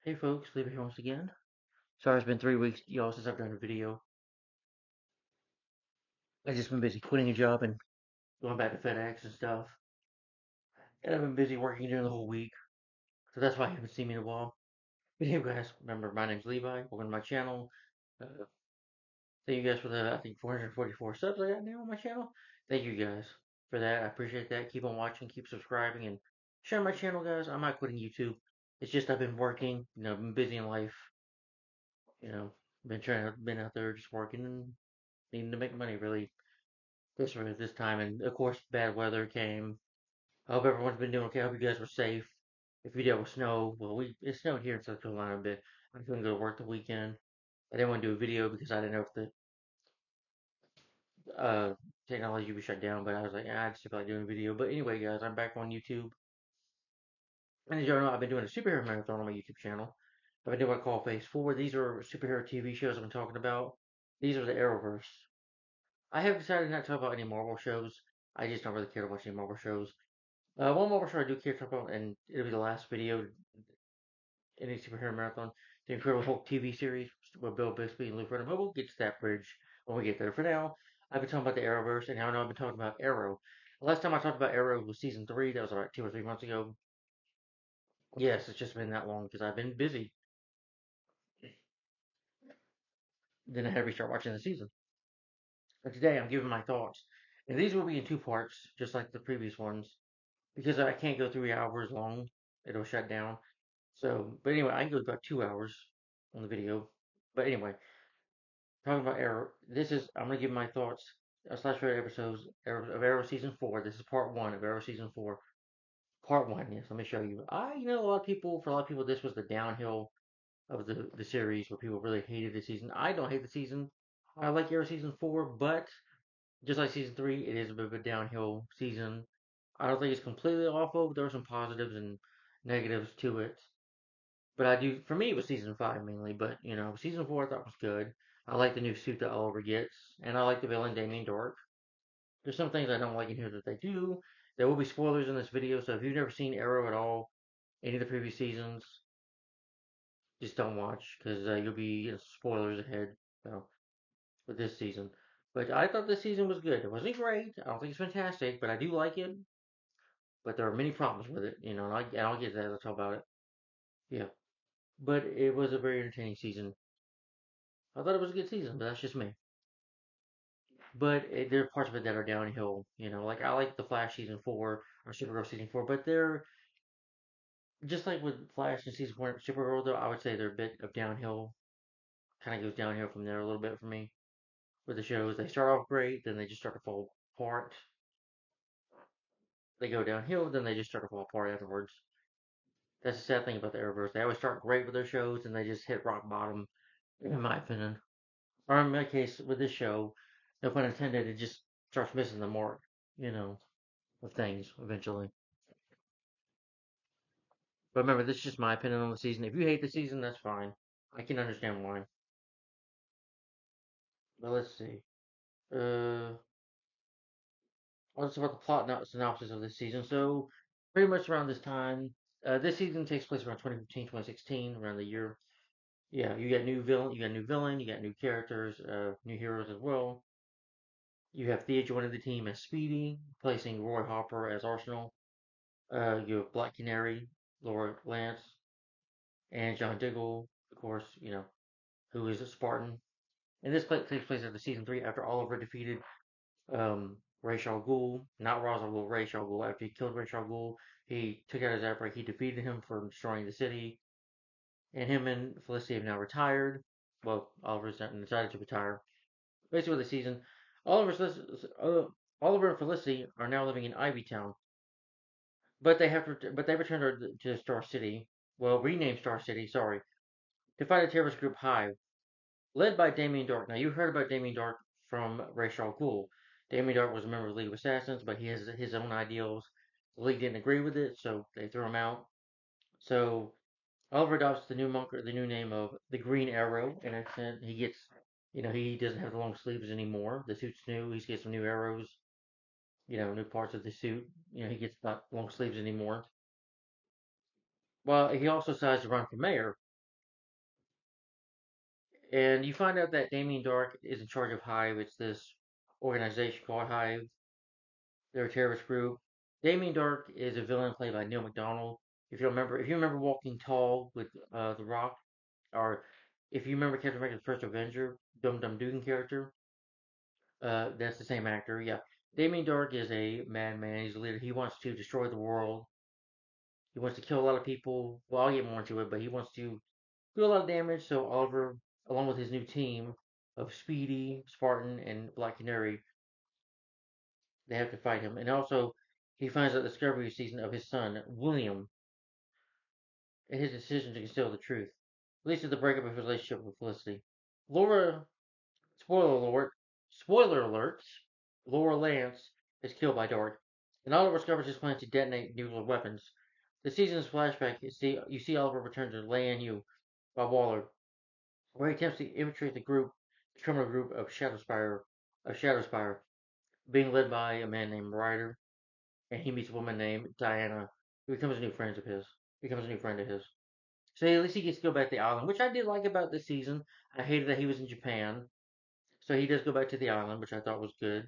Hey folks, Leave here once again. Sorry it's been 3 weeks, y'all, since I've done a video. I've just been busy quitting a job and going back to FedEx and stuff. And I've been busy working during the whole week. So that's why you haven't seen me in a while. But hey guys, remember my name's Levi. Welcome to my channel. Uh, Thank you guys for the, I think, 444 subs I got now on my channel. Thank you guys for that. I appreciate that. Keep on watching, keep subscribing, and share my channel, guys. I'm not quitting YouTube. It's just I've been working, I've been busy in life, you know, been out there just working and needing to make money, really. This time, and of course, bad weather came. I hope everyone's been doing okay. I hope you guys were safe. If you dealt with snow, well, it snowed here in South Carolina a bit. I couldn't go to work the weekend. I didn't want to do a video because I didn't know if the technology would be shut down. But I was like, I just feel like doing a video. But anyway, guys, I'm back on YouTube, and as y'all know, I've been doing a superhero marathon on my YouTube channel. I've been doing what I call Phase 4. These are superhero TV shows I've been talking about. These are the Arrowverse. I have decided not to talk about any Marvel shows. I just don't really care to watch any Marvel shows. One more show I do care to talk about, and it'll be the last video in the superhero marathon, the Incredible Hulk TV series with Bill Bixby and Lou Ferrigno. But we'll get to that bridge when we get there. For now, I've been talking about the Arrowverse, and now I've been talking about Arrow. The last time I talked about Arrow was season 3. That was about 2 or 3 months ago. Yes, it's just been that long because I've been busy. Then I had to restart watching the season. And today I'm giving my thoughts. And these will be in two parts, just like the previous ones, because I can't go 3 hours long. It'll shut down. So, but anyway, I can go about 2 hours on the video. But anyway, talking about Arrow, I'm going to give my thoughts, slash favorite episodes of Arrow Season 4. This is part 1 of Arrow Season 4. Part 1, yes, let me show you. For a lot of people, this was the downhill of the series where people really hated the season. I don't hate the season. I like Arrow Season 4, but just like Season 3, it is a bit of a downhill season. I don't think it's completely awful, but there are some positives and negatives to it. But for me, it was season 5 mainly. But, season 4 I thought was good. I like the new suit that Oliver gets, and I like the villain Damien Dark. There's some things I don't like in here that they do. There will be spoilers in this video, so if you've never seen Arrow at all, any of the previous seasons, just don't watch, because you'll be spoilers ahead with this season. But I thought this season was good. It wasn't great. I don't think it's fantastic, but I do like it. But there are many problems with it, and I'll get to that. I'll talk about it. Yeah. But it was a very entertaining season. I thought it was a good season, but that's just me. But there are parts of it that are downhill. Like I like the Flash season 4 or Supergirl season 4, but they're just like with Flash and season 4 and Supergirl, though. I would say they're a bit of downhill. Kind of goes downhill from there a little bit for me with the shows. They start off great, then they just start to fall apart. They go downhill, then they just start to fall apart afterwards. That's the sad thing about the Arrowverse. They always start great with their shows, and they just hit rock bottom, in my opinion. Or in my case, with this show, no pun intended, it just starts missing the mark, you know, of things eventually. But remember, this is just my opinion on the season. If you hate the season, that's fine. I can understand why. But let's see. Uh, I'll just about the plot synopsis of this season. So, pretty much around this time, this season takes place around 2015, 2016, around the year. Yeah, you got new villain, you got new characters, new heroes as well. You have Thea joining the team as Speedy, placing Roy Harper as Arsenal. You have Black Canary, Laura Lance, and John Diggle, of course, who is a Spartan. And this takes place after season 3 after Oliver defeated Ra's al Ghul, not Ra's al Ghul, Ra's al Ghul. After he killed Ra's al Ghul, he took out his outbreak. He defeated him for destroying the city. And him and Felicity have now retired. Well, Oliver's decided to retire. Basically, the season, Oliver's, uh, Oliver and Felicity are now living in Ivytown, but they return to Star City. Well, renamed Star City. Sorry, to fight a terrorist group Hive, led by Damien Dark. Now, you heard about Damien Dark from Ra's al Ghul. Damien Dark was a member of the League of Assassins, but he has his own ideals. The League didn't agree with it, so they threw him out. So Oliver adopts the new name of the Green Arrow, and he gets, he doesn't have the long sleeves anymore. The suit's new. He's getting some new arrows, new parts of the suit. He gets not long sleeves anymore. Well, he also decides to run for mayor. And you find out that Damien Dark is in charge of Hive. It's this organization called Hive. They're a terrorist group. Damien Dark is a villain played by Neil McDonald. If you remember Walking Tall with The Rock, or if you remember Captain America: The First Avenger, Dum Dum Dugan character, that's the same actor. Yeah, Damien Dark is a madman. He's a leader. He wants to destroy the world. He wants to kill a lot of people. Well, I'll get more into it, but he wants to do a lot of damage. So Oliver, along with his new team of Speedy, Spartan, and Black Canary, they have to fight him. And also, he finds out the discovery season of his son, William, and his decision to conceal the truth. Leads to the breakup of his relationship with Felicity. Laura, spoiler alert, spoiler alerts, Laura Lance is killed by Dark. And Oliver discovers his plan to detonate nuclear weapons. The season's flashback, you see Oliver return to Lanu by Waller, where he attempts to infiltrate the criminal group of Shadowspire, being led by a man named Ryder, and he meets a woman named Diana, who becomes a new friend of his. So at least he gets to go back to the island, which I did like about this season. I hated that he was in Japan, so he does go back to the island, which I thought was good.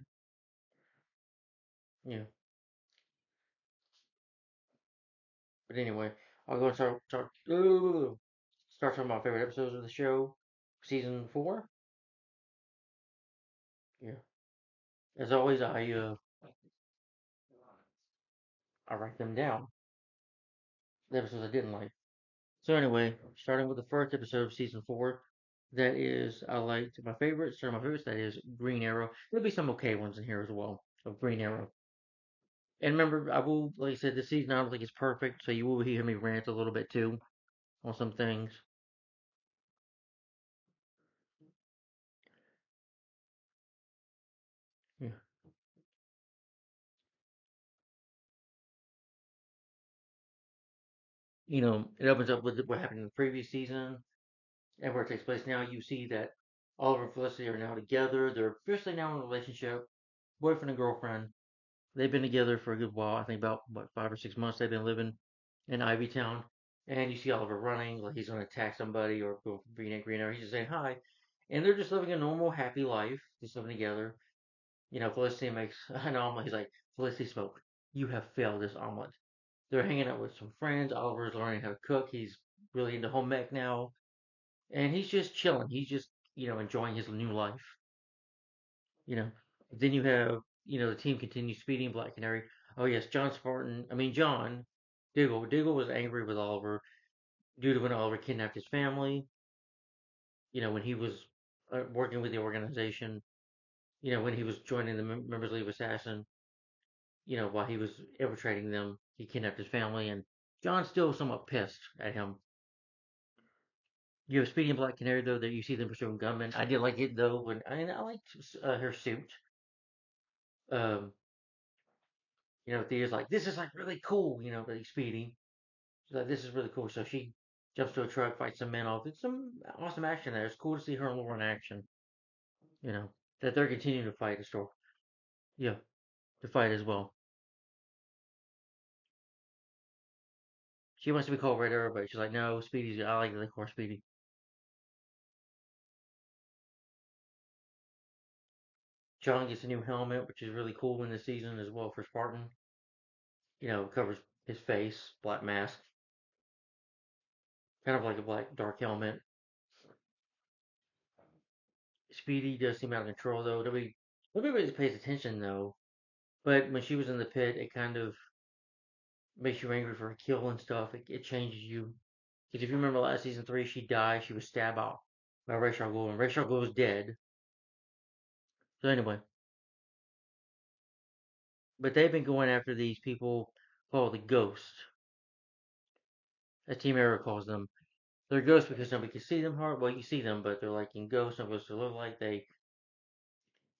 Yeah, but anyway, I'll go and start talking about my favorite episodes of the show, season 4. Yeah, as always, I write them down. The episodes I didn't like. So anyway, starting with the first episode of season 4, that is I liked my favorites. Some of my favorites, that is Green Arrow. There'll be some okay ones in here as well of Green Arrow. And remember, I will, like I said, this season I don't think it's perfect, so you will hear me rant a little bit too on some things. Yeah. It opens up with what happened in the previous season and where it takes place now. You see that Oliver and Felicity are now together. They're officially now in a relationship, boyfriend and girlfriend. They've been together for a good while. I think about what 5 or 6 months they've been living in Ivy Town. And you see Oliver running like he's going to attack somebody or go from Green Arrow. He's just saying hi, and they're just living a normal, happy life, just living together. Felicity makes an omelet. He's like, Felicity spoke. You have failed this omelet. They're hanging out with some friends. Oliver's learning how to cook. He's really into home ec now, and he's just chilling. He's just enjoying his new life. You know. Then you have the team continues speeding Black Canary. Oh yes, John Spartan. I mean John Diggle. Diggle was angry with Oliver due to when Oliver kidnapped his family. When he was working with the organization. When he was joining the members League of Assassin. While he was infiltrating them, he kidnapped his family, and John's still somewhat pissed at him. You have Speedy and Black Canary though that you see them pursuing gunmen. I did like it though when I liked her suit. Um, Thea's like, this is like really cool. But he's Speedy. She's like, this is really cool. So she jumps to a truck, fights some men off. It's some awesome action there. It's cool to see her and Laura in action. You know that they're continuing to fight the store. Yeah, to fight as well. She wants to be called Red Arrow, but she's like, no, Speedy's. I like the core Speedy. John gets a new helmet, which is really cool in this season as well for Spartan. Covers his face, black mask, kind of like a black dark helmet. Speedy does seem out of control though. Nobody really pays attention though. But when she was in the pit, it kind of makes you angry for her kill and stuff. It changes you. Because if you remember last season 3, she died. She was stabbed out by Ra's al Ghul, and Ra's al Ghul is dead. So anyway, but they've been going after these people called the Ghost, as Team Arrow calls them. They're ghosts because nobody can see them hard. Well, you see them, but they're like in ghosts. Nobody supposed to look like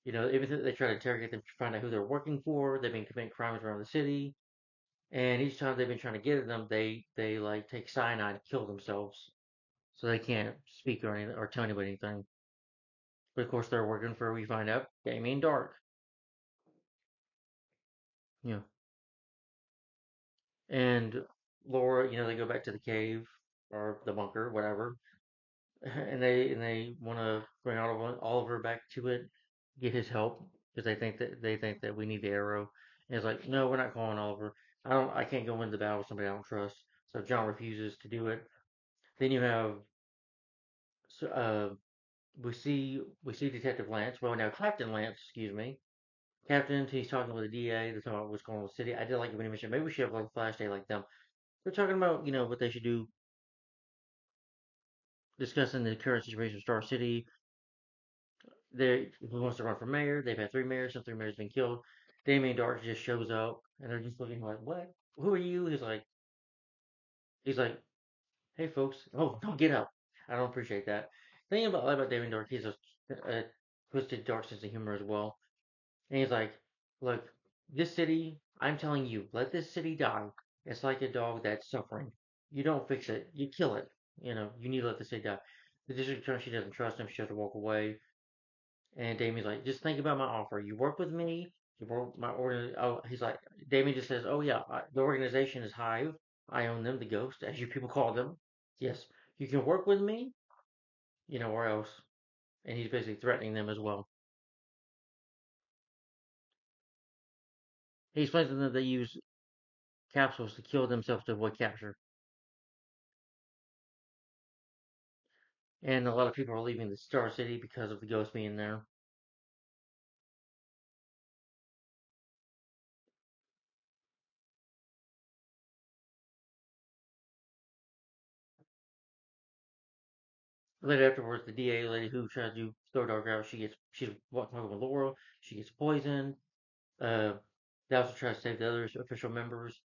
even they try to interrogate them to find out who they're working for. They've been committing crimes around the city, and each time they've been trying to get at them, they like take cyanide and kill themselves, so they can't speak or anything or tell anybody anything. But of course, they're working for we find out Damien Dark. Yeah, and Laura, they go back to the cave or the bunker, whatever. and they want to bring Oliver back to it, get his help because they think that we need the arrow. And it's like, no, we're not calling Oliver. I can't go into battle with somebody I don't trust. So John refuses to do it. Then you have so, we see Detective Lance. Well, now Captain Lance, excuse me. Captain, he's talking with the DA. They're talking about what's going on with the city. I did like it when he mentioned maybe we should have like a flash day like them. They're talking about what they should do, discussing the current situation of Star City. Who wants to run for mayor? They've had three mayors. Some three mayors have been killed. Damien Dark just shows up, and they're just looking like, "What? Who are you?" He's like, "Hey, folks. Oh, don't get up. I don't appreciate that." Thing about Damien Dark, he's a twisted, dark sense of humor as well. And he's like, "Look, this city. I'm telling you, let this city die. It's like a dog that's suffering. You don't fix it. You kill it. You need to let the city die." The district attorney, she doesn't trust him. She has to walk away. And Damien's like, just think about my offer. You work with me. You work my organ. Oh, he's like, Damien just says, oh yeah, the organization is Hive. I own them, the Ghost, as you people call them. Yes, you can work with me, or else. And he's basically threatening them as well. He explains to them that they use capsules to kill themselves to avoid capture. And a lot of people are leaving the Star City because of the Ghost being there. Later afterwards, the DA lady who tries to throw Dark out, she's walking with Laura. She gets poisoned. Uh, they also try to save the other official members.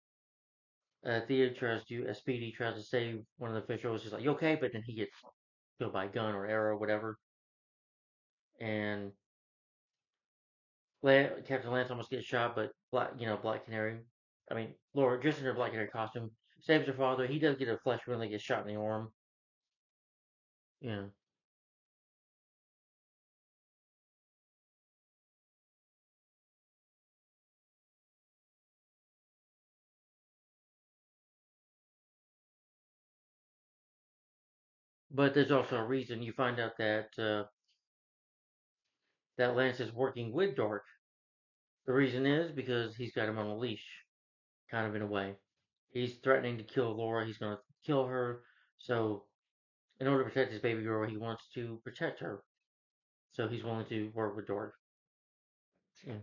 Thea tries to, Speedy tries to save one of the officials. He's like, "You okay?" But then he gets killed by a gun or arrow, or whatever. And Captain Lance almost gets shot, but Black Canary. I mean, Laura, dressed in her Black Canary costume, saves her father. He does get a flesh wound, like gets shot in the arm. Yeah, but there's also a reason. You find out that Lance is working with Dark. The reason is because he's got him on a leash, kind of in a way. He's threatening to kill Laura. He's going to kill her. So in order to protect his baby girl, he wants to protect her. So he's willing to work with Dork. And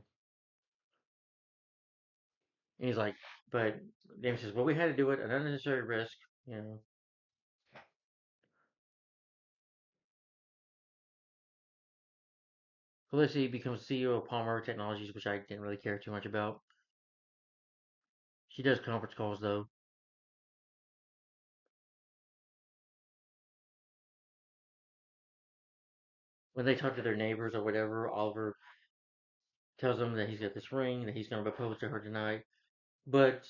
he's like, but James says, well, we had to do it, an unnecessary risk. You know, Felicity becomes CEO of Palmer Technologies, which I didn't really care too much about. She does conference calls though. When they talk to their neighbors or whatever, Oliver tells them that he's got this ring that he's going to propose to her tonight. But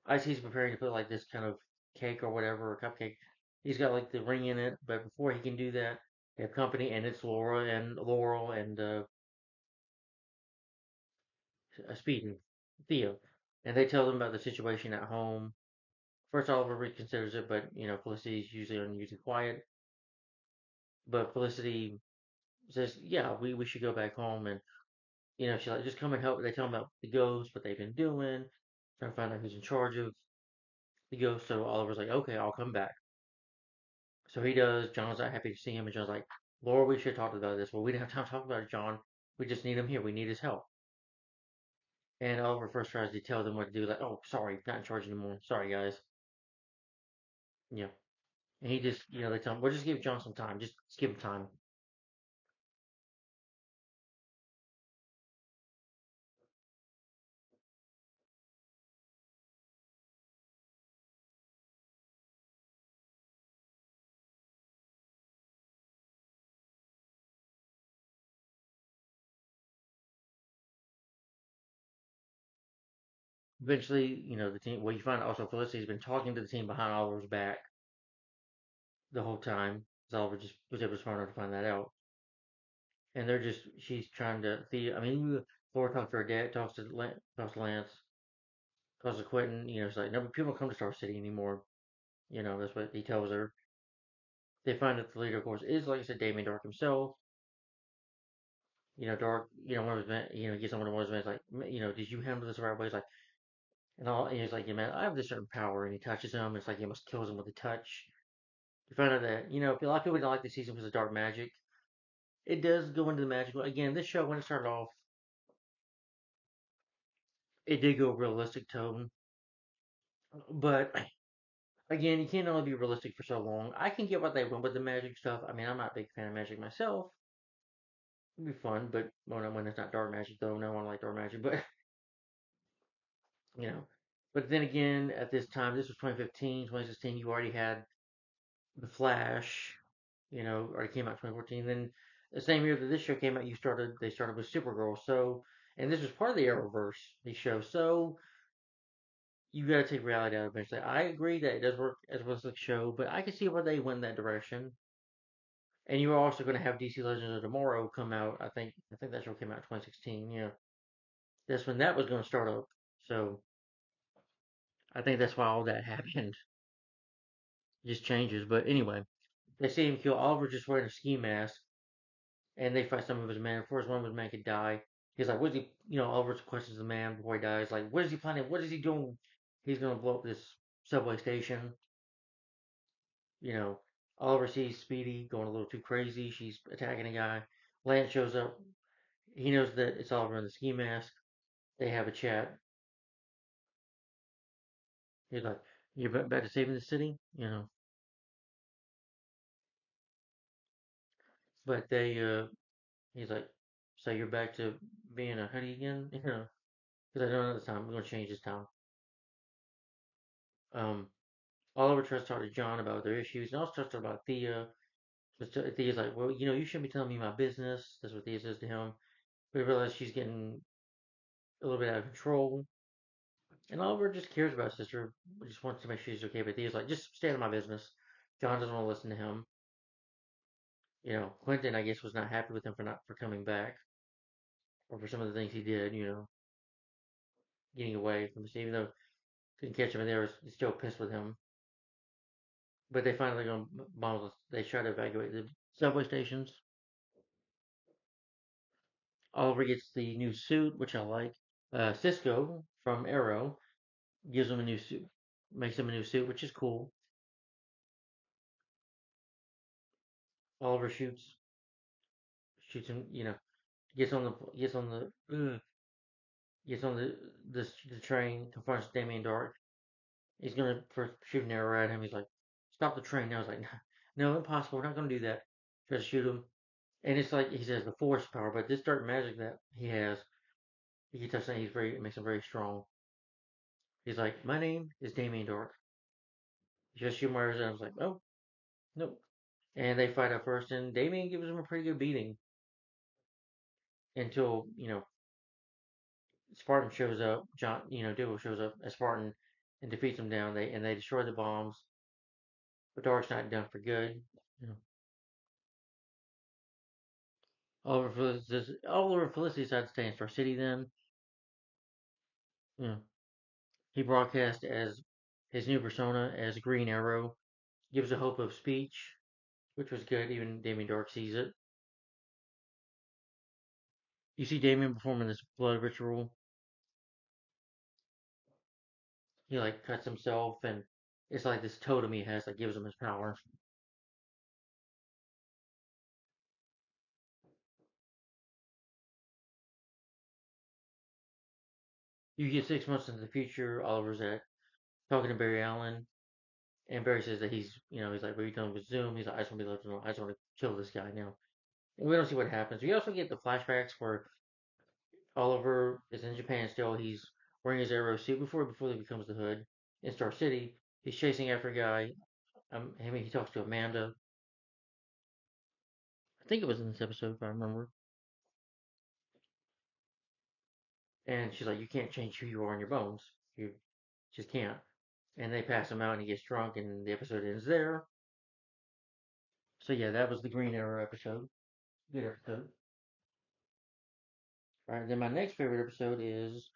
I see he's preparing to put like this kind of cake or whatever, or cupcake. He's got like the ring in it, but before he can do that, they have company, and it's Laura and Laurel and Speed and Theo, and they tell them about the situation at home. First, Oliver reconsiders it, but Felicity's usually unusually quiet. But Felicity says, "Yeah, we should go back home," and she's like, "Just come and help." They tell them about the ghost, what they've been doing, trying to find out who's in charge of the ghost. So Oliver's like, "Okay, I'll come back." So he does. John's not happy to see him, and John's like, "Laura, we should talk about this." Well, we didn't have time to talk about it, John. We just need him here. We need his help. And Oliver first tries to tell them what to do, like, "Oh, sorry, not in charge anymore. Sorry, guys." Yeah. And he just, they tell him, "We'll just give John some time. Just give him time." Eventually, the team. Well, you find also Felicity's been talking to the team behind Oliver's back the whole time. Because Oliver just was able to smart enough to find that out. And she's trying to. I mean, Laura talks to her dad, talks to Lance, talks to Quentin. It's like, no, people don't come to Star City anymore. That's what he tells her. They find that the leader, of course, is like I said, Damien Dark himself. Dark. One of his men. Gets on one of his men. Like, did you handle this the right way? He's like, and he's like, yeah, man, I have this certain power, and he touches him. And it's like he almost kills him with a touch. You find out that a lot of people didn't like the season because of dark magic. It does go into the magical. Again, this show when it started off, it did go realistic tone, but again, you can't only be realistic for so long. I can get what they went with the magic stuff. I mean, I'm not a big fan of magic myself. It'd be fun, but when it's not dark magic though, no one like dark magic. But you know, but then again, at this time, this was 2015, 2016. You already had the Flash. Already came out 2014. Then the same year that this show came out, they started with Supergirl. So, and this was part of the Arrowverse. These shows. So you got to take reality out eventually. I agree that it does work as well as the show, but I can see why they went in that direction. And you are also going to have DC Legends of Tomorrow come out. I think that show came out in 2016. That's when that was going to start up. So I think that's why all that happened. Just changes. But anyway, they see him kill Oliver just wearing a ski mask, and they fight some of his men. Of course, one of his men could die. He's like, "What is he?" Oliver questions the man before he dies. Like, "What is he planning? What is he doing? He's going to blow up this subway station." You know, Oliver sees Speedy going a little too crazy. She's attacking a guy. Lance shows up. He knows that it's Oliver in the ski mask. They have a chat. He's like, "You're back to saving the city?" But he's like, "So you're back to being a hoodie again?" Because I don't know this time. We're going to change this time. Um, Oliver tries to talk to John about their issues and also tries to talk about Thea. But Thea's like, "Well, you shouldn't be telling me my business." That's what Thea says to him. We realize she's getting a little bit out of control. And Oliver just cares about his sister, just wants to make sure she's okay. But Thea's like, just stay out of my business. John doesn't want to listen to him. Quentin, I guess, was not happy with him for coming back or for some of the things he did. Getting away from us, even though couldn't catch him, and they were still pissed with him. But they finally go bomb. They try to evacuate the subway stations. Oliver gets the new suit, which I like. Cisco from Arrow gives him a new suit, makes him a new suit, which is cool. Oliver shoots him. Gets on the gets on the gets on the train, confronts Damien Dark. He's gonna first shoot an arrow at him. He's like, "Stop the train!" I was like, "No, impossible. We're not gonna do that." Tries to shoot him, and it's like he says the force power, but this dark magic that he has, he keeps saying it makes him very strong. He's like, "My name is Damien Dark." He just shoot my arrows, and I was like, "Oh, nope." And they fight at first, and Damien gives him a pretty good beating until Spartan shows up. John, Diggle shows up as Spartan and defeats them down. They destroy the bombs. But Dark's not done for good. You know, Oliver Felicity decides to stay in Star City. Then, you know, he broadcasts as his new persona as Green Arrow, gives a hope of speech, which was good. Even Damien Dark sees it. You see Damien performing this blood ritual. He like cuts himself, and it's like this totem he has that gives him his power. You get 6 months into the future. Oliver's at talking to Barry Allen, and Barry says that he's like, "What are you done with Zoom?" He's like, "I just want to be left alone. I just want to kill this guy now." And we don't see what happens. We also get the flashbacks where Oliver is in Japan still. He's wearing his arrow suit before he becomes the Hood in Star City. He's chasing after a guy. He talks to Amanda. I think it was in this episode if I remember. And she's like, "You can't change who you are in your bones. You just can't." And they pass him out, and he gets drunk, and the episode ends there. So yeah, that was the Green Arrow episode. Good episode. All right, then my next favorite episode is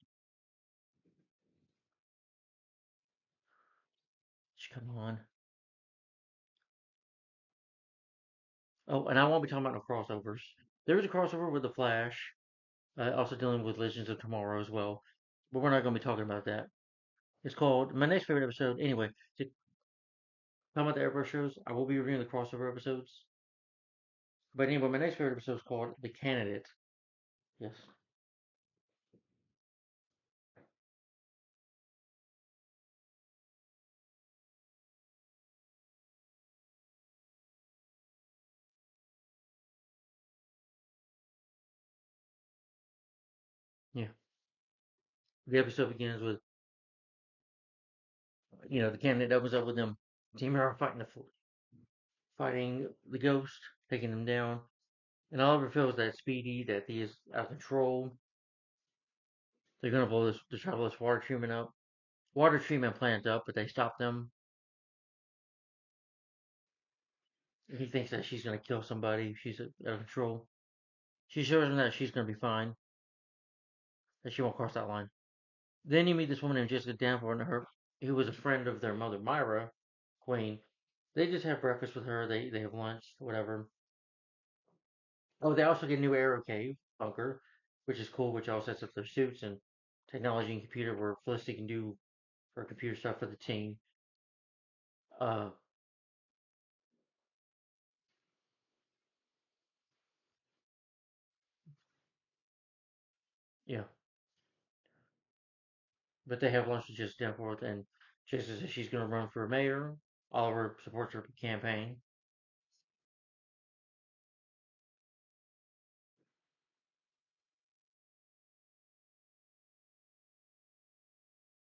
come on, Oh, and I won't be talking about no crossovers. There is a crossover with the Flash, also dealing with Legends of Tomorrow as well, but we're not going to be talking about that. It's called my next favorite episode. Anyway, to talk about the Arrowverse shows, I will be reviewing the crossover episodes. But anyway, my next favorite episode is called The Candidate. Yes. Yeah. The episode begins with, the candidate opens up with them, Team Arrow fighting the ghost, taking them down. And Oliver feels that Speedy, that he is out of control. They're going to blow this, try to blow this water treatment plant up, but they stop them. He thinks that she's going to kill somebody if she's out of control. She shows him that she's going to be fine, that she won't cross that line. Then you meet this woman named Jessica Danforth, and her, who was a friend of their mother, Myra, Queen. They just have breakfast with her. They have lunch, whatever. Oh, they also get a new Arrow Cave bunker, which is cool, which all sets up their suits and technology and computer where Felicity can do her computer stuff for the team. Uh, yeah, but they have lunch with Jessica Danforth, and Jessica says she's going to run for mayor. Oliver supports her campaign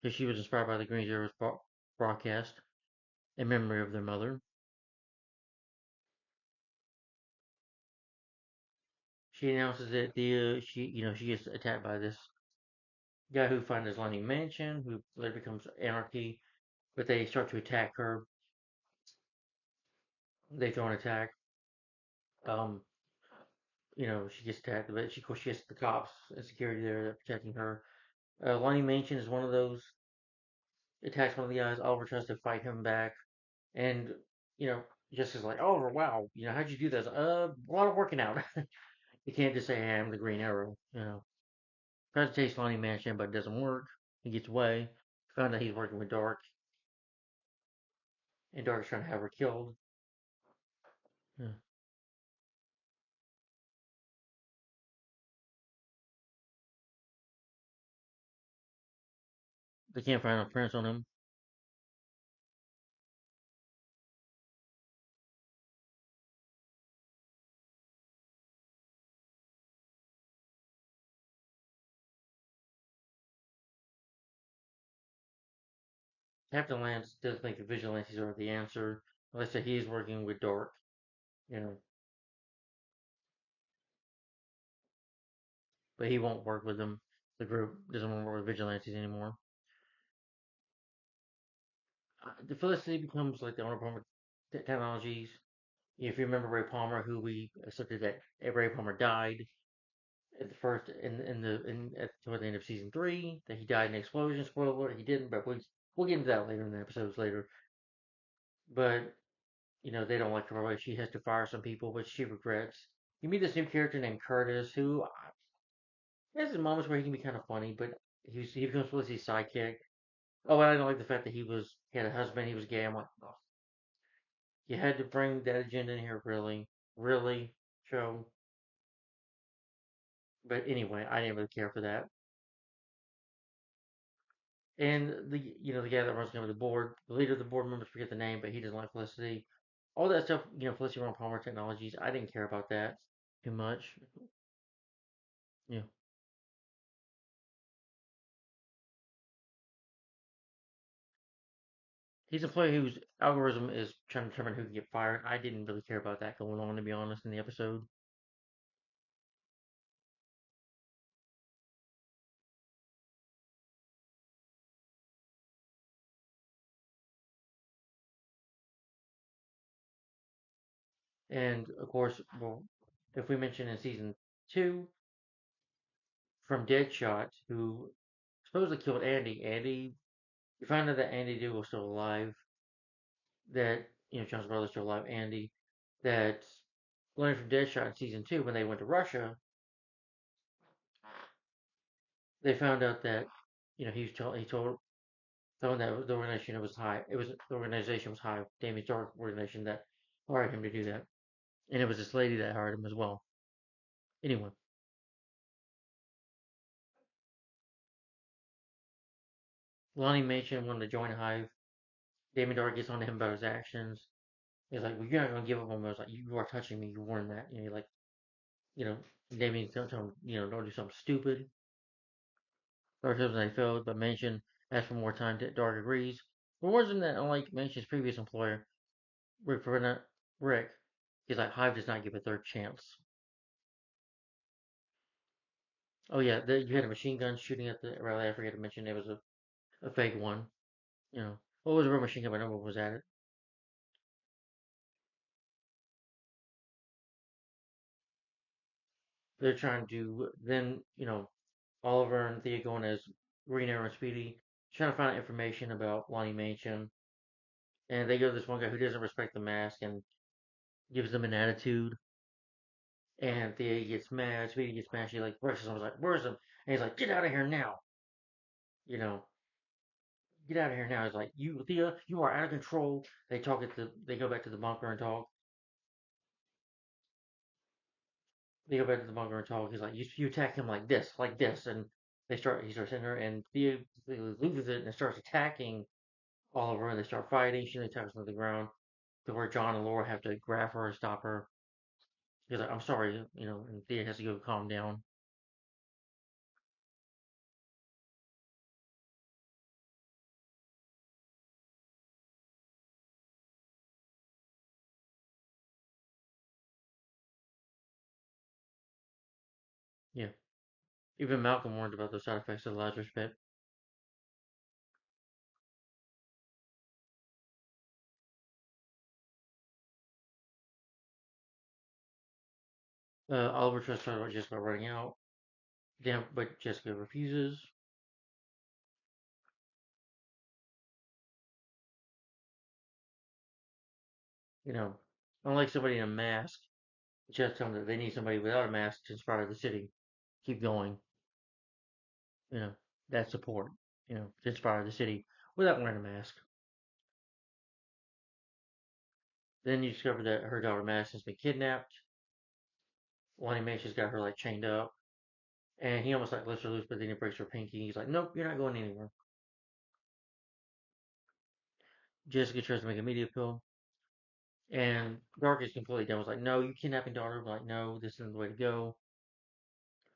because she was inspired by the Green Zeroes broadcast in memory of their mother. She announces that she gets attacked by this guy who finds his Lonnie Mansion, who later becomes Anarchy, but they start to attack her. They throw an attack. Um, she gets attacked, but of course she has the cops and security there that are protecting her. Lonnie Mansion is one of those attacks one of the guys. Oliver tries to fight him back, and you know, Jessica's like, "Oliver, wow, how'd you do this? A lot of working out. You can't just say, hey, I'm the Green Arrow. Tries to chase Lonnie Mansion, but it doesn't work. He gets away. Found out he's working with Dark, and Dark's trying to have her killed. Yeah. They can't find no prints on him. Captain Lance doesn't think the vigilantes are the answer. Unless he is working with Dark, you know, but he won't work with them. The group doesn't want to work with vigilantes anymore. The Felicity becomes like the owner of Palmer Technologies. If you remember Ray Palmer, who we accepted that Ray Palmer died at the first toward the end of season 3, that he died in an explosion. Spoiler alert, he didn't, but we'll get into that later in the episodes later. But they don't like her. She has to fire some people, which she regrets. You meet this new character named Curtis, who has his moments where he can be kind of funny, but he becomes Felicity's sidekick. Oh, and I don't like the fact that he had a husband, he was gay. I'm like, oh, you had to bring that agenda in here, really, really, show. But anyway, I didn't really care for that. And the guy that runs the board, the leader of the board members, forget the name, but he doesn't like Felicity. All that stuff, Felicity Ron Palmer Technologies. I didn't care about that too much. Yeah, he's a player whose algorithm is trying to determine who can get fired. I didn't really care about that going on, to be honest, in the episode. And of course, well, if we mention in season 2 from Deadshot, who supposedly killed Andy. Andy, we found out that Andy Duke was still alive. That John's brother's still alive. Andy, that learning from Deadshot in season 2, when they went to Russia, they found out that he told someone that the organization was high. It was the organization was high. Damien Dark organization that hired him to do that, and it was this lady that hired him as well. Anyway, Lonnie Machin wanted to join Hive. Damien Dark gets on to him about his actions. He's like, "Well, you're not gonna give up on me." I was like, "You are touching me. You warned that." Like, you know, Damien don't tell him, don't do something stupid. Dark tells him they failed, but Manchin asks for more time. Dark agrees. But warns him that unlike Manchin's previous employer, Rick, he's like, Hive does not give a third chance. Oh yeah, you had a machine gun shooting at the rally. I forget to mention it was a fake one. What was a real machine gun? But no one was at it. They're trying to then Oliver and Thea going as Green Arrow and Speedy, trying to find out information about Lonnie Mansion, and they go to this one guy who doesn't respect the mask and gives them an attitude. And Thea gets mad, Speedy gets mad. She like rushes him, was like, "Where's him?" And he's like, "Get out of here now!" You know, get out of here now. He's like, "You, Thea, you are out of control." They go back to the bunker and talk. They go back to the bunker and talk. He's like, you attack him like this, and he starts hitting her, and Thea loses it and starts attacking Oliver, and they start fighting. She attacks him to the ground, to where John and Laura have to grab her and stop her. He's like, "I'm sorry," and Thea has to go calm down. Yeah, even Malcolm warned about the side effects of the Lazarus Pit. Oliver tries to talk about Jessica running out. Damn, but Jessica refuses. You know, unlike somebody in a mask, just tell them that they need somebody without a mask to inspire the city. Keep going. You know, that support. To inspire the city without wearing a mask. Then you discover that her daughter Madison's been kidnapped. Lonnie Mace's got her like chained up, and he almost like lets her loose, but then he breaks her pinky. He's like, "Nope, you're not going anywhere." Jessica tries to make a media appeal, and Dark is completely done. Was like, "No, you kidnapping daughter." I'm like, "No, this isn't the way to go."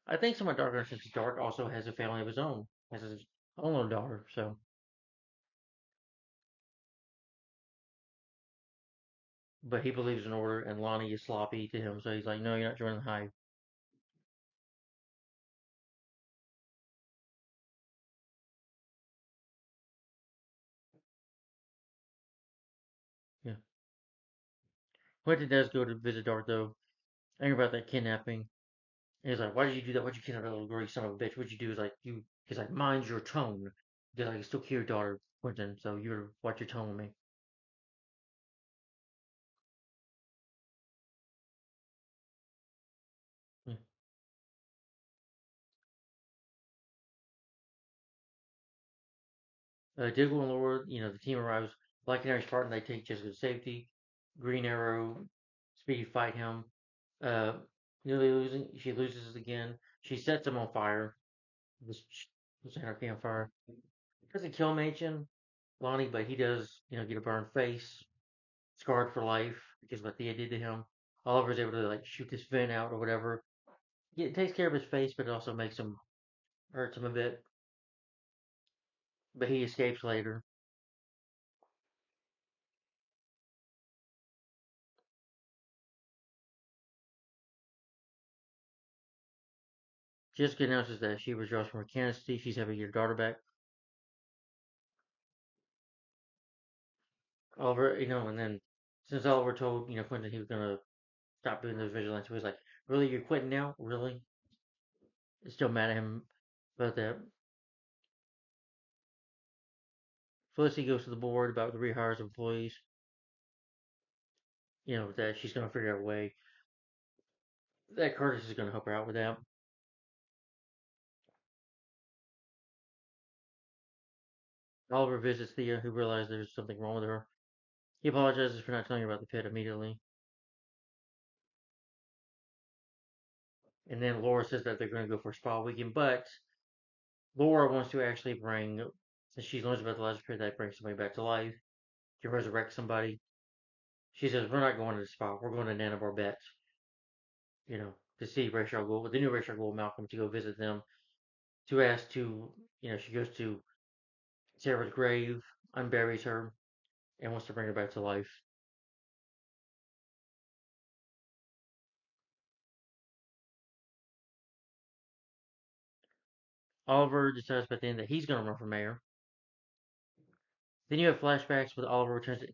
I think some of Dark understands Dark also has a family of his own, has his own little daughter. So, but he believes in order, and Lonnie is sloppy to him. So he's like, "No, you're not joining the Hive." Yeah. Quentin does go to visit Dark though, angry about that kidnapping. And he's like, "Why did you do that? Why'd you kidnap that little girl, you son of a bitch? What'd you do?" Is like, "You." He's like, "Mind your tone." Because I can still kill your daughter, Quentin. So you're watch your tone with me. Yeah. Diggle and Laura, the team arrives. Black Canary Spartan, they take Jessica to safety. Green Arrow, Speedy fight him. Uh, nearly losing, she loses again. She sets him on fire. This anarchy on fire. Doesn't kill Machen, Lonnie, but he does, get a burned face, scarred for life because of what Thea did to him. Oliver's able to like shoot this vent out or whatever. Yeah, it takes care of his face, but it also makes him hurts him a bit. But he escapes later. Jessica announces that she withdraws from her candidacy. She's having her daughter back. Oliver, and then since Oliver told Quentin he was gonna stop doing those vigilance, he was like, "Really, you're quitting now? Really?" Still mad at him about that. Felicity goes to the board about the rehires of employees. That she's gonna figure out a way. that Curtis is going to help her out with that. Oliver visits Thea, who realizes there's something wrong with her. He apologizes for not telling her about the pit immediately. And then Laura says that they're going to go for a spa weekend, but Laura wants to actually bring, since she learns about the Lazarus pit that brings somebody back to life, to resurrect somebody. She says, we're not going to the spa, we're going to Nana Barbette, to see Rachel Gould, with the new Rachel Gould Malcolm to go visit them, to ask to, she goes to Sarah's grave, unburies her, and wants to bring her back to life. Oliver decides by the end that he's going to run for mayor. Then you have flashbacks with Oliver returns to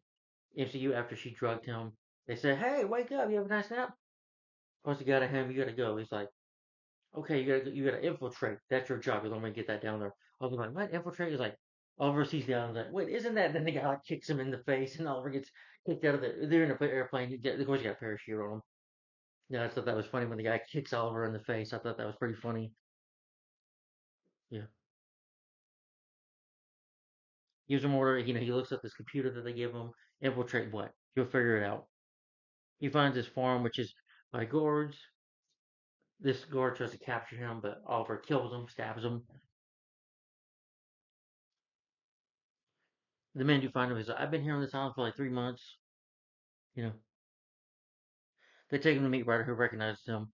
MCU after she drugged him. They say, "Hey, wake up! You have a nice nap." Once you got to him, you got to go. He's like, "Okay, you got to infiltrate. That's your job. You're going to get that down there." Oliver's like, "What? Infiltrate?" He's like, Oliver sees the island. Like, wait, isn't that? Then the guy like kicks him in the face, and Oliver gets kicked out of the. They're in an airplane. Of course, he got a parachute on him. Yeah, I thought that was funny when the guy kicks Oliver in the face. I thought that was pretty funny. Yeah, gives him order. He looks at this computer that they give him. Infiltrate what? He'll figure it out. He finds his farm, which is by guards. This guard tries to capture him, but Oliver kills him, stabs him. The men do find him. He's like, I've been here on this island for like 3 months. You know, they take him to meet Ryder, who recognizes him.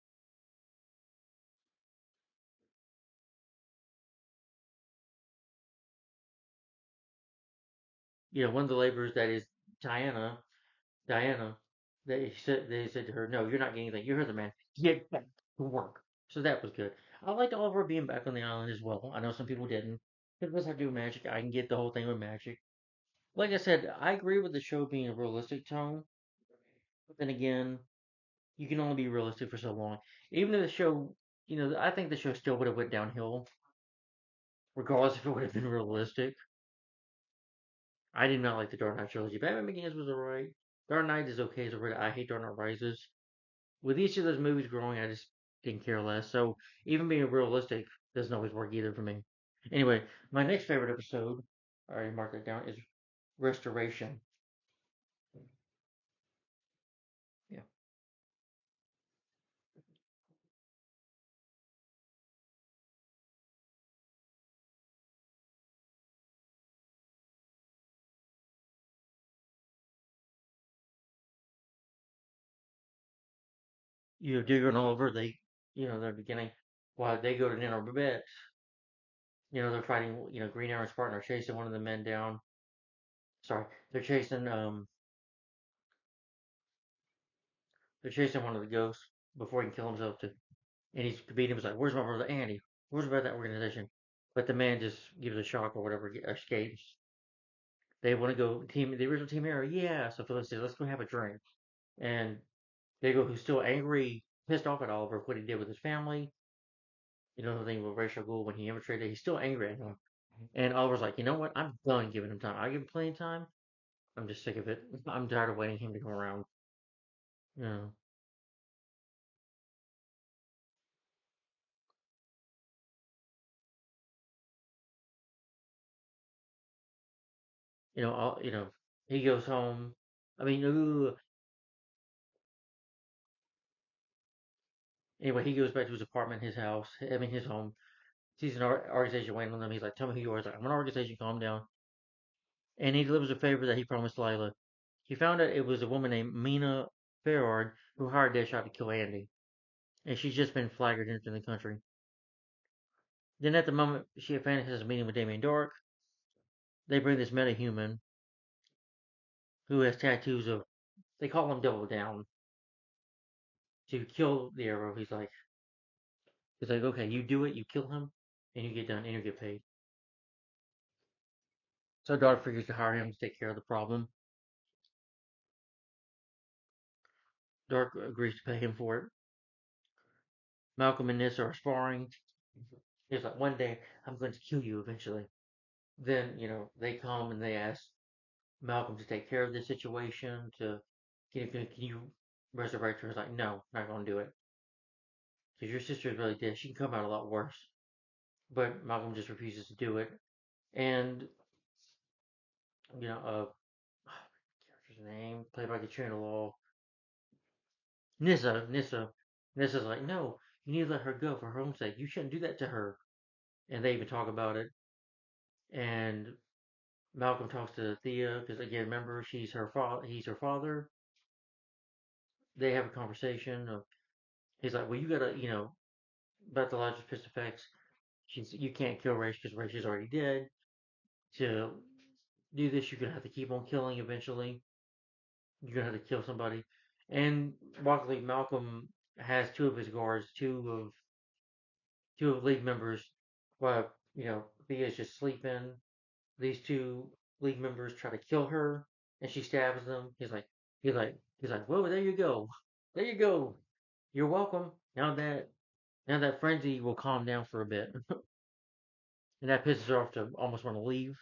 One of the laborers that is Diana, Diana, they said to her, "No, you're not getting anything. You heard the man. Get back to work." So that was good. I liked Oliver being back on the island as well. I know some people didn't. It does have to do with magic. I can get the whole thing with magic. Like I said, I agree with the show being a realistic tone. But then again, you can only be realistic for so long. Even if the show, I think the show still would have went downhill, regardless if it would have been realistic. I did not like the Dark Knight trilogy. Batman Begins was alright. Dark Knight is okay. I hate Dark Knight Rises. With each of those movies growing, I just didn't care less. So even being realistic doesn't always work either for me. Anyway, my next favorite episode, I already marked that down, is Restoration. Yeah, Digger and Oliver, they're beginning. While they go to Nano Babette, they're fighting. Green Arrow's partner chasing one of the men down. Sorry, they're chasing one of the ghosts before he can kill himself too. And he's beating him. He's like, "Where's my brother Andy? Where's about that organization?" But the man just gives a shock or whatever, escapes. They want to go the original team hero. Yeah. So Phyllis says, "Let's go have a drink." And Diggle, who's still angry, pissed off at Oliver for what he did with his family. The thing with Rachel Gould when he infiltrated, he's still angry at him. And Oliver's like, you know what? I'm done giving him time. I give him plenty of time. I'm just sick of it. I'm tired of waiting him to come around. You know, he goes home. I mean, anyway, he goes back to his apartment, his house. I mean, his home. Sees an organization waiting on them. He's like, "Tell me who you are." He's like, "I'm an organization. Calm down." And he delivers a favor that he promised Lila. He found out it was a woman named Mina Farrard who hired Deadshot to kill Andy, and she's just been flagged into the country. Then at the moment, she has a meeting with Damien Dark. They bring this metahuman who has tattoos of, they call him Double Down, to kill the Arrow. He's like, okay, you do it, you kill him, and you get done, and you get paid. So Dark figures to hire him to take care of the problem. Dark agrees to pay him for it. Malcolm and Nissa are sparring. He's like, one day I'm going to kill you eventually. Then, they come and they ask Malcolm to take care of the situation. Can you resurrect her? He's like, no, not going to do it. because your sister is really dead. She can come out a lot worse. But Malcolm just refuses to do it. And, you know, character's name, played by Katrina Law, Nissa's like, no, you need to let her go for her own sake. You shouldn't do that to her. And they even talk about it. And Malcolm talks to Thea because again, remember she's her father. He's her father. They have a conversation. He's like, well, you gotta, about the largest pist effects. You can't kill Raish because Raish is already dead. To do this, you're gonna have to keep on killing eventually. You're gonna have to kill somebody. And luckily, Malcolm has two of his guards, two of League members. While Thea's just sleeping. These two League members try to kill her, and she stabs them. He's like, whoa, there you go, there you go. You're welcome. Now that frenzy will calm down for a bit, and that pisses her off to almost want to leave.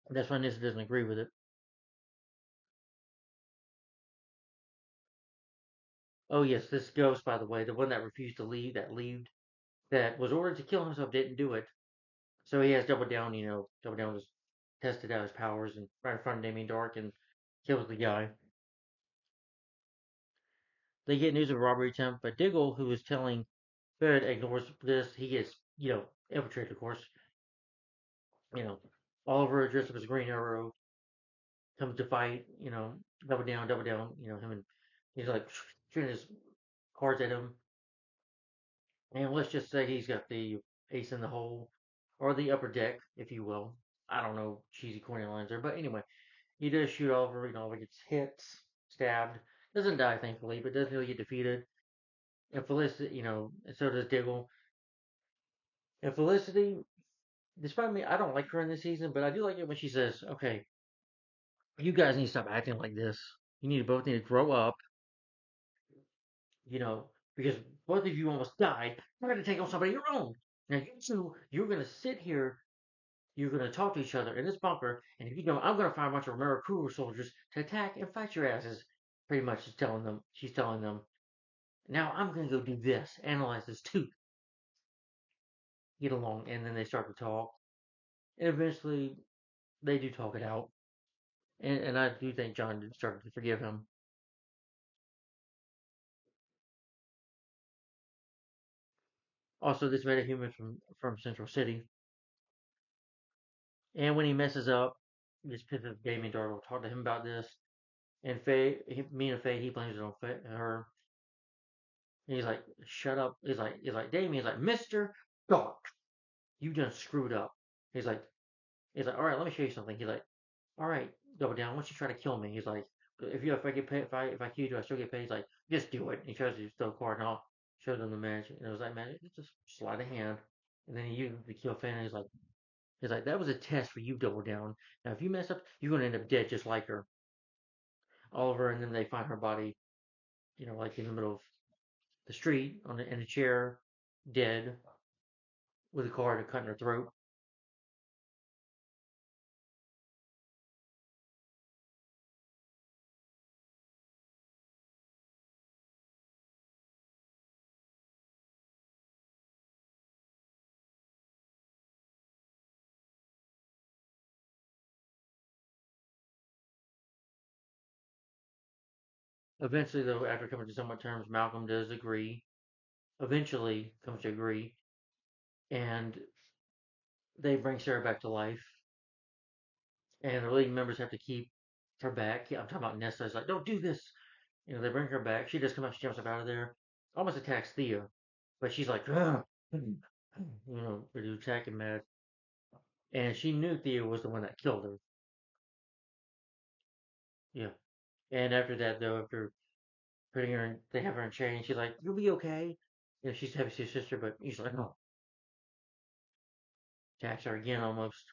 That's why Nissa doesn't agree with it. Oh yes, this ghost, by the way, the one that refused to leave, that was ordered to kill himself, didn't do it. So he has doubled down. Double down, was tested out his powers and right in front of Damien Dark and kills the guy. They get news of a robbery attempt, but Diggle, who is telling Fed, ignores this. He gets, infiltrated, of course. You know, Oliver, dressed up as Green Arrow, comes to fight. Double down. Him and he's like shooting his cards at him. And let's just say he's got the ace in the hole, or the upper deck, if you will. I don't know, cheesy corny lines there, but anyway, he does shoot Oliver. Oliver gets hit, stabbed, doesn't die thankfully, but does really get defeated. And Felicity, and so does Diggle. And Felicity, despite me, I don't like her in this season, but I do like it when she says, "Okay, you guys need to stop acting like this. You both need to grow up, you know, because both of you almost died. You're going to take on somebody of your own. Now, you two, you're going to sit here, you're going to talk to each other in this bunker, and if you don't, I'm going to find a bunch of American soldiers to attack and fight your asses." Pretty much, she's telling them, now I'm going to go do this, analyze this too, get along, and then they start to talk, and eventually they do talk it out, and I do think John started to forgive him. Also, this metahuman from Central City. And when he messes up, this pith of Damien Dark will talk to him about this. And me and Faye, he blames it on her. And he's like, shut up. He's like Damien's like, Mr. Dark, you done screwed up. He's like, all right, let me show you something. He's like, all right, Double Down, why don't you try to kill me? He's like, if I get paid, if I kill you, do I still get paid? He's like, just do it. And he tries to throw a card and I'll show them the magic. And it was like magic, just sleight of hand. And then he uses the kill fan. And he's like, that was a test for you, Double Down. Now, if you mess up, you're gonna end up dead just like her, Oliver. And then they find her body, like in the middle of the street in a chair, dead, with a card cutting her throat. Eventually, though, after coming to somewhat terms, Malcolm does agree. Eventually, comes to agree, and they bring Sarah back to life. And the league members have to keep her back. Yeah, I'm talking about Nessa. Is like, don't do this. They bring her back. She does come out. She jumps up out of there, almost attacks Thea, but she's like, ready to attack him mad. And she knew Thea was the one that killed her. Yeah. And after that, though, after putting her in, they have her in chains. She's like, "You'll be okay." She's happy to see her sister, but he's like, "No." Attacks her again almost.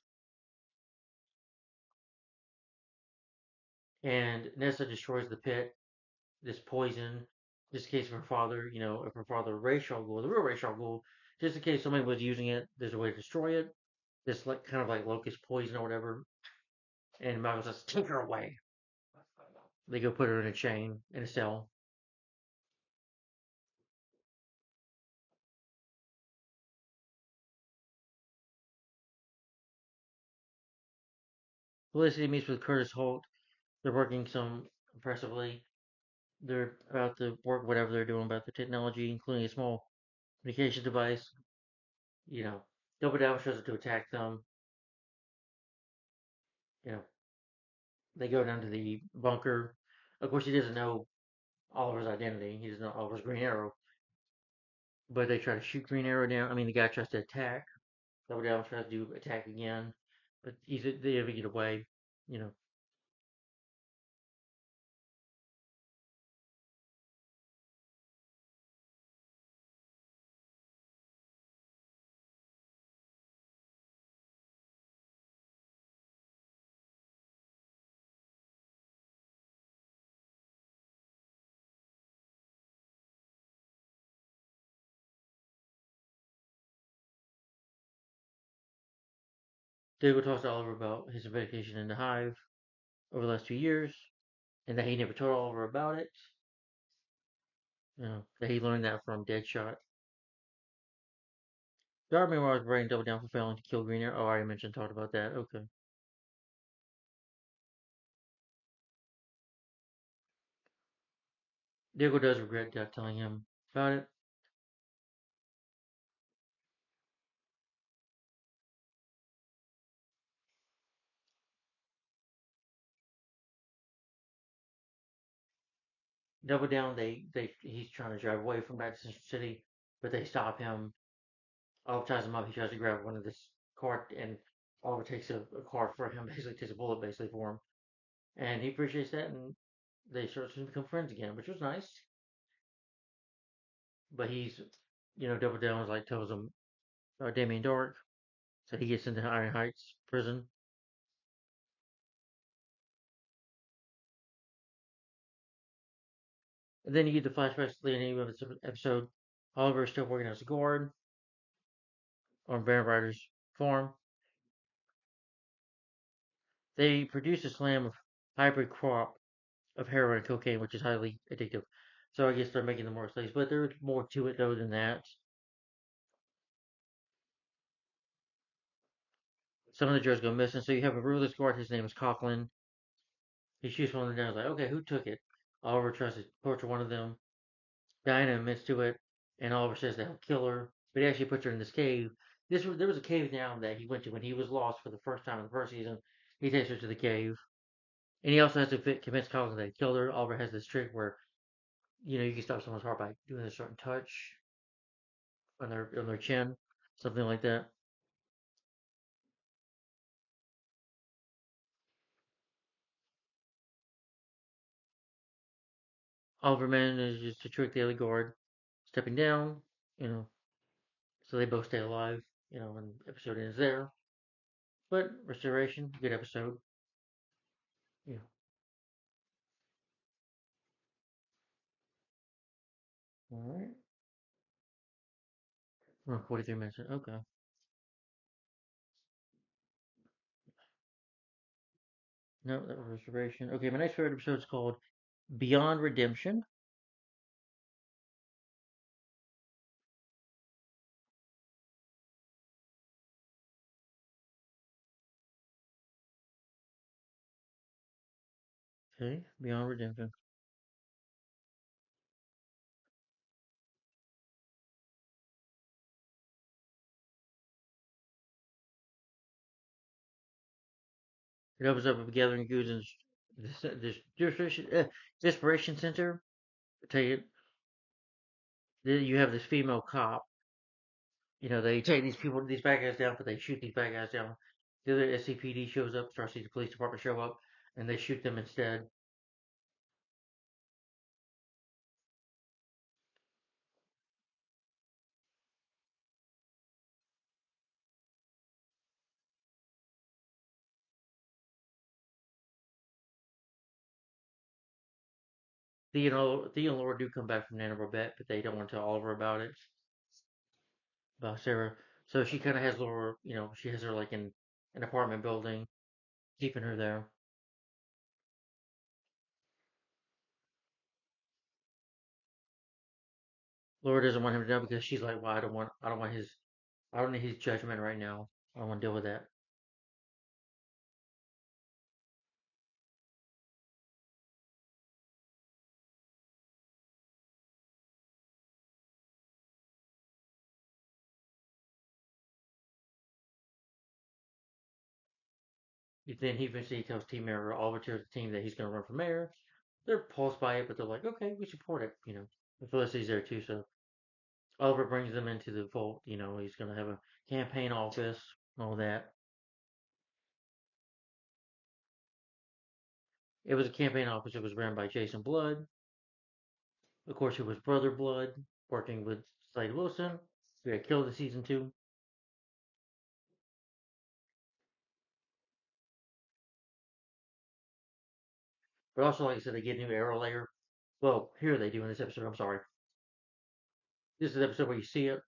And Nessa destroys the pit. This poison, just in case of her father, if her father Ra's al Ghul, the real Ra's al Ghul, just in case somebody was using it, there's a way to destroy it. this like kind of like locust poison or whatever. And Michael says, "Take her away." They go put her in a chain in a cell. Felicity meets with Curtis Holt. They're working some impressively. They're about to work whatever they're doing about the technology, including a small communication device. You know, Double Down shows up to attack them. You know, they go down to the bunker. Of course, he doesn't know Oliver's identity. He doesn't know Oliver's Green Arrow. But they try to shoot Green Arrow down. I mean, the guy tries to attack. Double Down tries to attack again, but they ever get away. You know, Diggle talks to Oliver about his vacation in the Hive over the last 2 years, and that he never told Oliver about it. You know, that he learned that from Deadshot. Darby was brain Double Down for failing to kill Green Arrow. Oh, I already mentioned, talked about that. Okay. Diggle does regret telling him about it. Double Down, he's trying to drive away from back to Central City, but they stop him. Oliver ties him up. He tries to grab one of this cart, and Oliver takes a cart for him, basically takes a bullet basically for him, and he appreciates that, and they start to become friends again, which was nice. But Double Down was like tells him about Damien Dark, so he gets into Iron Heights prison. And then you get the flashbacks to the end of this episode. Oliver is still working as a guard on Van Ryder's farm. They produce a slam of hybrid crop of heroin and cocaine, which is highly addictive. So I guess they're making them more slaves, but there's more to it though than that. Some of the drugs go missing, so you have a ruthless guard. His name is Coughlin. He shoots one of them down. He's like, okay, who took it? Oliver tries to torture one of them. Dinah admits to it, and Oliver says that he'll kill her, but he actually puts her in this cave. There was a cave down that he went to when he was lost for the first time in the first season. He takes her to the cave, and he also has to convince Coughlin that he killed her. Oliver has this trick where you can stop someone's heart by doing a certain touch on their chin, something like that. Oliver manages to trick the other guard, stepping down, you know, so they both stay alive, and the episode ends there. But Restoration, good episode. Yeah. 43 minutes. Okay. No, that was Restoration. Okay, my next favorite episode is called Beyond Redemption. Okay, Beyond Redemption. It opens up with gathering goods in this desperation center. Take it. You have this female cop. They take these bad guys down, but they shoot these bad guys down. The other SCPD shows up, Star City Police Department show up, and they shoot them instead. Thea and Laura do come back from Nana Babette, but they don't want to tell Oliver about it, about Sarah. So she kind of has Laura, she has her like in an apartment building, keeping her there. Laura doesn't want him to know because she's like, well, I don't need his judgment right now. I don't want to deal with that. Then he eventually tells Team Mayor all of the team that he's going to run for mayor. They're repulsed by it, but they're like, okay, we support it. And Felicity's there too, so Oliver brings them into the fold. He's going to have a campaign office, all that. It was a campaign office. It was ran by Jason Blood. Of course, it was Brother Blood working with Slade Wilson, who got killed in season two. But also, like I said, they get a new arrow layer. Well, here they do in this episode. I'm sorry. This is the episode where you see it,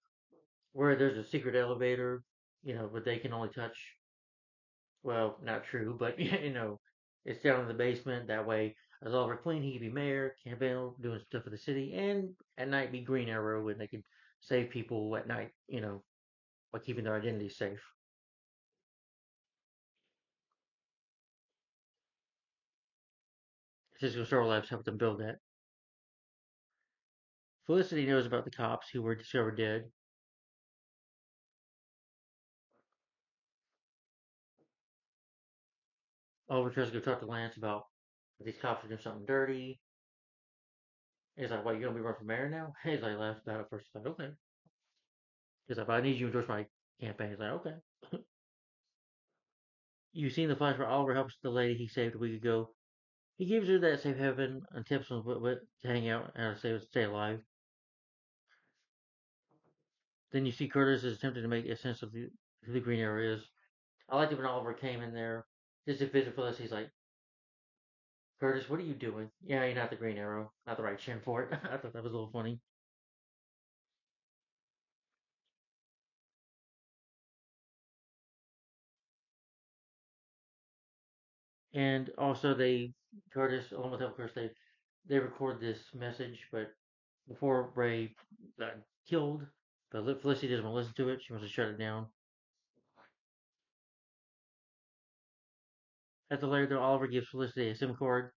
where there's a secret elevator, but they can only touch. Well, not true, but it's down in the basement. That way, as Oliver Queen, he could be mayor, campaign, doing stuff for the city, and at night be Green Arrow, and they could save people at night. By keeping their identity safe. Cisco Solar Labs helped them build that. Felicity knows about the cops who were discovered dead. Oliver tries to go talk to Lance about these cops are doing something dirty. He's like, "What? You gonna be running for mayor now?" He's like, laughs about it first. He's like, "Okay." He's like, "But I need you to endorse my campaign." He's like, "Okay." You've seen the flash where Oliver helps the lady he saved a week ago. He gives her that safe haven and tips on what to hang out and stay alive. Then you see Curtis is attempting to make a sense of who the Green Arrow is. I liked it when Oliver came in there just to visit Felicity. He's like, Curtis, what are you doing? Yeah, you're not the Green Arrow. Not the right chin for it. I thought that was a little funny. And also, Curtis, along with of course, they record this message, but before Ray got killed, but Felicity doesn't want to listen to it. She wants to shut it down. At the later, though, Oliver gives Felicity a SIM card.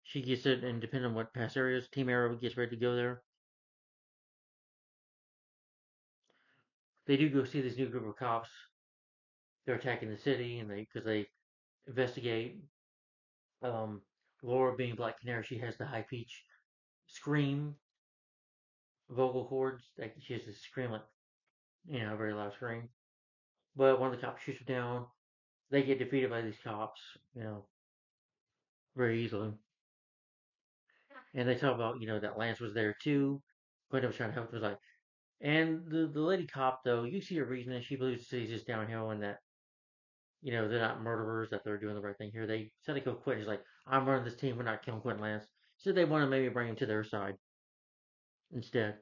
She gets it, and depending on what past areas, Team Arrow gets ready to go there. They do go see this new group of cops. They're attacking the city, and because they investigate. Um, Laura, being Black Canary, she has the high pitch scream vocal cords. Like she has this scream, like a very loud scream. But one of the cops shoots her down. They get defeated by these cops, very easily. And they talk about, that Lance was there too. Quinn was trying to help. Was like, and the lady cop though, you see her reasoning. She believes the city's just downhill and that they're not murderers. That they're doing the right thing here. They said they kill Quinn. She's like, I'm running this team. We're not killing Quinn Lance. So they want to maybe bring him to their side instead.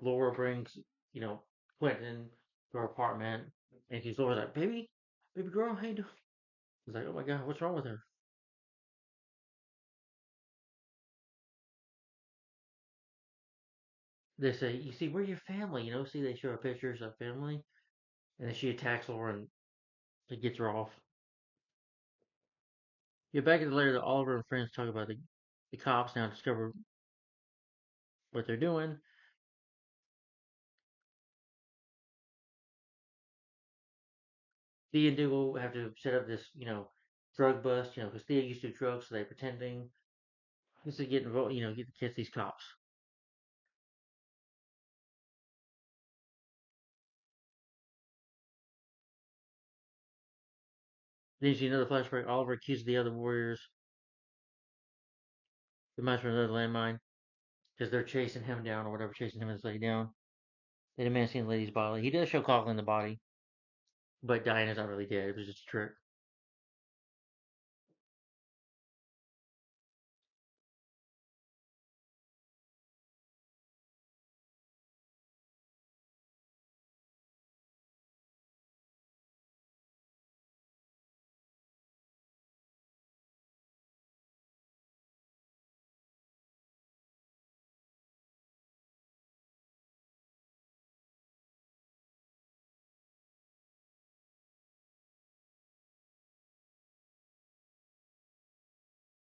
Laura brings, you know, Quentin to her apartment, and she's Laura's like, baby girl, how you doing? He's like, oh my god, what's wrong with her? They say, you see, we're your family, See, they show her pictures of family, and then she attacks Laura and it gets her off. Get back in the later that Oliver and friends talk about the cops now discover what they're doing. Thea and Dougal have to set up this, drug bust, because Thea used to do drugs, so they're pretending. This is getting involved, get to catch these cops. Then you see another flashback. Oliver accuses the other warriors. They might for another landmine because they're chasing him down or whatever, chasing him and his lady down. They demand seeing the lady's body. He does show Coughlin the body, but Diana's not really dead. It was just a trick.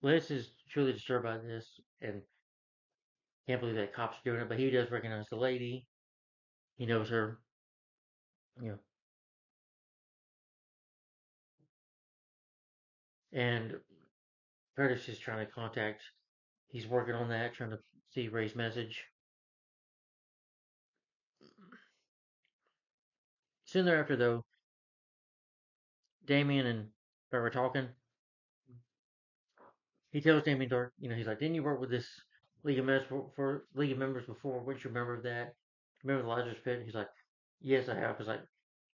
Liz is truly disturbed by this and can't believe that cops are doing it, but he does recognize the lady. He knows her, you know, and Curtis is trying to contact. He's working on that, trying to see Ray's message. Soon thereafter, though, Damien and Bert are talking. He tells Damien Dark, he's like, "Didn't you work with this League of Members for League of Members before? Wouldn't you remember that? Remember the Lazarus Pit?" He's like, "Yes, I have." He's like,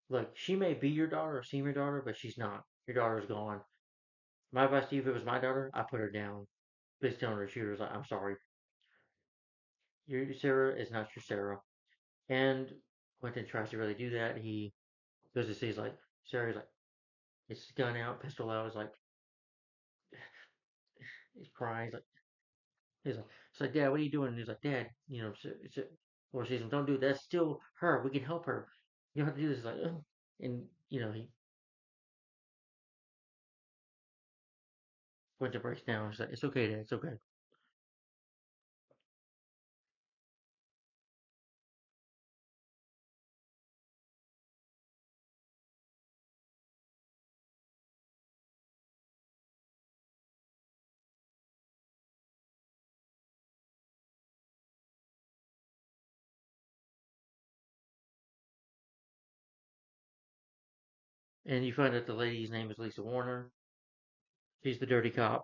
"Look, she may be your daughter or seem your daughter, but she's not. Your daughter's gone. My advice to you, if it was my daughter, I put her down. Please tell her to shoot her." Like, "I'm sorry. Your Sarah is not your Sarah." And Quentin tries to really do that. He goes to see, he's like, Sarah's like, his gun out, pistol out. He's like, he's crying. He's like, "Dad, what are you doing?" And he's like, "Dad, or sees him, don't do that. That's still her. We can help her. You don't have to do this." He's like, ugh. And, he Quentin breaks down. He's like, "It's okay, Dad. It's okay." And you find out the lady's name is Lisa Warner. She's the dirty cop.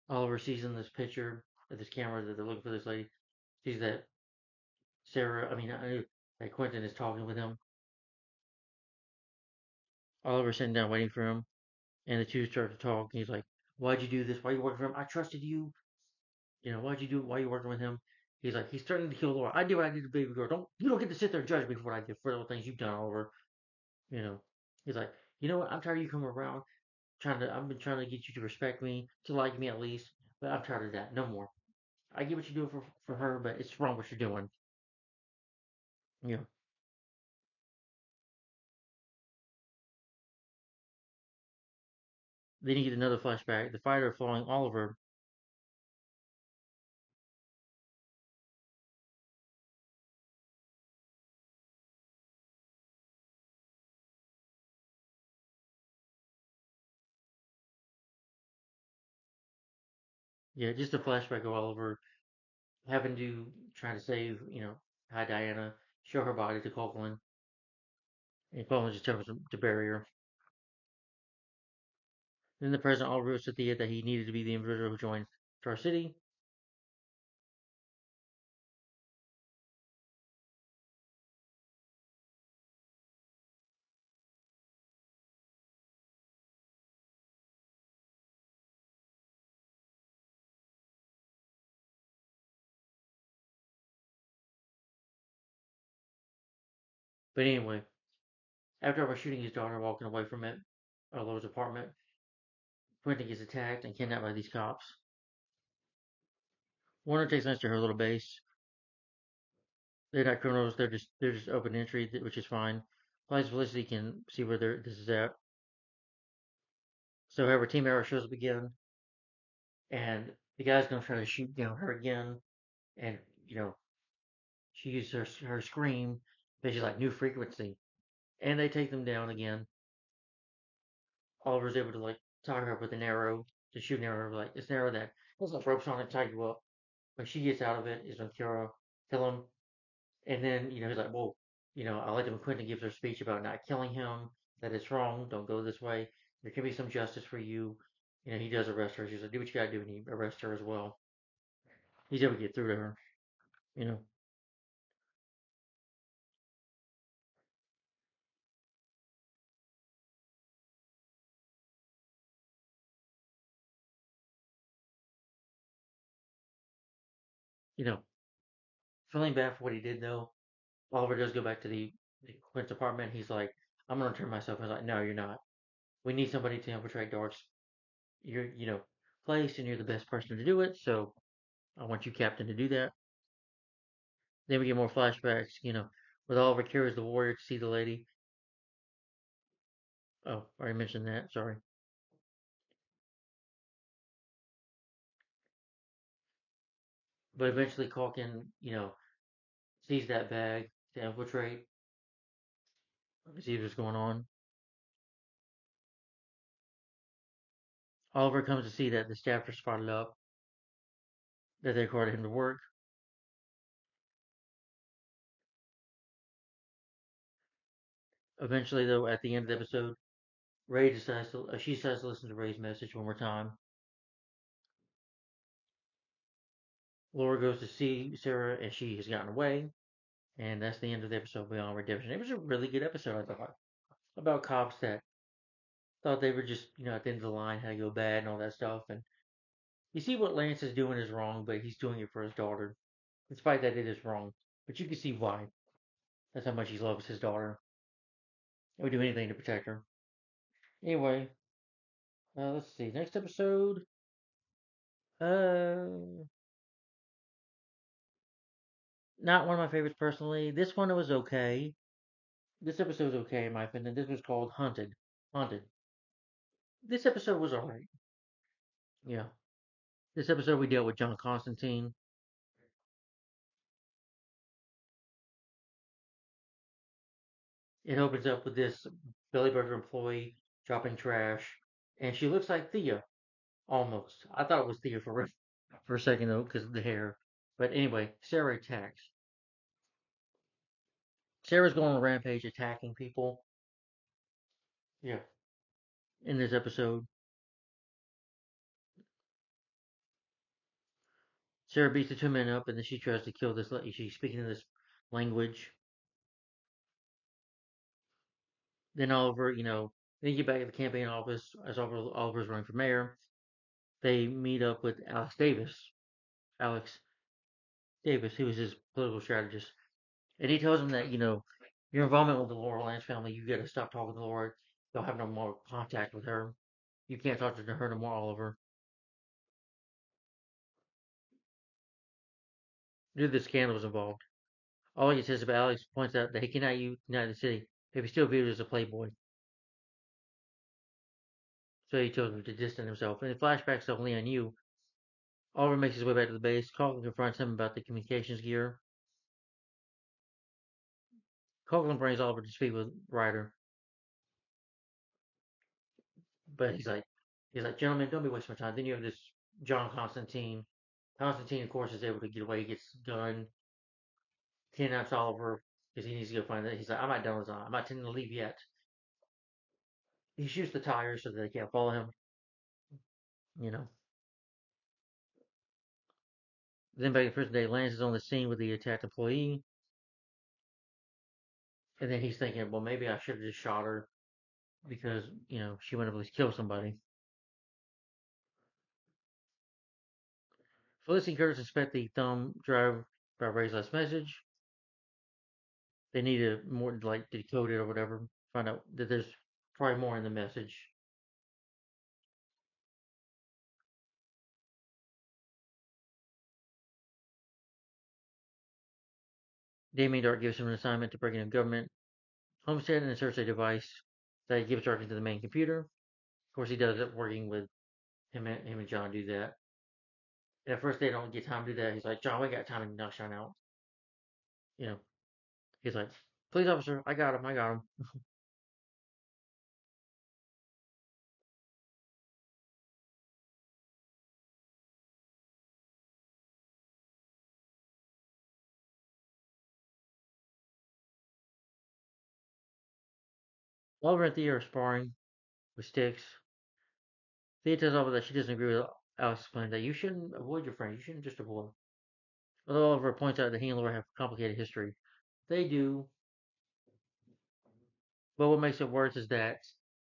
Oliver sees in this picture of this camera that they're looking for this lady. Sees that Sarah, that Quentin is talking with him. Oliver's sitting down waiting for him. And the two start to talk. And he's like, "Why'd you do this? Why you working for him? I trusted you. Why'd you do it? Why you working with him?" He's like, "He's threatening to kill Laura. I did what I did to baby girl. You don't get to sit there and judge me for what I did for the things you've done, Oliver." You know. He's like, "You know what? I'm tired of you coming around I've been trying to get you to respect me, to like me at least, but I'm tired of that. No more. I get what you do for her, but it's wrong what you're doing." You know. Then you get another flashback. The fighter following Oliver. Yeah, just a flashback of Oliver having to try to save, Hi Diana, show her body to Coughlin, and Coughlin just tells him to bury her. Then the president all reveals to Thea that he needed to be the individual who joined Star City. But anyway, after over shooting his daughter walking away from Lowe's apartment, Quentin gets attacked and kidnapped by these cops. Warner takes us to her little base. They're not criminals. They're just open entry, which is fine. As Felicity can see where this is at. So, however, Team Arrow shows up again, and the guy's gonna try to shoot down her again, and you know she uses her scream, but she's like new frequency, and they take them down again. Oliver's able to like tie her up with an arrow to shoot an arrow like this arrow that has like ropes on it, tie you up. When she gets out of it, is when kill him, and then he's like, "Whoa." I like when Quentin gives her speech about not killing him, that it's wrong, don't go this way. There can be some justice for you. He does arrest her. She's like, "Do what you gotta do," and he arrests her as well. He's able to get through to her. You know, you know, feeling bad for what he did though. Oliver does go back to the Quint's apartment. He's like, "I'm gonna turn myself." I was like, "No, you're not. We need somebody to infiltrate Dark's your place, and you're the best person to do it. So I want you, Captain, to do that." Then we get more flashbacks, with Oliver carries the warrior to see the lady. Oh, I already mentioned that. Sorry. But eventually, Culkin, sees that bag to infiltrate, see what's going on. Oliver comes to see that the staff are spotted up, that they recorded him to work. Eventually, though, at the end of the episode, she decides to listen to Ray's message one more time. Laura goes to see Sarah, and she has gotten away. And that's the end of the episode, Beyond Redemption. It was a really good episode, I thought, about cops that thought they were just, at the end of the line, had to go bad and all that stuff. And you see what Lance is doing is wrong, but he's doing it for his daughter, despite that it is wrong. But you can see why. That's how much he loves his daughter. He would do anything to protect her. Anyway, let's see. Next episode. Uh, Not one of my favorites personally. This one was okay. This episode was okay in my opinion. This was called Hunted. Haunted. This episode was alright. Yeah. This episode we dealt with John Constantine. It opens up with this Billy Burger employee dropping trash, and she looks like Thea almost. I thought it was Thea for a second though because of the hair. But anyway, Sarah attacks. Sarah's going on a rampage attacking people. Yeah, in this episode, Sarah beats the two men up, and then she tries to kill this. She's speaking in this language. Then Oliver, then you get back at the campaign office as Oliver's running for mayor. They meet up with Alex Davis, who was his political strategist. And he tells him that, your involvement with the Laura Lance family, you got to stop talking to Laura. Don't have no more contact with her. You can't talk to her no more, Oliver. Due to the scandals involved. All he says about Alex points out that he cannot unite the city if he's still viewed as a playboy. So he tells him to distance himself. In the flashbacks of Leon Yu, Oliver makes his way back to the base. Coughlin confronts him about the communications gear. Coughlin brings Oliver to speak with Ryder, but he's like, gentlemen, don't be wasting my time. Then you have this John Constantine. Constantine, of course, is able to get away. He gets a gun, kidnaps Oliver because he needs to go find it. He's like, I'm not done with Zion. I'm not intending to leave yet. He shoots the tires so that they can't follow him. You know. Then back in the present day, Lance is on the scene with the attacked employee, and then he's thinking, well, maybe I should have just shot her because she wouldn't have at least killed somebody. Felicity and Curtis inspect the thumb drive by Ray's last message. They need to more like decode it or whatever. Find out that there's probably more in the message. Damien Dark gives him an assignment to break into government homestead and insert a device that he gives directly to the main computer. Of course, he does it working with him and John do that. And at first, they don't get time to do that. He's like, John, we got time to knock Sean out. You know, he's like, police officer, I got him, I got him. Oliver and Thea are sparring with sticks. Thea tells Oliver that she doesn't agree with Alex's plan that you shouldn't avoid your friend. You shouldn't just avoid. Although Oliver points out that he and Laura have complicated history. They do, but what makes it worse is that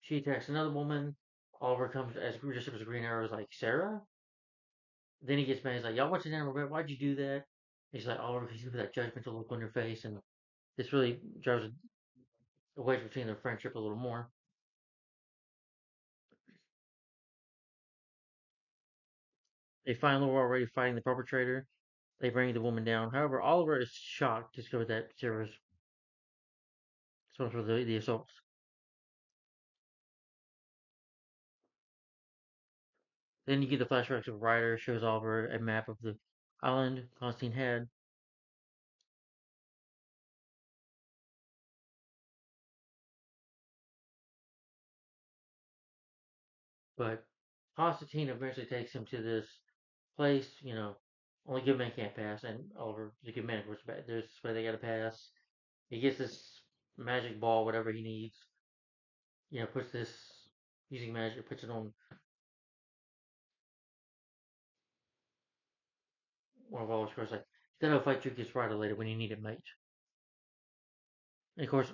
she attacks another woman. Oliver comes as just as Green Arrow is like, Sarah? Then he gets mad. He's like, y'all watching Animal Why'd you do that? He's like, Oliver, because you put that judgmental look on your face. And this really drives a wedge between their friendship a little more. They find Laura already fighting the perpetrator. They bring the woman down. However, Oliver is shocked to discover that Sarah's responsible for the assaults. Then you get the flashbacks of Ryder shows Oliver a map of the island Constantine had. But Constantine eventually takes him to this place, only good men can't pass, and Oliver, the good man, of course, there's this way they gotta pass. He gets this magic ball, whatever he needs, puts this, using magic, puts it on one of Oliver's cars, like, that'll fight you against Ryder later when you need it, mate. And of course,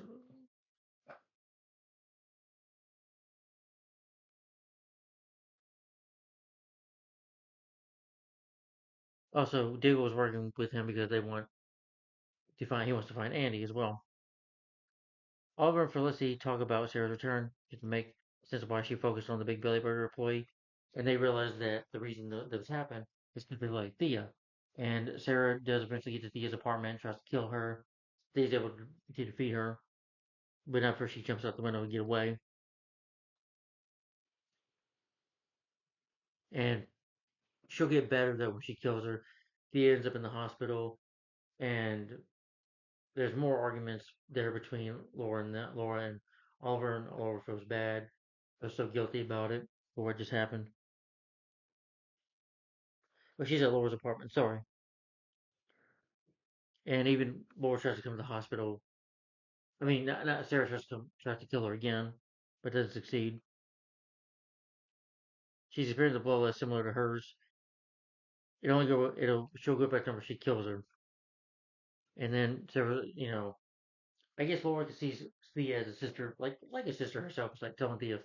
also, Diggle is working with him because he wants to find Andy as well. Oliver and Felicity talk about Sarah's return to make sense of why she focused on the Big Billy Burger employee, and they realize that the reason that this happened is because they like Thea. And Sarah does eventually get to Thea's apartment, tries to kill her. Thea's able to defeat her, but not before she jumps out the window and get away. And she'll get better though when she kills her. Thea ends up in the hospital, and there's more arguments there between Laura and Oliver, and Oliver feels bad, feels so guilty about it for what just happened. Well, she's at Laura's apartment, sorry. And even Laura tries to come to the hospital. I mean, not Sarah tries to kill her again, but doesn't succeed. She's experienced a blow that's similar to hers. She'll go back to her. She kills her, and then Sarah, I guess Laura sees Thea as a sister, like a sister herself. It's like telling Thea,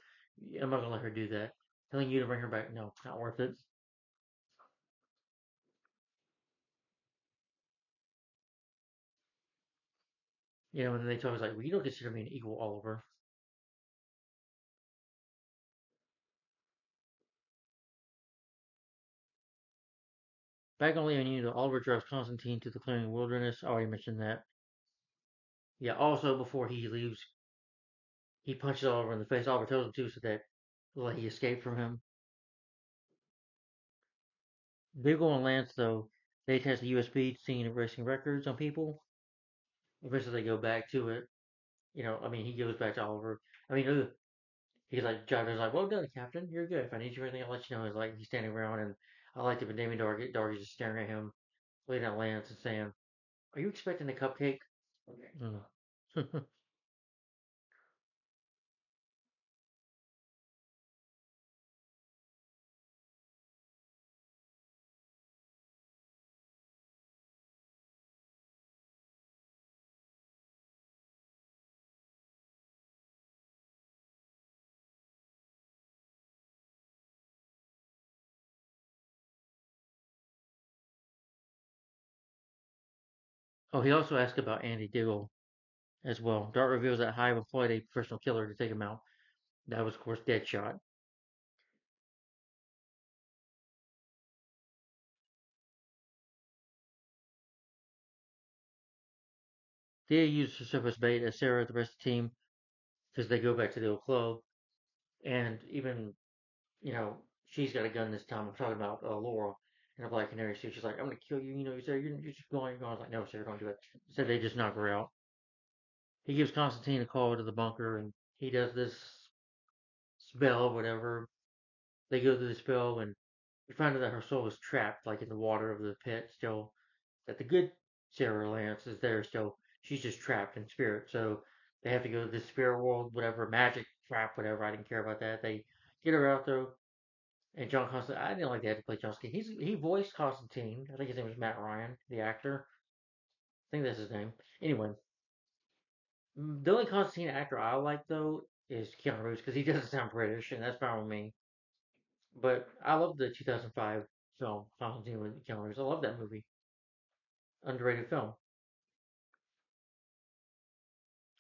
"I'm not gonna let her do that." Telling you to bring her back, no, it's not worth it. And they talk, it's like, well, you don't consider me an equal, Oliver. Back on Leonida, Oliver drives Constantine to the clearing wilderness. I already mentioned that. Yeah, also before he leaves, he punches Oliver in the face. Oliver tells him to so that he escaped from him. Diggle and Lance, though, they test the USB scene erasing records on people. Eventually, they go back to it. He goes back to Oliver. I mean, he's like, John is like, well done, Captain. You're good. If I need you for anything, I'll let you know. He's standing around, and I like it when Damien Dark is just staring at him, looking at Lance and saying, are you expecting a cupcake? Mm. Oh, he also asked about Andy Diggle as well. Dart reveals that Hive employed a professional killer to take him out. That was, of course, Deadshot. Thea used her surface bait as Sarah, the rest of the team, because they go back to the old club. And even, you know, she's got a gun this time. I'm talking about Laura in a Black Canary suit. She's like, I'm going to kill you. You say, you're just going, you're going. I was like, no, Sarah, don't do it. Said they just knock her out. He gives Constantine a call to the bunker, and he does this spell, whatever. They go through the spell, and we find out that her soul is trapped, like in the water of the pit still. That the good Sarah Lance is there still. She's just trapped in spirit. So they have to go to the spirit world, whatever, magic trap, whatever. I didn't care about that. They get her out though. And John Constantine, I didn't like they had to play John Constantine. He voiced Constantine. I think his name was Matt Ryan, the actor. I think that's his name. Anyway, the only Constantine actor I like though is Keanu Reeves because he doesn't sound British, and that's fine with me. But I love the 2005 film Constantine with Keanu Reeves. I love that movie. Underrated film.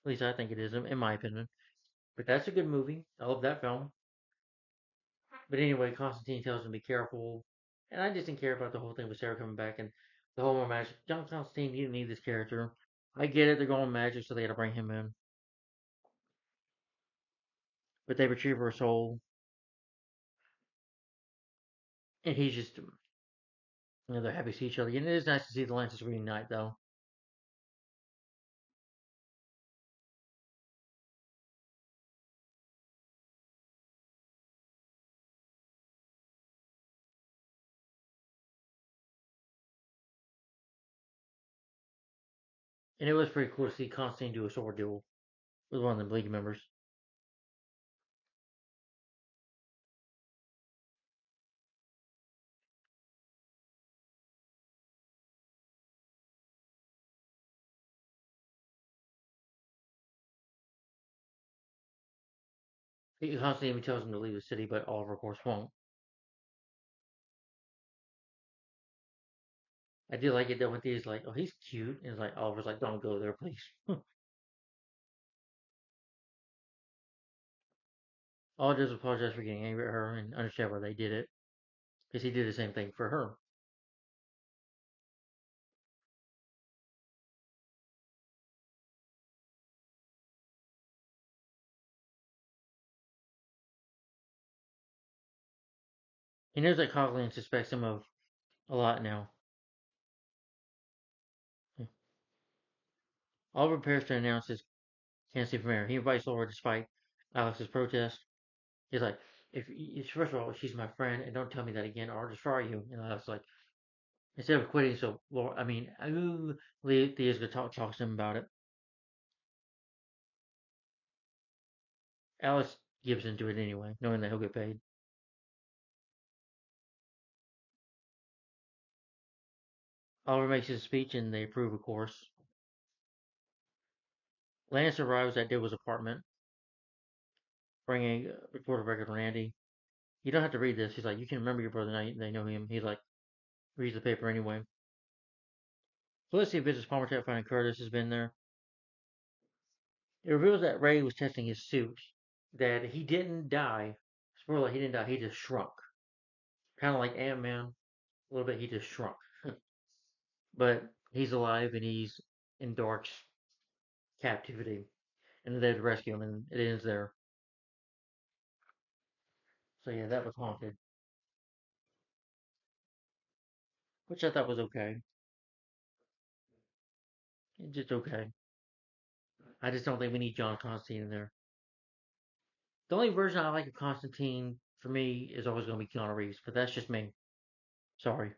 At least I think it is, in my opinion. But that's a good movie. I love that film. But anyway, Constantine tells him to be careful. And I just didn't care about the whole thing with Sarah coming back and The whole more magic. John Constantine, you didn't need this character. I get it, they're going magic, so they gotta bring him in. But they retrieve her soul, and he's just, they're happy to see each other. And it is nice to see the Lancers reunite, though. And it was pretty cool to see Constantine do a sword duel with one of the League members. Constantine even tells him to leave the city, but Oliver, of course, won't. I do like it though when Thea's like, "Oh, he's cute," and it's like Oliver's like, "Don't go there, please." Oliver does apologize for getting angry at her and understand why they did it, because he did the same thing for her. He knows that Coughlin suspects him of a lot now. Oliver prepares to announce his candidacy for mayor. He invites Laura despite Alex's protest. He's like, if first of all, she's my friend, and don't tell me that again, or I'll just fire you. And Alex like, instead of quitting, so Laura, Thea's gonna talk to him about it. Alex gives into it anyway, knowing that he'll get paid. Oliver makes his speech, and they approve, of course. Lance arrives at Dibbles' apartment, bringing a report of record on Randy. You don't have to read this. He's like, you can remember your brother now. They know him. He's like, reads the paper anyway. Felicity visits Palmer finding Curtis has been there. It reveals that Ray was testing his suit, that he didn't die. Spoiler, he didn't die. He just shrunk. Kind of like Ant-Man. A little bit, he just shrunk. But he's alive and he's in Dark's captivity. And they have to rescue him, and it ends there. So yeah, that was haunted. Which I thought was okay. It's just okay. I just don't think we need John Constantine in there. The only version I like of Constantine, for me, is always going to be Keanu Reeves, but that's just me. Sorry.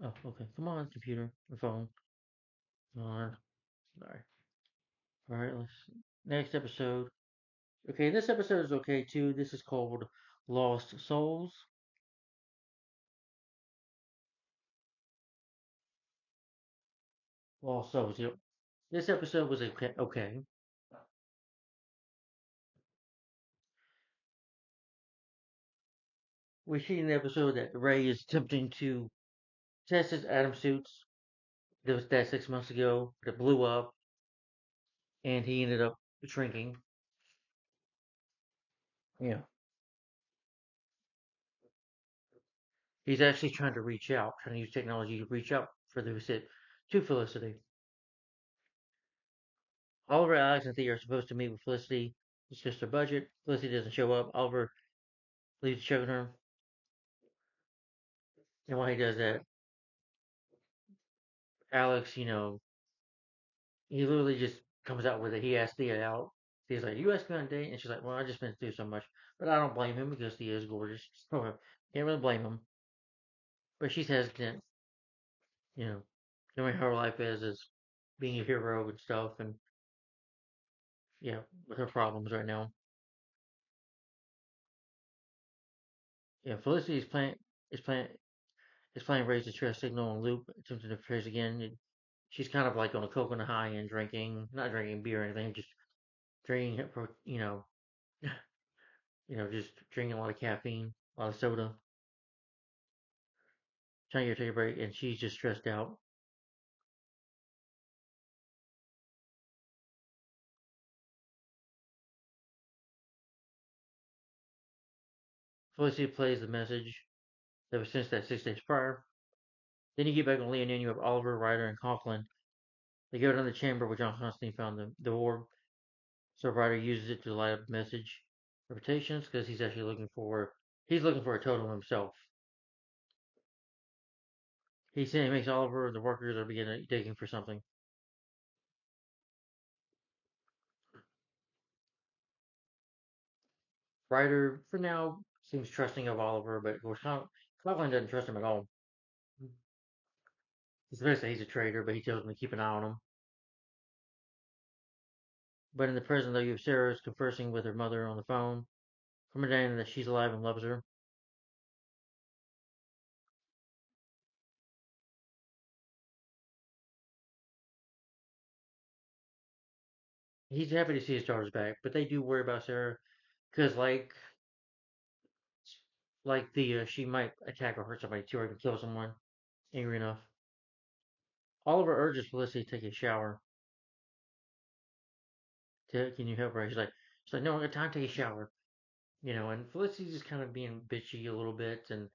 Oh, okay. Come on, computer, or phone. Come on. Sorry. Alright, let's. Next episode. Okay, this episode is okay too. This is called Lost Souls. Lost Souls, yep. This episode was okay. Okay. We see in the episode that Ray is attempting to test his Atom suits. There was that 6 months ago that blew up, and he ended up shrinking. Yeah. He's actually trying to reach out, trying to use technology to reach out for the visit to Felicity. Oliver, Alex, and Thea are supposed to meet with Felicity, discuss their budget. Felicity doesn't show up. Oliver leaves the show with her. And while he does that, Alex, he literally just comes out with it. He asks Thea out. Thea's like, "You asked me on a date?" And she's like, "Well, I just been through so much." But I don't blame him because Thea is gorgeous. So can't really blame him. But she's hesitant, you know, knowing how her life is as being a hero and stuff, and yeah, with her problems right now. Yeah, Felicity is playing is playing raise the stress signal on loop, attempting to phrase again. She's kind of like on a coconut high and drinking, not drinking beer or anything, just drinking, just drinking a lot of caffeine, a lot of soda, trying to take a break, and she's just stressed out. Felicity plays the message. that was sensed that 6 days prior. Then you get back on Leon and you have Oliver, Ryder, and Conklin. They go down the chamber where John Constantine found the orb. So Ryder uses it to light up message reputations because he's looking for a totem himself. He makes Oliver the workers are beginning digging for something. Ryder, for now, seems trusting of Oliver, but of course Conklin doesn't trust him at all. He's supposed to say he's a traitor, but he tells him to keep an eye on him. But in the present, though, you have Sarah conversing with her mother on the phone, commenting that she's alive and loves her. He's happy to see his daughter's back, but they do worry about Sarah because, the she might attack or hurt somebody too, or even kill someone. Angry enough, Oliver urges Felicity to take a shower. Can you help her? She's like, no, I got time to take a shower. And Felicity's just kind of being bitchy a little bit, and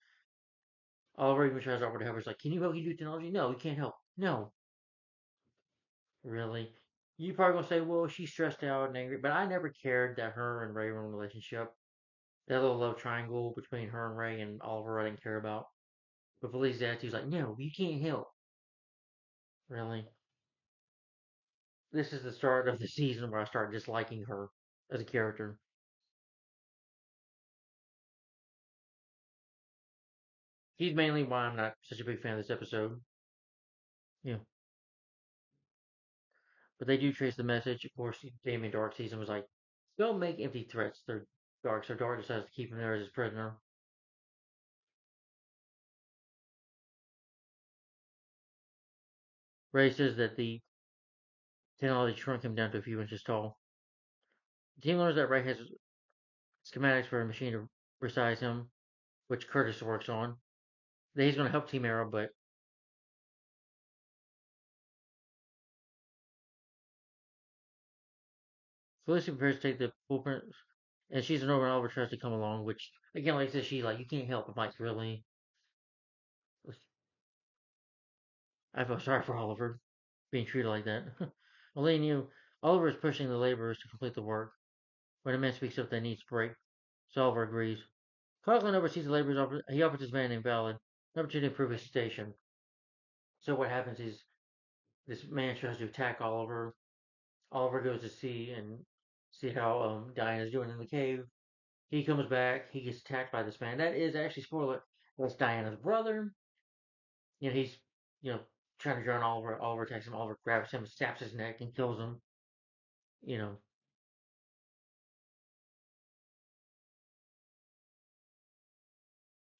Oliver even tries to offer to help her. He's like, can you help? You do technology? No, you can't help. No, really. You probably gonna say, well, she's stressed out and angry, but I never cared that her and Ray were in a relationship. That little love triangle between her and Ray and Oliver, I didn't care about. But Felicity's attitude's like, no, you can't help. Really. This is the start of the season where I start disliking her as a character. She's mainly why I'm not such a big fan of this episode. Yeah. But they do trace the message. Of course, Damien Dark season was like, don't make empty threats. They're Dark, so Dark decides to keep him there as his prisoner. Ray says that the technology shrunk him down to a few inches tall. The team learns that Ray has schematics for a machine to resize him, which Curtis works on. That he's going to help Team Arrow, but Felicity prepares to take the blueprint, and she's an over and Oliver tries to come along, which, again, like I said, she's like, you can't help. I'm like, really? I feel sorry for Oliver being treated like that. Elaine knew Oliver is pushing the laborers to complete the work. When a man speaks up, they need to break. So Oliver agrees. Conklin oversees the laborers. He offers his man named Valid an opportunity to improve his station. So what happens is this man tries to attack Oliver. Oliver goes to see how Diana's doing in the cave. He comes back. He gets attacked by this man. That is actually spoiler. That's Diana's brother. He's you know trying to drown Oliver. Oliver attacks him. Oliver grabs him, snaps his neck, and kills him. You know,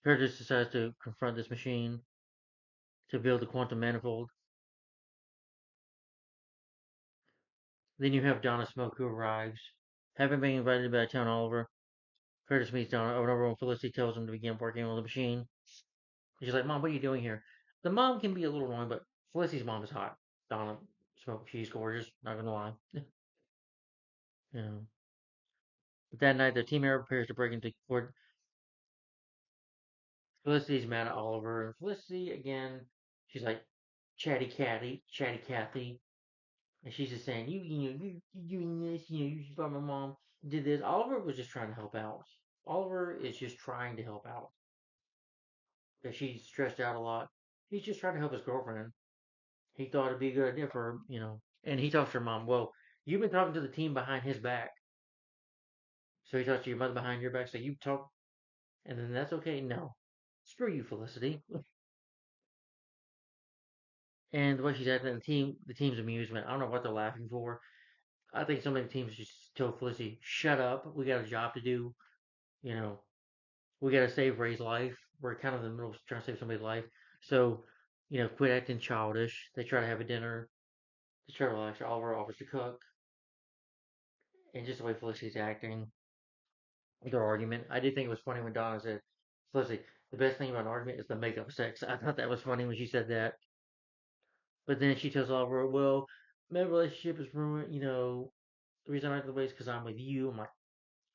Curtis decides to confront this machine to build the quantum manifold. Then you have Donna Smoke who arrives. Having been invited by town Oliver, Curtis meets Donna over when Felicity tells him to begin working on the machine. She's like, Mom, what are you doing here? The mom can be a little annoying, but Felicity's mom is hot. Donna Smoke, she's gorgeous, not gonna lie. you know. But that night, the team Arrow prepares to break into court. Felicity's mad at Oliver, and Felicity, again, she's like, chatty Cathy. And she's just saying, you doing this, you thought my mom did this. Oliver was just trying to help out. Oliver is just trying to help out. Because she's stressed out a lot. He's just trying to help his girlfriend. He thought it'd be a good idea for her. And he talks to her mom, well, you've been talking to the team behind his back. So he talks to your mother behind your back, so you talk, and then that's okay? No. Screw you, Felicity. And the way she's acting, the team's amusement, I don't know what they're laughing for. I think some of the teams just told Felicity, shut up, we got a job to do. You know, we got to save Ray's life. We're kind of in the middle of trying to save somebody's life. So, quit acting childish. They try to have a dinner. They try to relax. Oliver offers to cook. And just the way Felicity's acting, their argument. I did think it was funny when Donna said, Felicity, the best thing about an argument is the makeup sex. I thought that was funny when she said that. But then she tells Oliver, well, my relationship is ruined. The reason I like the way is because I'm with you. I'm like,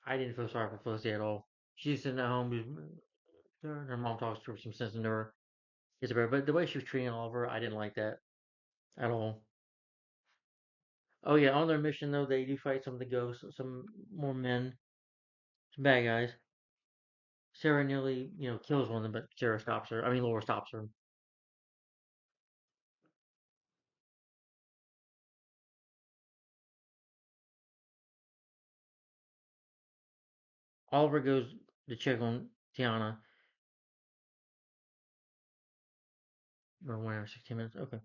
I didn't feel sorry for Felicity at all. She's sitting at home. her mom talks to her some sense into her. It's better, but the way she was treating Oliver, I didn't like that at all. Oh yeah, on their mission though, they do fight some of the ghosts, some more men, some bad guys. Sarah nearly, kills one of them, but Sarah stops her. I mean, Laura stops her. Oliver goes to check on Tiana. Or 1 hour, 16 minutes. Okay.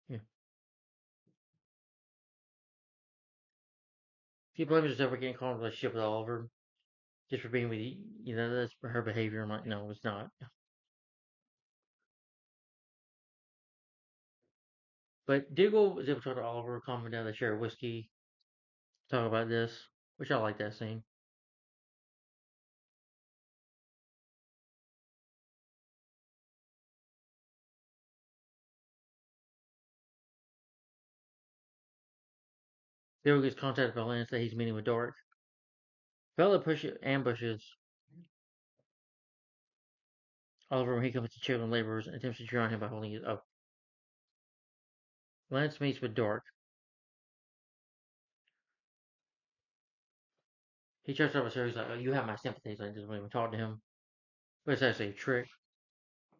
Yeah. She blames herself for getting caught in a relationship with Oliver just for being with that's her behavior. I'm like, no, it's not. But Diggle was able to talk to Oliver, calm him down. They share whiskey, talk about this, which I like that scene. Diggle gets contacted by Lance that he's meeting with Dark. Bella ambushes Oliver when he comes to children laborers and attempts to drown him by holding his up. Lance meets with Dark. He tries to talk to her. He's like, oh, you have my sympathies. I just won't even talk to him. But it's actually a trick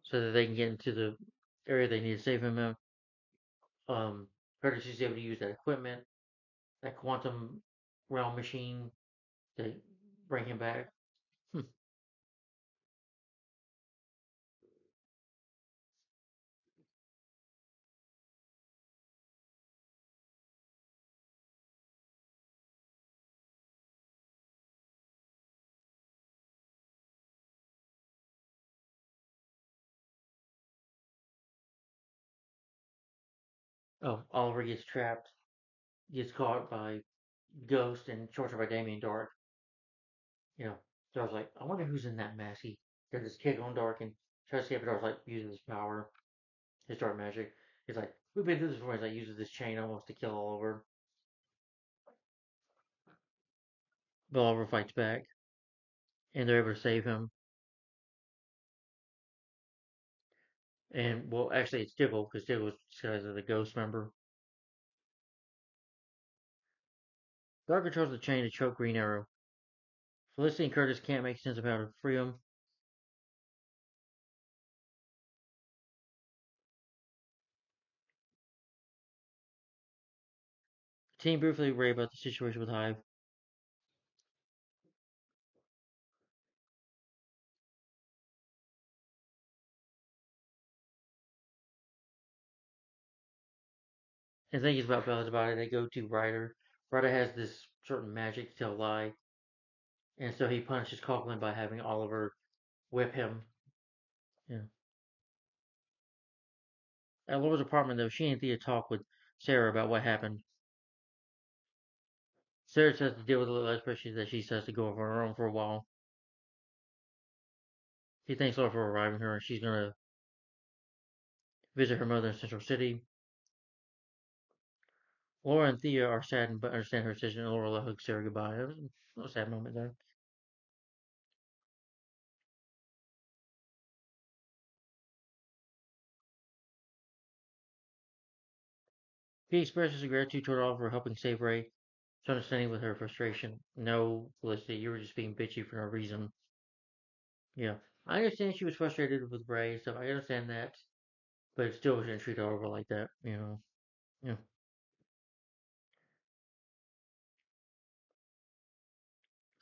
so that they can get into the area they need to save him in. Curtis is able to use that equipment, that quantum realm machine to bring him back. Hmm. Oh, Oliver gets trapped, gets caught by Ghost and tortured by Damien Dark. You know, so I was like, I wonder who's in that mask. He got this kick on Dark and tries to escape, but Dark's like using his power, his dark magic. He's like, we've been through this before. He's like, uses this chain almost to kill Oliver. But Oliver fights back, and they're able to save him. And well, actually, it's Diggle because Diggle's disguised as a ghost member. Dark controls the chain to choke Green Arrow. Felicity and Curtis can't make sense of how to free him. The team briefly rave about the situation with Hive. And think it's about Bella's body. They go to Ryder. Ryder has this certain magic to tell a lie, and so he punishes Coughlin by having Oliver whip him. Yeah. At Laura's apartment, though, she and Thea talk with Sarah about what happened. Sarah says to deal with the little expressions that she says to go off on her own for a while. He thanks Laura for arriving her, and she's gonna visit her mother in Central City. Laura and Thea are saddened but understand her decision, and Laura hugs Sarah goodbye. It was a sad moment there. He expresses gratitude toward Oliver for helping save Ray, so understanding with her frustration. No, Felicity, you were just being bitchy for no reason. Yeah. I understand she was frustrated with Ray and stuff. I understand that. But it still shouldn't treat Oliver like that. Yeah.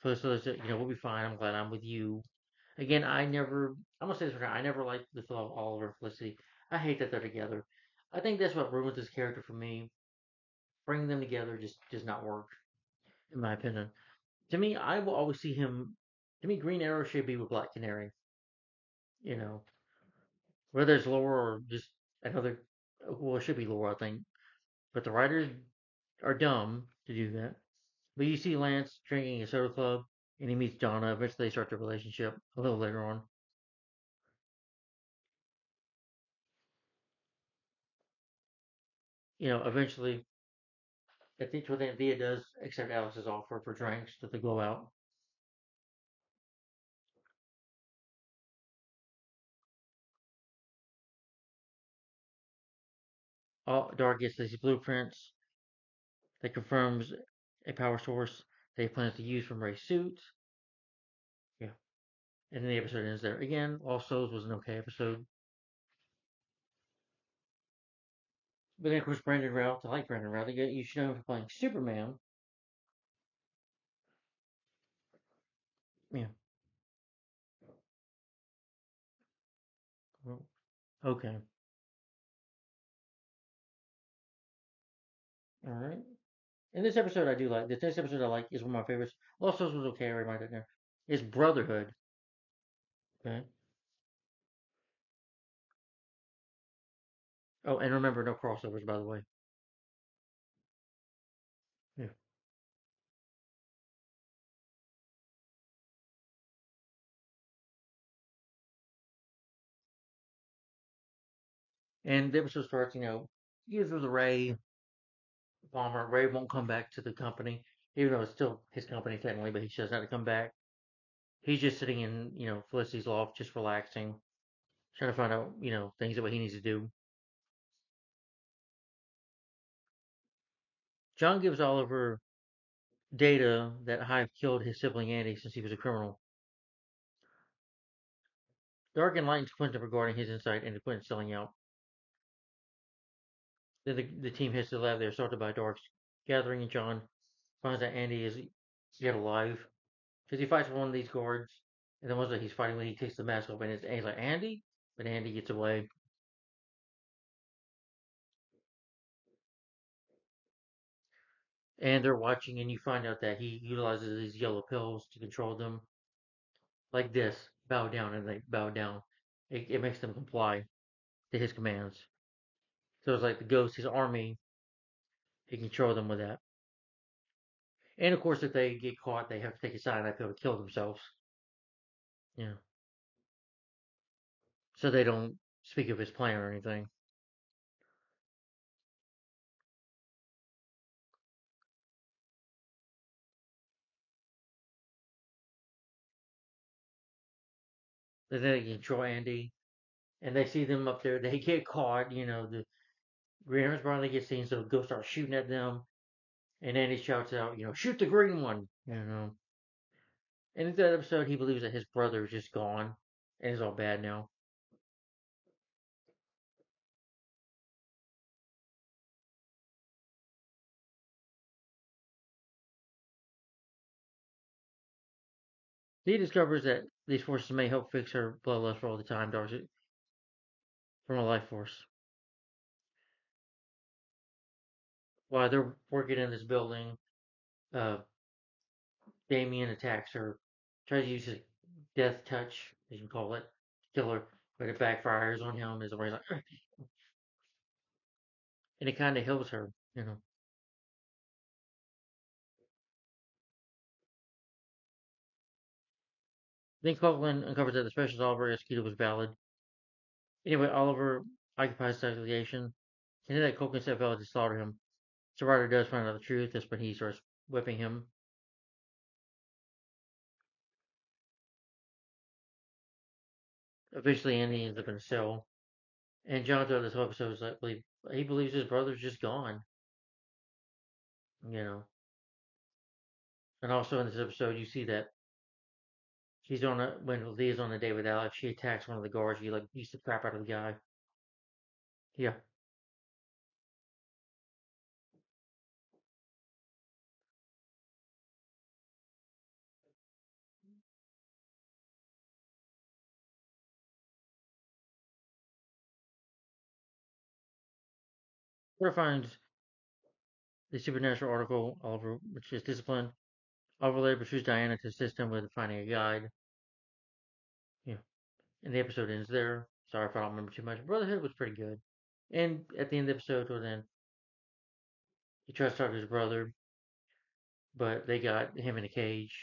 Felicity, we'll be fine. I'm glad I'm with you. Again, I'm gonna say this right now, I never liked the thought of Oliver and Felicity. I hate that they're together. I think that's what ruins this character for me. Bringing them together just does not work, in my opinion. To me, I will always see him. To me, Green Arrow should be with Black Canary. You know, whether it's Laura or just another. Well, it should be Laura, I think. But the writers are dumb to do that. But you see Lance drinking a soda club, and he meets Donna. Eventually, they start their relationship a little later on. Eventually, I think toward the end, Thea does accept Alex's offer for drinks that they go out. Dark gets these blueprints that confirms a power source they plan to use from Ray's suit. Yeah, and then the episode ends there. Again, All Souls was an okay episode. But then, of course, Brandon Routh, I like Brandon Routh. You should know him for playing Superman. Yeah. Well, okay. All right. And this episode I do like. This next episode I like is one of my favorites. Also, this was okay. I reminded there. Is Brotherhood. Okay. Oh, and remember, no crossovers, by the way. Yeah. And the episode starts, either the Ray bomber. Ray won't come back to the company, even though it's still his company technically, but he doesn't have to come back. He's just sitting in, Felicity's loft, just relaxing, trying to find out, things that what he needs to do. John gives Oliver data that Hive killed his sibling Andy since he was a criminal. Dark enlightens Quentin regarding his insight into Quentin selling out. Then the team hits the lab. They're assaulted by Dark's gathering, and John finds that Andy is yet alive. Because he fights with one of these guards, and the ones that he's fighting with, he takes the mask off, and he's like, Andy? But Andy gets away. And they're watching, and you find out that he utilizes these yellow pills to control them. Like this, bow down, and they bow down. It makes them comply to his commands. So it's like the ghost, his army, he can control them with that. And of course, if they get caught, they have to take a cyanide pill to kill themselves. Yeah. So they don't speak of his plan or anything. Then they control Andy, and they see them up there. They get caught. The Green Hornets finally get seen, so Ghost starts shooting at them, and Andy shouts out, shoot the green one. And in that episode, he believes that his brother is just gone, and it's all bad now. He discovers that these forces may help fix her bloodlust for all the time, Darcy, from a life force. While they're working in this building, uh, Damien attacks her, tries to use his death touch, as you call it, to kill her, but it backfires on him. As he's like, and it kind of heals her. Then Coughlin uncovers that the special Oliver executed was valid. Anyway, Oliver occupies the station, and that Coughlin set valid to slaughter him. So Ryder does find out the truth. That's when he starts whipping him. Eventually, Andy ends up in a cell. And John throughout this whole episode is like, he believes his brother's just gone. You know. And also in this episode, you see that when Leah's on a date with Alex, she attacks one of the guards. She like beats the crap out of the guy. Yeah. Twitter finds the supernatural article, Oliver, which is disciplined. Oliver later pursues Diana to assist him with finding a guide. Yeah. And the episode ends there. Sorry if I don't remember too much. Brotherhood was pretty good. And at the end of the episode, toward then, he tries to talk to his brother. but they got him in a cage,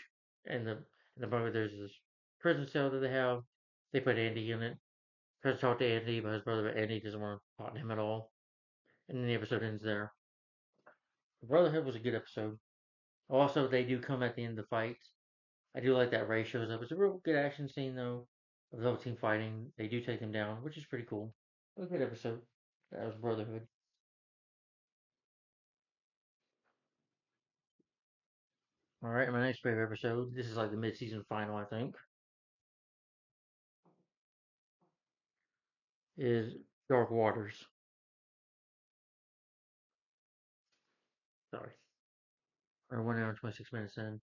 and the bunker there's this prison cell that they have. They put Andy in it. Tries to talk to Andy about his brother, but Andy doesn't want to talk to him at all. And then the episode ends there. Brotherhood was a good episode. Also, they do come at the end of the fight. I do like that Ray shows up. It's a real good action scene though, of the whole team fighting. They do take them down, which is pretty cool. A good episode. That was Brotherhood. All right, my next favorite episode. This is like the mid-season final, I think. Is Dark Waters. Sorry, or 1 hour and 26 minutes in.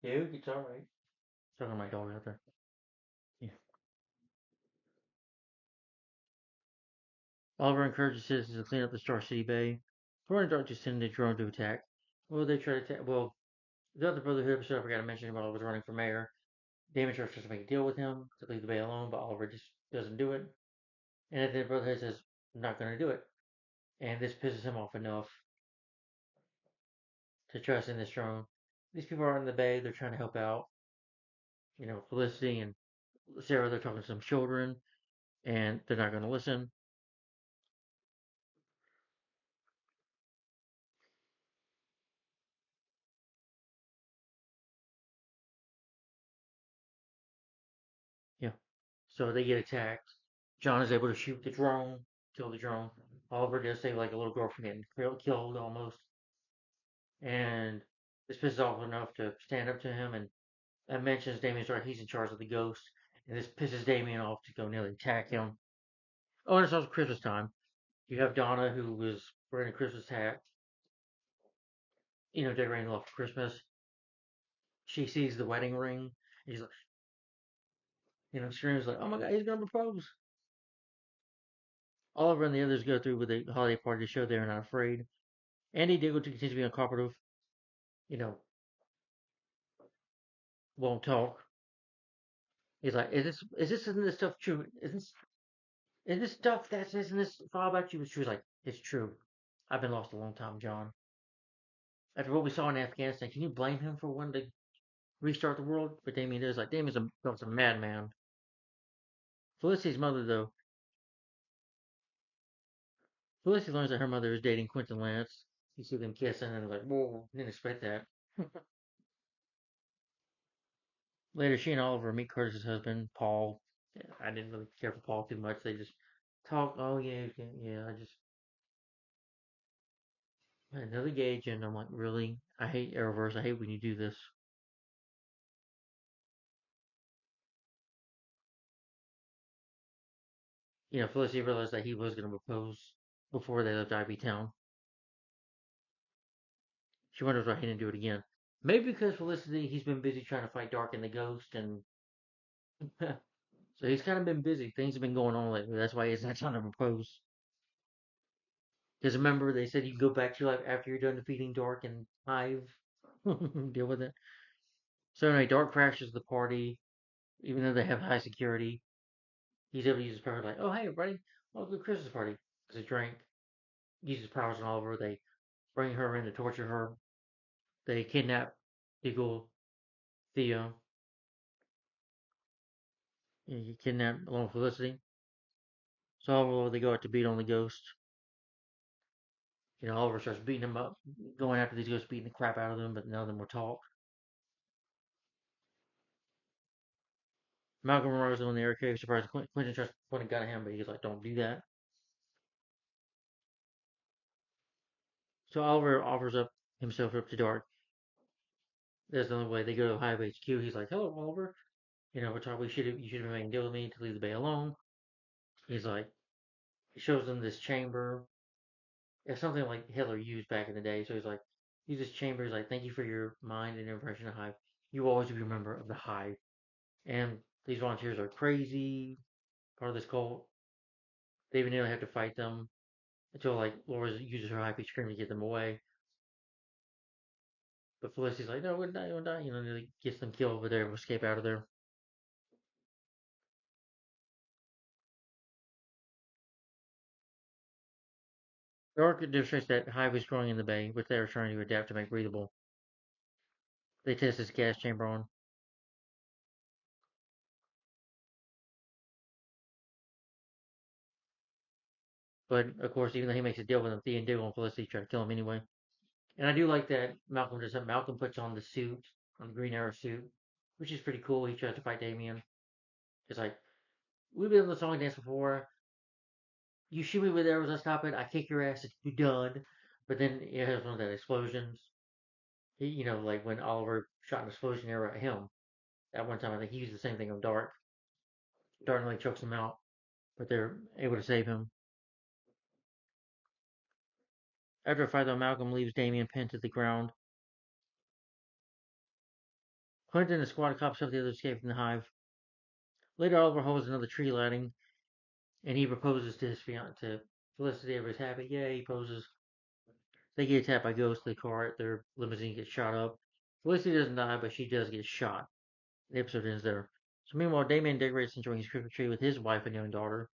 Yeah, it's all right. Talking to my dog out there. Yeah. Oliver encourages citizens to clean up the Star City Bay. Thor and Dark just send a drone to attack. Well, they try to attack. Well, the other Brotherhood episode I forgot to mention while I was running for mayor. Damon tries to make a deal with him to leave the bay alone, but Oliver just doesn't do it. And then the Brotherhood says, I'm not going to do it. And this pisses him off enough to trust in this drone. These people are in the bay. They're trying to help out. Felicity and Sarah, they're talking to some children, and they're not going to listen. Yeah. So they get attacked. John is able to shoot the drone, kill the drone. Oliver does save like a little girl from getting killed almost. And this pisses off enough to stand up to him and mentions Damien's right, he's in charge of the ghost. And this pisses Damien off to go nearly attack him. Oh, and it's also Christmas time. You have Donna, who was wearing a Christmas hat, decorating love for Christmas. She sees the wedding ring. She's like, screams like, "Oh my God, he's gonna propose!" Oliver and the others go through with the holiday party to show they're not afraid. Andy Diggle continues to be uncooperative. You know, won't talk. He's like, isn't this stuff true? Is this stuff that's isn't this all about you?" She was like, "It's true. I've been lost a long time, John. After what we saw in Afghanistan, can you blame him for wanting to restart the world?" But Damien is like, Damien's a madman. Felicity's mother, though, Felicity learns that her mother is dating Quentin Lance. You see them kissing, and like, whoa, didn't expect that. Later, she and Oliver meet Curtis's husband, Paul. Yeah, I didn't really care for Paul too much. They just talk. Oh yeah, yeah. I just another gauge, and I'm like, really? I hate Arrowverse. I hate when you do this. Felicity realized that he was going to propose before they left Ivy Town. She wonders why he didn't do it again. Maybe because Felicity, he's been busy trying to fight Dark and the Ghost, and so he's kind of been busy. Things have been going on lately. That's why he's not trying to propose. Because remember, they said you can go back to your life after you're done defeating Dark and Hive. Deal with it. So anyway, Dark crashes the party, even though they have high security. He's able to use his power like, oh hey everybody, welcome to the Christmas party. Because a drink uses powers on Oliver. They bring her in to torture her. They kidnap Diggle, Theo. He kidnap along with Felicity. So Oliver, they go out to beat on the ghost. Oliver starts beating them up, going after these ghosts, beating the crap out of them, but none of them will talk. Malcolm and Rose on the air carrier, surprised Quentin tries to point a gun at him, but he's like, don't do that. So Oliver offers up himself up to Dark. There's another way. They go to Hive HQ. He's like, hello, Oliver. We're talking, you should have been making a deal with me to leave the bay alone. He's like, he shows them this chamber. It's something like Hitler used back in the day. So he's like, use this chamber. He's like, thank you for your mind and your impression of Hive. You will always be a member of the Hive. And these volunteers are crazy, part of this cult. They even nearly have to fight them until like Laura uses her high pitched scream to get them away. But Felicity's like, no, we're not, we're not. Nearly gets them killed, but they're able to escape out of there. The arc demonstrates that Hive is growing in the bay, which they are trying to adapt to make breathable. They test this gas chamber on. But of course, even though he makes a deal with them, Thea and Diggle and Felicity try to kill him anyway. And I do like that Malcolm does that. Malcolm puts on the suit, on the Green Arrow suit, which is pretty cool. He tries to fight Damien. It's like, we've been on the song dance before. You shoot me with arrows, I stop it. I kick your ass, you're done. But then it has one of that explosions. Like when Oliver shot an explosion arrow at him. At one time, I think he used the same thing on Dart. Dart nearly chokes him out, but they're able to save him. After a fight, though, Malcolm leaves Damien pinned to the ground. Clinton and a squad of cops help the others escape from the hive. Later, Oliver holds another tree lighting, and he proposes to his fiancée, to Felicity. Everybody's happy. Yeah, he poses. They get attacked by ghosts. They car. Their limousine gets shot up. Felicity doesn't die, but she does get shot. The episode ends there. So meanwhile, Damien decorates enjoying his Christmas tree with his wife and young daughter.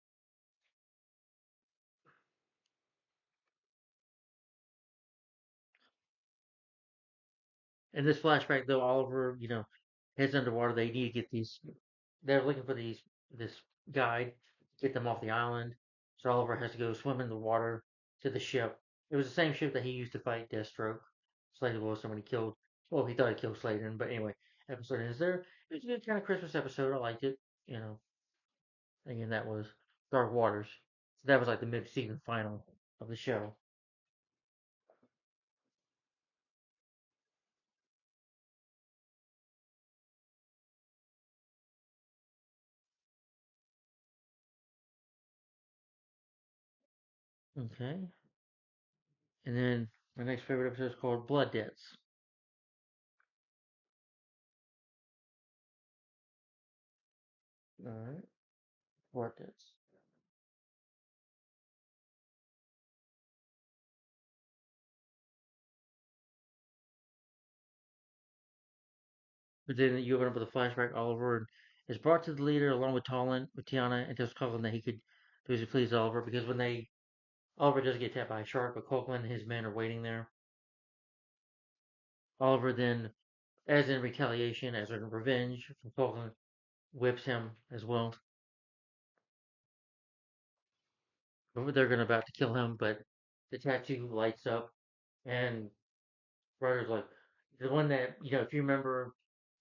In this flashback, though, Oliver, heads underwater. They need to get these. They're looking for this guide, get them off the island. So Oliver has to go swim in the water to the ship. It was the same ship that he used to fight Deathstroke. Sladen was someone he killed. Well, he thought he killed Sladen, but anyway, episode ends there. It was a good kind of Christmas episode. I liked it. Again, that was Dark Waters. So that was like the mid-season final of the show. Okay. And then my next favorite episode is called Blood Debts. All right. Blood Debts. But then you open up with a flashback. Oliver is brought to the leader along with Tiana, and tells Coughlin that he could do as he please Oliver because when Oliver does get tapped by a shark, but Coughlin and his men are waiting there. Oliver then, as in retaliation, as in revenge from Coughlin, whips him as well. But they're gonna about to kill him, but the tattoo lights up, and Ryder's like the one that if you remember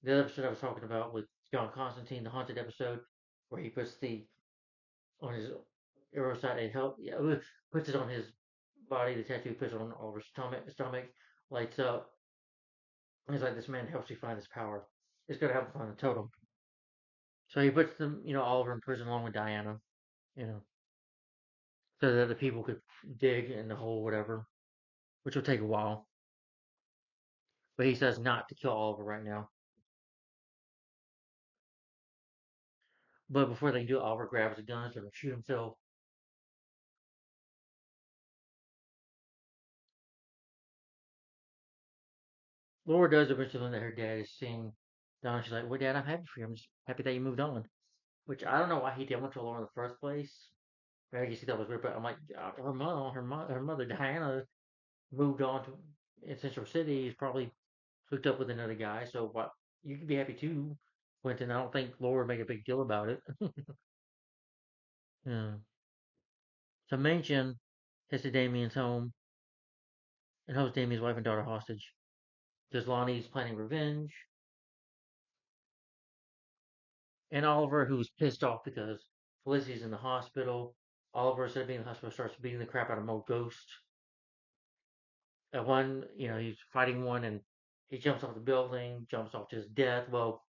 the other episode I was talking about with John Constantine, the haunted episode, where he puts the on his Aerosite and help yeah, puts it on his body, the tattoo puts it on Oliver's stomach, lights up. And he's like, this man helps you find this power. It's gonna help him find the totem. So he puts them, Oliver in prison along with Diana, you know, so that the people could dig in the hole, whatever, which will take a while. But he says not to kill Oliver right now. But before they can do it, Oliver grabs a gun, so to shoot himself. Laura does eventually learn that her dad is seeing Don. She's like, well, Dad, I'm happy for you. I'm just happy that you moved on. Which I don't know why he didn't want to Laura in the first place. I guess he thought it was weird, but I'm like, her mother Diana moved on to in Central City. He's probably hooked up with another guy. So what? You can be happy too, Quentin. I don't think Laura would make a big deal about it. Yeah. So Männchen heads to Damien's home and holds Damien's wife and daughter hostage. Because Lonnie's planning revenge, and Oliver, who's pissed off because Felicity's in the hospital. Oliver, instead of being in the hospital, starts beating the crap out of Mo Ghost. At one, he's fighting one and he jumps off the building, jumps off to his death. Well,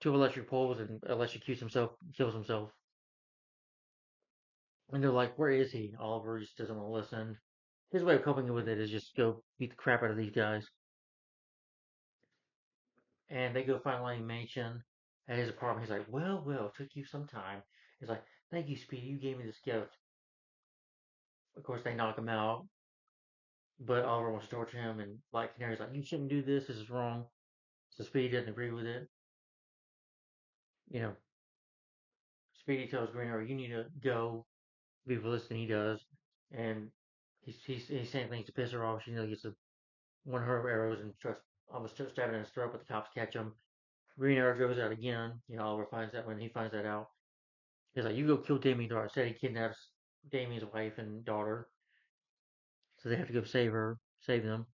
two electric poles and electrocutes himself, kills himself. And they're like, where is he? Oliver just doesn't want to listen. His way of coping with it is just go beat the crap out of these guys. And they go find Lonnie Männchen at his apartment. He's like, well, it took you some time. He's like, thank you, Speedy. You gave me this gift. Of course, they knock him out. But Oliver wants to torture him. And Black Canary's like, you shouldn't do this. This is wrong. So Speedy doesn't agree with it. You know, Speedy tells Green Arrow, you need to go be with than he does. And he's saying things to piss her off. She nearly gets one of her arrows and starts almost stabbing in his throat, but the cops catch him. Green Arrow goes out again. Oliver finds that when he finds that out, he's like, "You go kill Damien Dark." Said he kidnaps Damien's wife and daughter, so they have to go save them.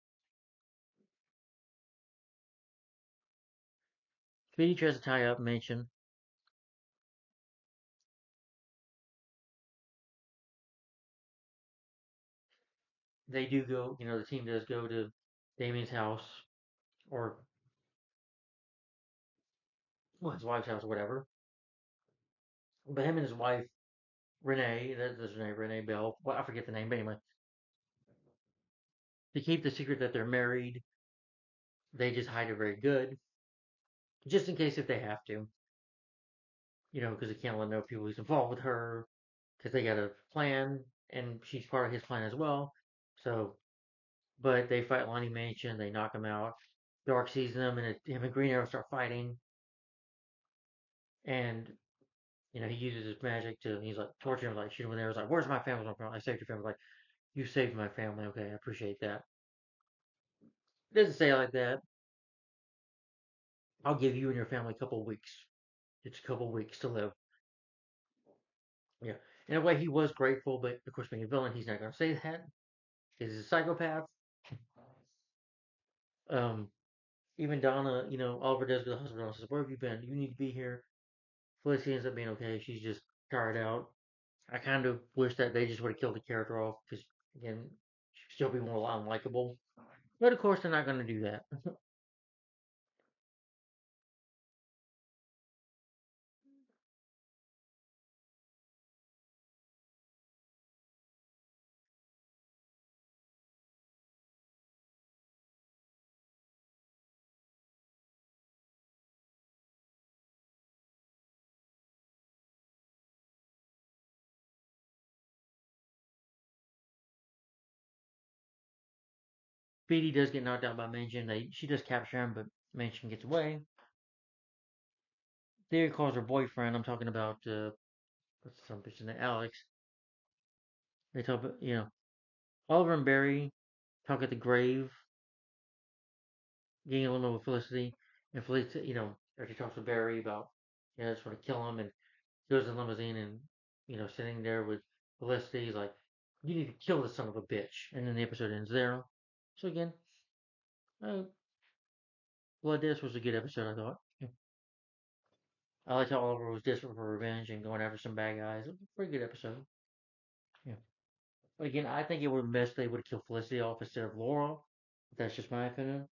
Speedy tries to tie up Mansion. They do go, the team does go to Damien's house or well, his wife's house or whatever. But him and his wife Renee, that's Renee, Renee Bell. Well, I forget the name, but anyway, to keep the secret that they're married, they just hide it very good, just in case if they have to, because they can't let no people who's involved with her, because they got a plan, and she's part of his plan as well. So, but they fight Lonnie Mansion, they knock him out. Dark sees them, and him and Green Arrow start fighting, and he uses his magic to, he's like torturing him, like shooting with arrows, like, "Where's my family? I saved your family." Like, "You saved my family, okay, I appreciate that." It doesn't say it like that. "I'll give you and your family a couple of weeks. It's a couple of weeks to live." Yeah. In a way, he was grateful, but of course, being a villain, he's not going to say that. He's a psychopath. Um, Even Donna, Oliver does go to the hospital and says, "Where have you been? You need to be here." Felicity ends up being okay. She's just tired out. I kind of wish that they just would have killed the character off because, again, she'd still be more unlikable. But of course, they're not going to do that. Speedy does get knocked out by Mansion. She does capture him, but Mansion gets away. Theory calls her boyfriend. I'm talking about, what's some bitch name? Alex. They talk about, Oliver and Barry talk at the grave, getting a little with Felicity. And Felicity, after she talks to Barry about, I just want to kill him, and goes in the limousine and, sitting there with Felicity, he's like, "You need to kill this son of a bitch." And then the episode ends there. So again, uh, Blood Death was a good episode, I thought. Yeah. I liked how Oliver was desperate for revenge and going after some bad guys. It was a pretty good episode. Yeah. But again, I think it would have been best if they would have killed Felicity off instead of Laura. That's just my opinion.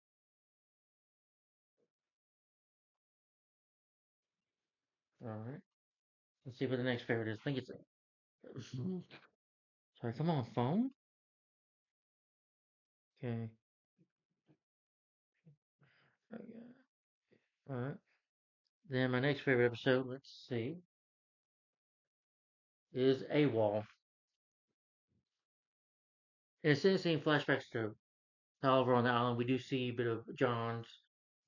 Alright. Let's see what the next favorite is. I think it's. Sorry, come on, phone? Okay. Alright. Then my next favorite episode, let's see, is AWOL. Instead of seeing flashbacks to Oliver on the island, we do see a bit of John's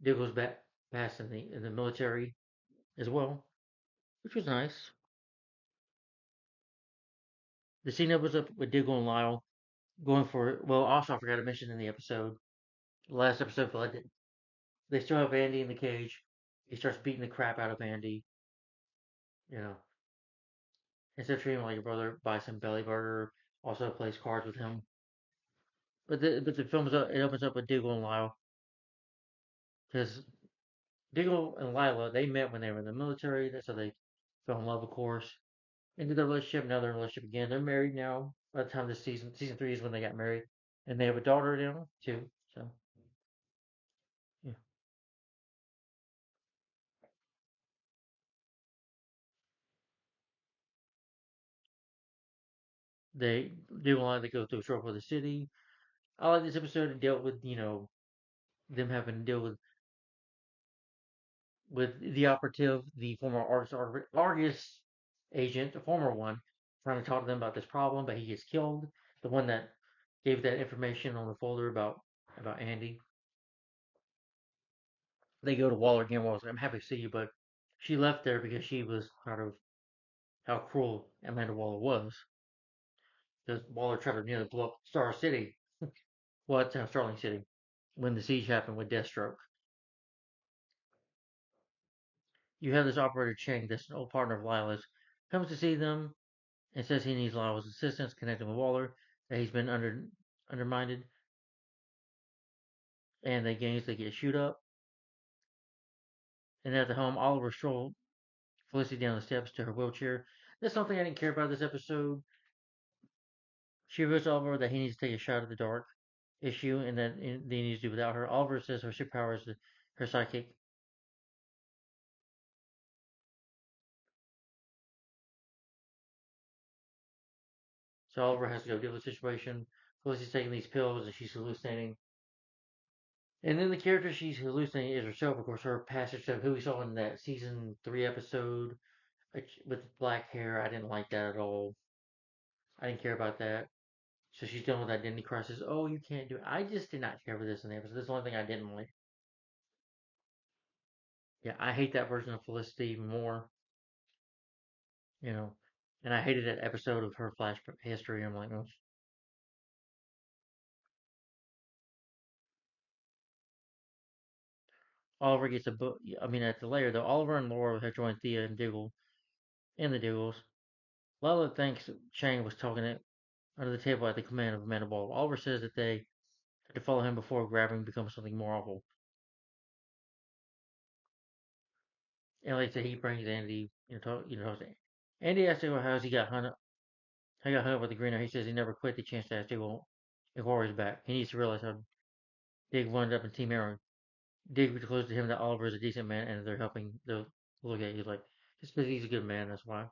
Diggle's back past in the military as well, which was nice. The scene opens up with Diggle and Lyle going for it. Well, also I forgot to mention in the episode, the last episode, they still have Andy in the cage. He starts beating the crap out of Andy. You know, instead of treating him like a brother, buys him Belly Burger. Also plays cards with him. But the it opens up with Diggle and Lyle because Diggle and Lila they met when they were in the military. That's how they fell in love, of course. Into their relationship, now they're in a relationship again. They're married now. By the time this season three is when they got married, and they have a daughter now too. So yeah, they do a lot. They go through a struggle for the city. I like this episode. It dealt with them having to deal with the operative, the former Argus agent, the former one, trying to talk to them about this problem, but he gets killed. The one that gave that information on the folder about Andy. They go to Waller again. Waller's like, "I'm happy to see you," but she left there because she was part of how cruel Amanda Waller was. Because Waller tried to blow up Star City. Well, it's Starling City. When the siege happened with Deathstroke. You have this operator Chang, that's an old partner of Lila's, comes to see them and says he needs Lila's assistance connecting with Waller, that he's been undermined, and they get shoot up. And at the home, Oliver strolled Felicity down the steps to her wheelchair. That's something I didn't care about this episode. She reveals to Oliver that he needs to take a shot at the dark issue and that he needs to do without her. Oliver says her superpower is her psychic. So Oliver has to go deal with the situation. Felicity's taking these pills and she's hallucinating. And then the character she's hallucinating is herself, of course, her passage of who we saw in that season 3 episode with black hair. I didn't like that at all. I didn't care about that. So she's dealing with identity crisis. Oh, you can't do it. I just did not care for this in the episode. This is the only thing I didn't like. Yeah, I hate that version of Felicity even more. You know, and I hated that episode of her flashback history. I'm like, oh. Oliver gets a book. I mean, at the layer though, Oliver and Laura have joined Thea and Diggle in the Diggles. Lila thinks Chang was talking it under the table at the command of Amanda Waller. Oliver says that they had to follow him before grabbing becomes something more awful. And like I said, he brings Andy, Andy asks him how he got hung up. How he got hung up with the greener. He says he never quit the chance to ask Diggle if Warrior's back. He needs to realize how Dig wound up in Team Arrow. Dig disclosed to him that Oliver is a decent man and they're helping. They'll look at it. He's like, just because he's a good man, that's why.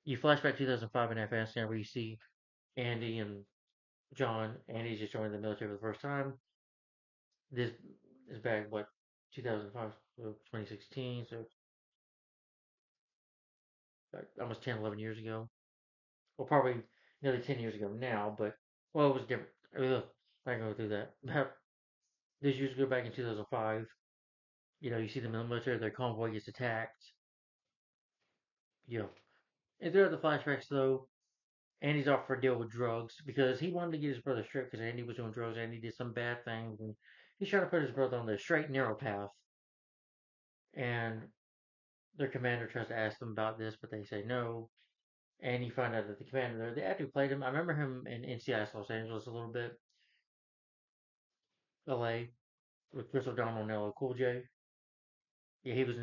You flash back 2005 in Afghanistan where you see Andy and John. Andy's just joining the military for the first time. This is back, what, 2005, so 2016, so almost 10, 11 years ago. Well, probably nearly 10 years ago now, but, well, it was different. Ugh, I can go through that. This years ago, back in 2005, you see them in the military, their convoy gets attacked. You know, and throughout the flashbacks, though, Andy's off for a deal with drugs because he wanted to get his brother straight because Andy was doing drugs. Andy did some bad things, and he's trying to put his brother on the straight and narrow path. And their commander tries to ask them about this, but they say no. And you find out that the commander there, the actor who played him, I remember him in NCIS Los Angeles a little bit, LA, with Chris O'Donnell and LL Cool J. Yeah, he was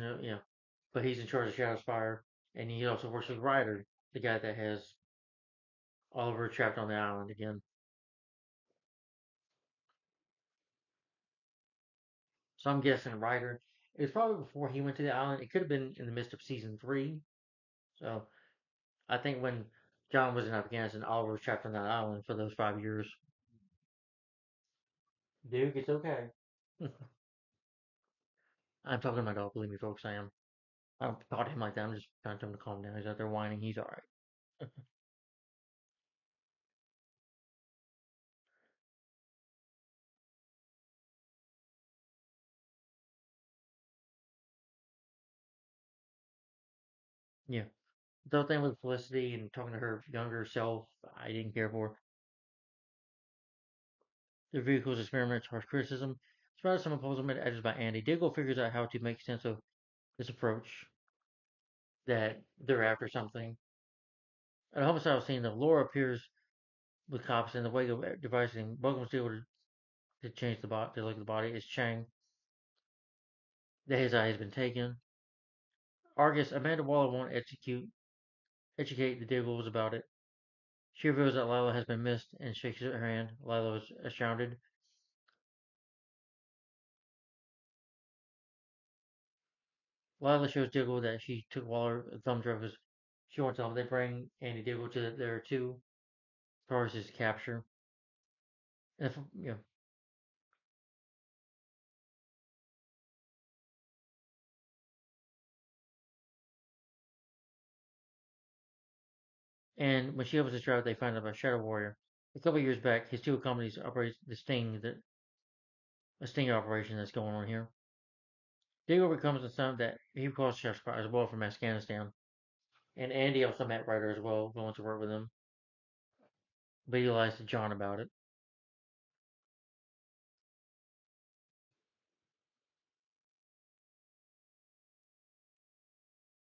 but he's in charge of Shadow's Fire, and he also works with Ryder, the guy that has Oliver trapped on the island again. So I'm guessing Ryder. It was probably before he went to the island. It could have been in the midst of season 3. So I think when John was in Afghanistan, Oliver was trapped on that island for those 5 years. Duke, it's okay. I'm talking to my dog, believe me, folks, I am. I don't talk to him like that. I'm just trying to tell him to calm down. He's out there whining. He's all right. Yeah. The whole thing with Felicity and talking to her younger self, I didn't care for. The vehicle's experiments, harsh criticism, sprouted some puzzlement edges by Andy. Diggle figures out how to make sense of this approach that they're after something. At a homicide scene, the Laura appears with cops in the wake of devising welcomes Diggle to change the body, to look at the body. Is Chang that his eye has been taken. Argus, Amanda Waller won't educate the Diggles about it. She reveals that Lila has been missed and shakes her hand. Lila is astounded. Lila shows Diggle that she took Waller a thumb drive because she wants to. They bring Andy Diggle to there too, as far as his capture. And if, you know, and when she opens his drive, they find out about Shadow Warrior. A couple years back, his two companies operate the Sting, a Sting operation that's going on here. Diggle becomes the son that he calls Chef as well from Afghanistan. And Andy also met Ryder as well, willing to work with him. But he lies to John about it.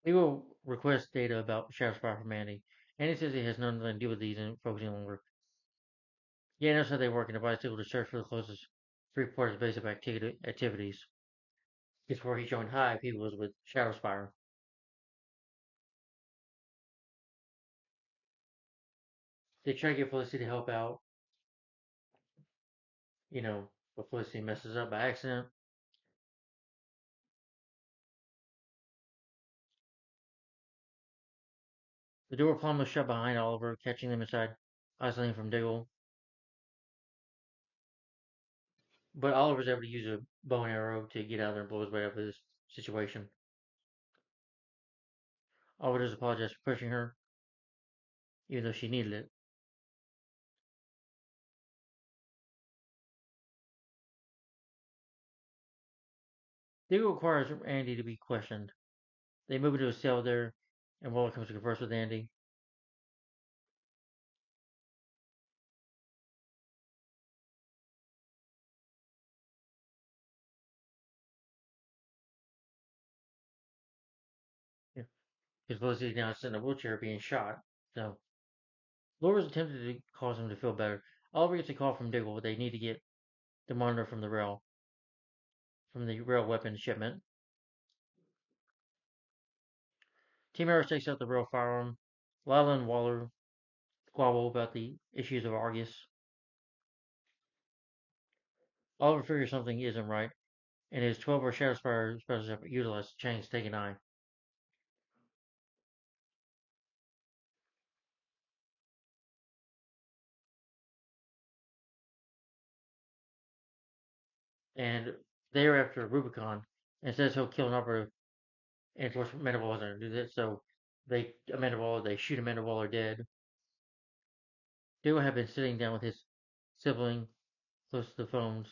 He will request data about Shadow Spire from Andy. Andy says he has nothing to do with these and focusing on work. Yeah, knows how they work and advised people to search for the closest three-quarters base of activities. Before he joined Hive, he was with Shadowspire. They try to get Felicity to help out, you know, but Felicity messes up by accident. The door plumb was shut behind Oliver, catching them inside, isolating from Diggle. But Oliver's able to use a bow and arrow to get out there and blow his way out of this situation. Oliver does apologize for pushing her, even though she needed it. Diggle requires Andy to be questioned. They move into a cell there, and Waller comes to converse with Andy. Yeah, because Felicity now sitting in a wheelchair being shot. So Laura's attempted to cause him to feel better. Oliver gets a call from Diggle. They need to get the monitor from the rail weapon shipment. Team Arrow takes out the rail firearm. Lila and Waller squabble about the issues of Argus. Oliver figures something isn't right, and his 12-hour Shadowspire special effort utilizes Chang's take an eye. And they are after Rubicon, and says he'll kill an operative, and of course Amanda Waller's going to do this, so they shoot Amanda Waller dead. Diggle had been sitting down with his sibling close to the phones.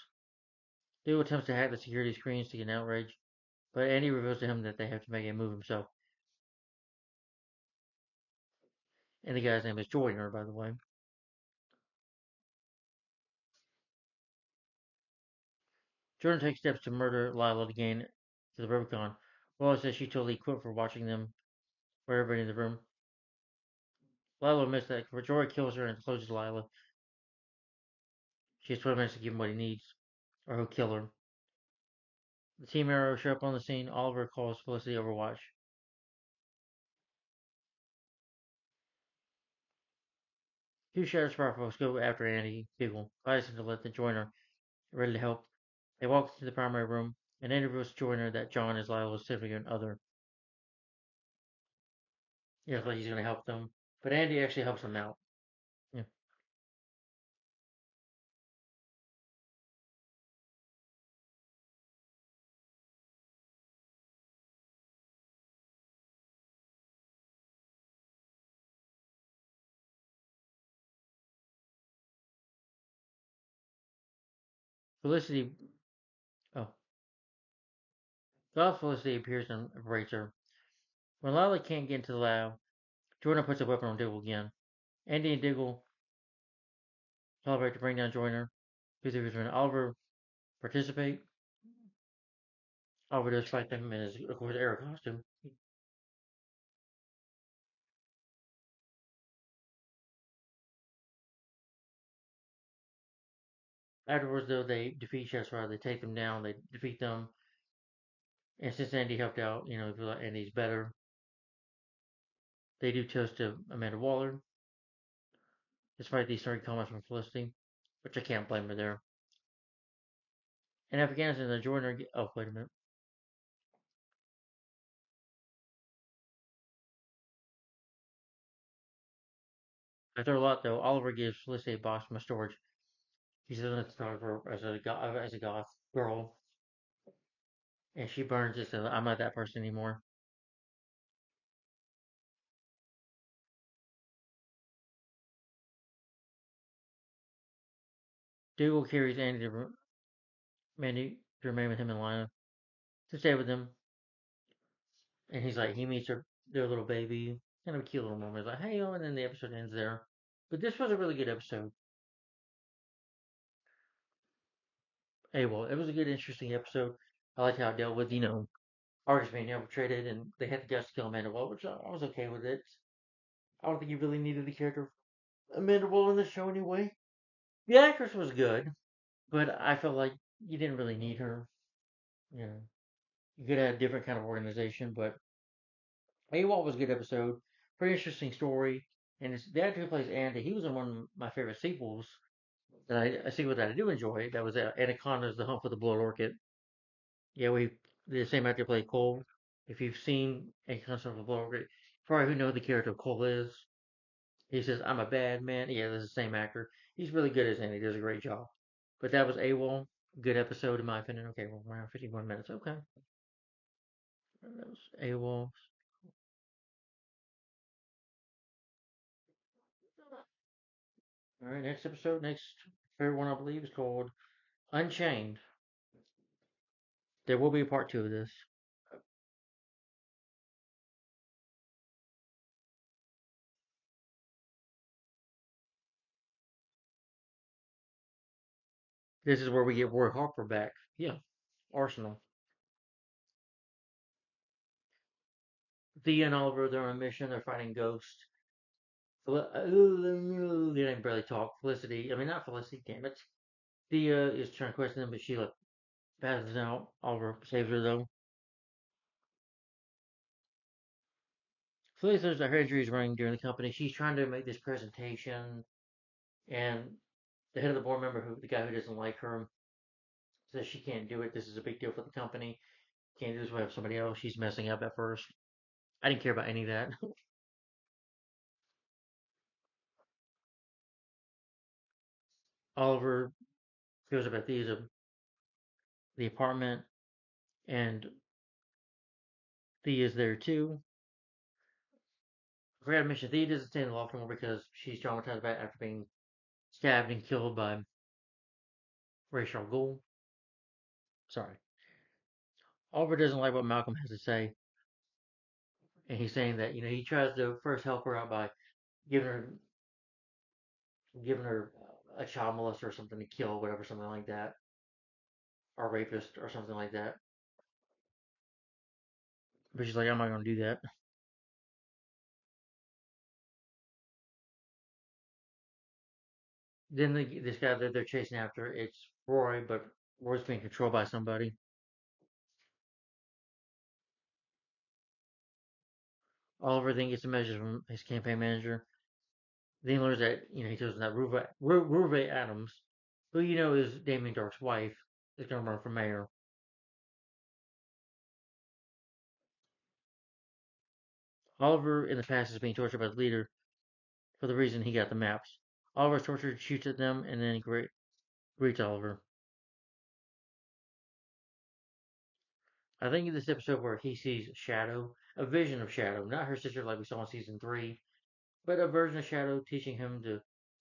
Diggle attempts to hack the security screens to get an outrage, but Andy reveals to him that they have to make a move himself. And the guy's name is Joyner, by the way. Jordan takes steps to murder Lila to gain to the Rubicon. Wallace says she totally quit for watching them for everybody in the room. Lila admits that if Joy kills her and closes Lila, she has 12 minutes to give him what he needs, or he'll kill her. The Team Arrow show up on the scene. Oliver calls Felicity Overwatch. Two Shadow Spire folks go after Andy Diggle, advising to let the Joiner ready to help. They walk into the primary room and Andy reveals to Joiner that John is Lila's significant other. Yeah, like he's going to help them. But Andy actually helps them out. Yeah. Felicity. Oh. God's Felicity appears and berates her. When Lila can't get into the lab, Joiner puts a weapon on Diggle again. Andy and Diggle celebrate to bring down Joiner. When Oliver participate, Oliver does fight them in his, of course, air costume. Afterwards, though, they defeat Cheshire. They take them down. They defeat them. And since Andy helped out, you know, they feel like Andy's better. They do toast to Amanda Waller, despite these starting comments from Felicity, which I can't blame her there. In Afghanistan, the Joiner. Oh, wait a minute. After a lot, though, Oliver gives Felicity a box from a storage. He says it's not her as a goth girl, and she burns it. So I'm not that person anymore. Dougal carries Mandy to remain with him and Lina to stay with them, and he's like he meets their little baby. kind of a cute little moment. It's like, hey, oh, and then the episode ends there. But this was a really good episode. Hey, well, it was a good, interesting episode. I liked how it dealt with, artists being infiltrated, and they had the guts to kill Amanda Waller, which I was okay with it. I don't think you really needed the character of Amanda Waller in the show anyway. The actress was good, but I felt like you didn't really need her. You know, you could have had a different kind of organization, but AWOL was a good episode. Pretty interesting story. And the actor who plays Andy, he was in one of my favorite sequels that a sequel that I do enjoy. That was Anaconda's The Hunt for the Blood Orchid. Yeah, the same actor played Cole. If you've seen Anaconda's Hunt for the Blood Orchid, probably who know who the character of Cole is. He says, "I'm a bad man." Yeah, this is the same actor. He's really good as Andy. He does a great job. But that was AWOL. Good episode in my opinion. Okay, well, around 51 minutes. Okay. That was AWOL. All right, next episode, next favorite one I believe is called Unchained. There will be a part two of this. This is where we get Roy Harper back. Yeah, Arsenal. Thea and Oliver, they're on a mission. They're fighting Ghost. They didn't barely talk. Felicity, I mean, not Felicity, damn it. Thea is trying to question them, but she, like, passes out. Oliver saves her, though. Felicity says that her injury is running during the company. She's trying to make this presentation, and the head of the board member, the guy who doesn't like her, says she can't do it. This is a big deal for the company. Can't do this. We have somebody else. She's messing up at first. I didn't care about any of that. Oliver goes up at the apartment, and Thea is there too. I forgot to mention Thea doesn't stay in the loft anymore because she's traumatized by after being stabbed and killed by Ra's al Ghul. Sorry. Oliver doesn't like what Malcolm has to say, and he's saying that he tries to first help her out by giving her a child molester or something to kill, whatever, something like that, or rapist or something like that. But she's like, I'm not gonna do that. Then this guy that they're chasing after, it's Roy, but Roy's being controlled by somebody. Oliver then gets a message from his campaign manager. Then he learns that he tells him that Ruve Adams, who is Damien Dark's wife, is going to run for mayor. Oliver in the past is being tortured by the leader for the reason he got the maps. Oliver's tortured, shoots at them, and then greets Oliver. I think in this episode where he sees Shadow, a vision of Shadow, not her sister like we saw in season 3, but a version of Shadow teaching him to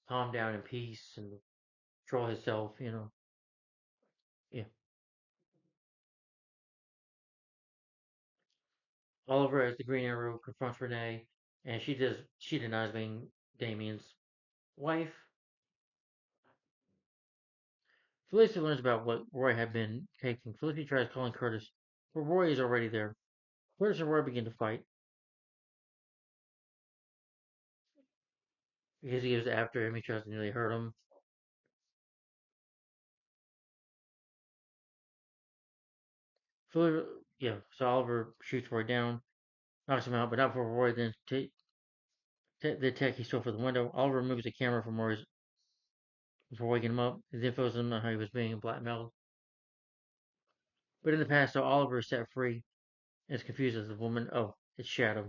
calm down in peace and control himself. Yeah. Oliver as the Green Arrow confronts Renee, and she denies being Damien's wife. Felicity learns about what Roy had been taking. Felicity tries calling Curtis, but Roy is already there. Curtis and Roy begin to fight because he goes after him. He tries to nearly hurt him. Yeah, so Oliver shoots Roy down, knocks him out, but not before Roy then the tech he stole from the window. Oliver removes the camera from Roy's before waking him up. He then tells him how he was being blackmailed. But in the past, so Oliver is set free and is confused as the woman. Oh, it's Shadow.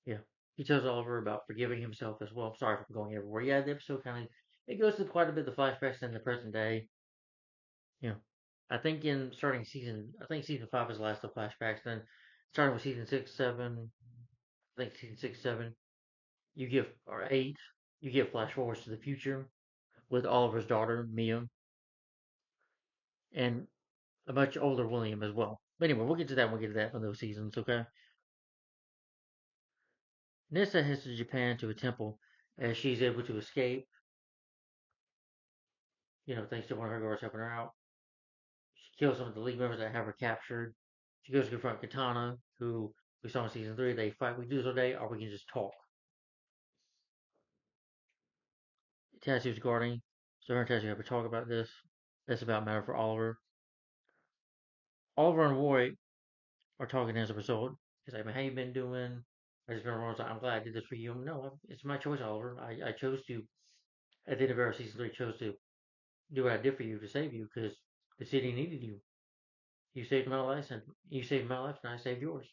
Yeah. He tells Oliver about forgiving himself as well. Sorry for going everywhere. Yeah, the episode kind of it goes to quite a bit of the flashbacks in the present day. You know, I think I think season 5 is the last of flashbacks. Then starting with season 6, 7, I think season 6, 7, you give or 8, you get flash forwards to the future with Oliver's daughter Mia and a much older William as well. But anyway, we'll get to that when we get to that from those seasons, okay? Nissa heads to Japan to a temple as she's able to escape, thanks to one of her guards helping her out. She kills some of the League members that have her captured. She goes to confront Katana, who we saw in season 3. They fight, we do this all day, or we can just talk. Tatsu's guarding, so her and Tatsu have a talk about this. That's about matter for Oliver. Oliver and Roy are talking as a result. He's like, man, how you been doing? I just remember I was like, I'm glad I did this for you. No, it's my choice, Oliver. I chose to, at the end of our season 3, chose to do what I did for you to save you because the city needed you. You saved my life, and you saved my life, and I saved yours.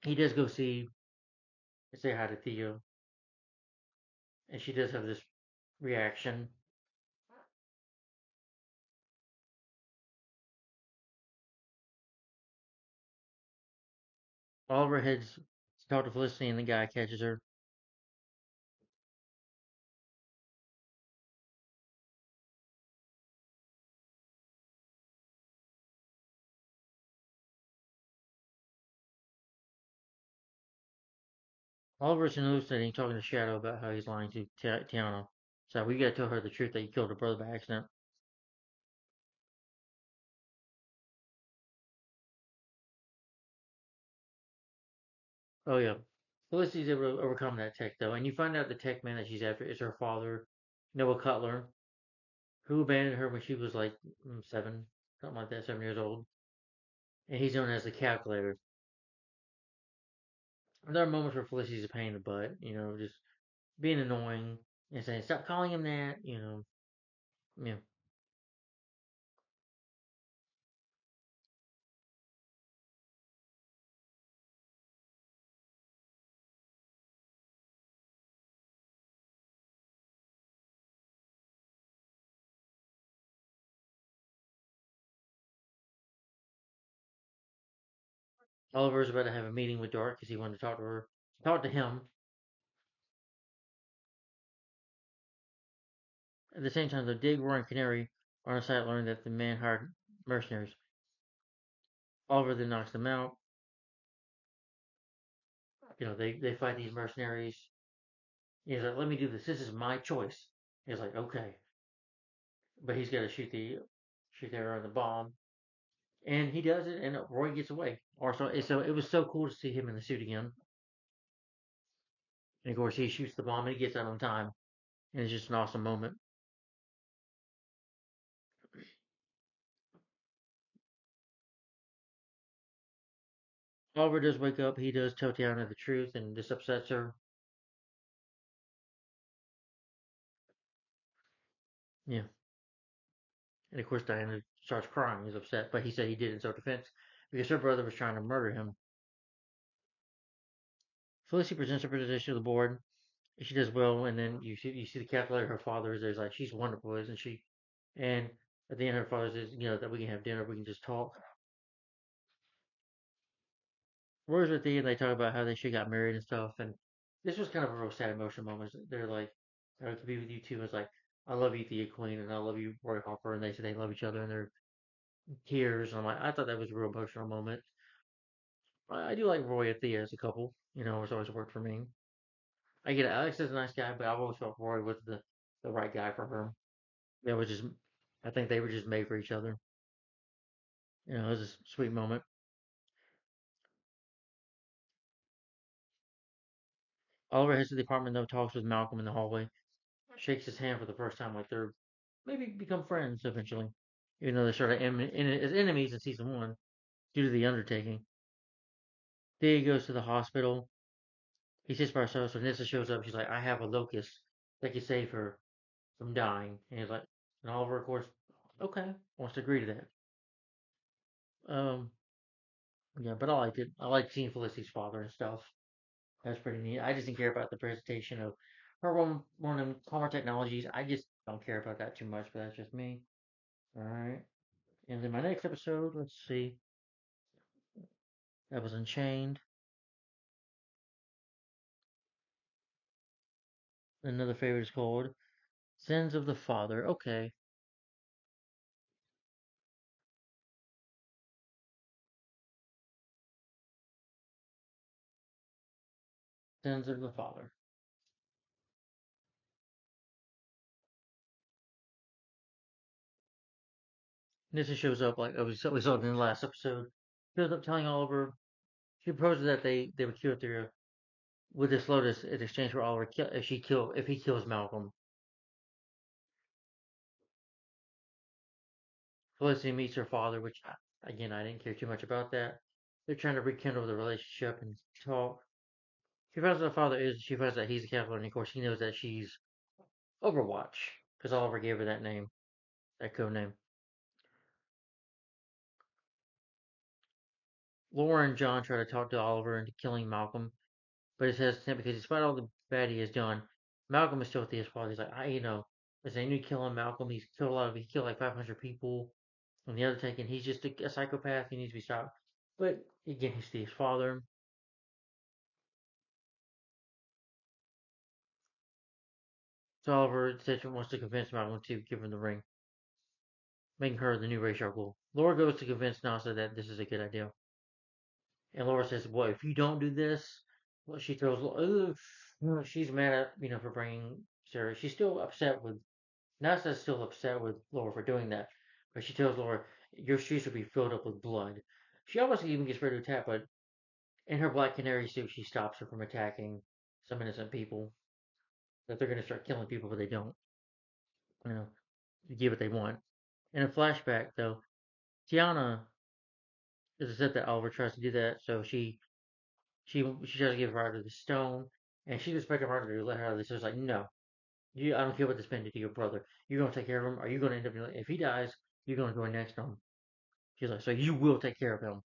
He does go see and say hi to Theo, and she does have this reaction. Oliver heads to talk to Felicity, and the guy catches her. Oliver's hallucinating, talking to Shadow about how he's lying to Tiana. So we gotta tell her the truth that you killed her brother by accident. Oh yeah. Felicity's able to overcome that tech though, and you find out the tech man that she's after is her father, Noah Cutler, who abandoned her when she was like 7, something like that, 7 years old. And he's known as the calculator. There are moments where Felicity's a pain in the butt, just being annoying and saying, stop calling him that, Yeah. Oliver's about to have a meeting with Dark because he wanted to talk to her, talk to him. At the same time, the Dig, Roy, and Canary are on site learning that the man hired mercenaries. Oliver then knocks them out. They fight these mercenaries. He's like, let me do this. This is my choice. He's like, okay. But he's got to shoot the arrow on the bomb. And he does it, and Roy gets away. So it was so cool to see him in the suit again. And of course, he shoots the bomb and he gets out on time. And it's just an awesome moment. Oliver does wake up. He does tell Tiana the truth, and this upsets her. Yeah. And of course, Diana starts crying. He's upset, but he said he did it in self defense because her brother was trying to murder him. Felicity presents her position to the board. She does well, and then you see the calculator. Her father is there's like, she's wonderful, isn't she? And at the end, her father says, that we can have dinner, we can just talk. Roy's with Thea, and they talk about how they should got married and stuff. And this was kind of a real sad emotional moment. They're like, to be with you too. It's like, I love you, Thea Queen, and I love you, Roy Harper. And they say they love each other, and they're tears. And I'm like, I thought that was a real emotional moment. I do like Roy and Thea as a couple. It's always worked for me. I get it. Alex is a nice guy, but I've always felt Roy was the right guy for her. They were just, I think they were just made for each other. It was a sweet moment. Oliver heads to the apartment though, talks with Malcolm in the hallway, shakes his hand for the first time, like they're maybe become friends eventually, even though they started as enemies in season 1 due to the undertaking. Thea goes to the hospital. He sits by herself, so Nissa shows up. She's like, I have a locust that can save her from dying. And he's like, and Oliver, of course, okay, wants to agree to that. Um, yeah, but I liked it. I liked seeing Felicity's father and stuff. That's pretty neat. I just didn't care about the presentation of her one of Palmer Technologies. I just don't care about that too much, but that's just me. All right. And then my next episode, let's see, that was Unchained. Another favorite is called Sins of the Father. Okay. Sins of the father. Nissa shows up like we saw in the last episode. Shows up telling Oliver she proposes that they would kill Thea with this Lotus in exchange for Oliver if he kills Malcolm. Felicity meets her father, which again I didn't care too much about that. They're trying to rekindle the relationship and talk. She finds out her father is. She finds out he's a Kepler, and of course she knows that she's Overwatch because Oliver gave her that name, that code name. Laura and John try to talk to Oliver into killing Malcolm, but he's hesitant because despite all the bad he has done, Malcolm is still with his father. He's like, I need to kill him, Malcolm. He killed like 500 people. On the other taken, he's just a psychopath. He needs to be stopped. But again, he's Steve's father. So Oliver instead wants to convince Malcolm to give him the ring, making her the new Ra's al Ghul. Laura goes to convince Nasa that this is a good idea. And Laura says, "Well, if you don't do this," well, she throws. She's mad at for bringing Sarah. She's still upset with Nasa's still upset with Laura for doing that, but she tells Laura, "Your streets will be filled up with blood." She almost even gets ready to attack, but in her black canary suit, she stops her from attacking some innocent people. That they're going to start killing people, but they don't. You know, get what they want. In a flashback, though, Tiana is upset that Oliver tries to do that, so she tries to give Ryder the stone, and she's expecting Ryder to let her out of this. So it's like, no, I don't care what this man did to your brother. You're gonna take care of him. Are you gonna end up if he dies? You're gonna go next on him. She's like, so you will take care of him.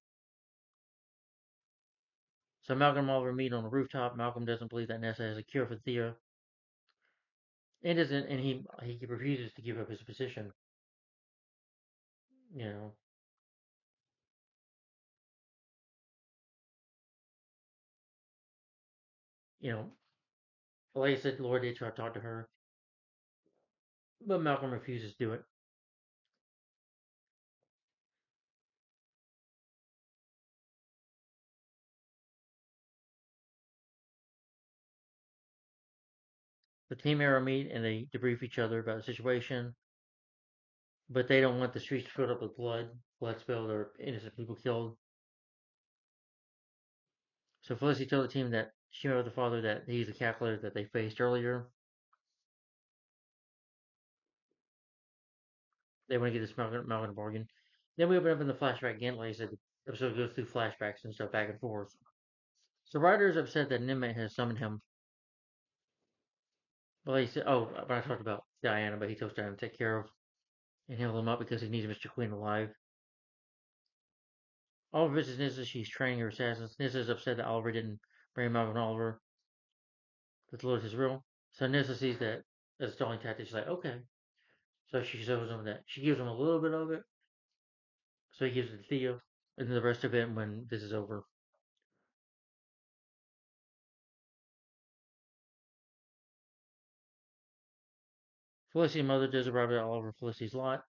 So Malcolm and Oliver meet on the rooftop. Malcolm doesn't believe that Nessa has a cure for Thea, and doesn't, and he refuses to give up his position. You know, you know. Like I said, Laura did try to talk to her, but Malcolm refuses to do it. The team Arrow meet and they debrief each other about the situation, but they don't want the streets filled up with blood spilled, or innocent people killed. So Felicity told the team that she met with the father that he's the calculator that they faced earlier. They want to get this Malcolm bargain. Then we open up in the flashback again. Like I said, the episode goes through flashbacks and stuff back and forth. So Ryder is upset that an inmate has summoned him. Well, he said, but I talked about Diana, but he tells Diana to take care of and heal him up because he needs Mr. Queen alive. Oliver visits Nissa. She's training her assassins. Nissa is upset that Oliver didn't bring Malcolm and Oliver. That Lotus is real. So Nissa sees that as a stalling tactic. She's like, okay. So she shows him that. She gives him a little bit of it. So he gives it to Theo. And then the rest of it when this is over. Felicity's mother does arrive all over Felicity's lot.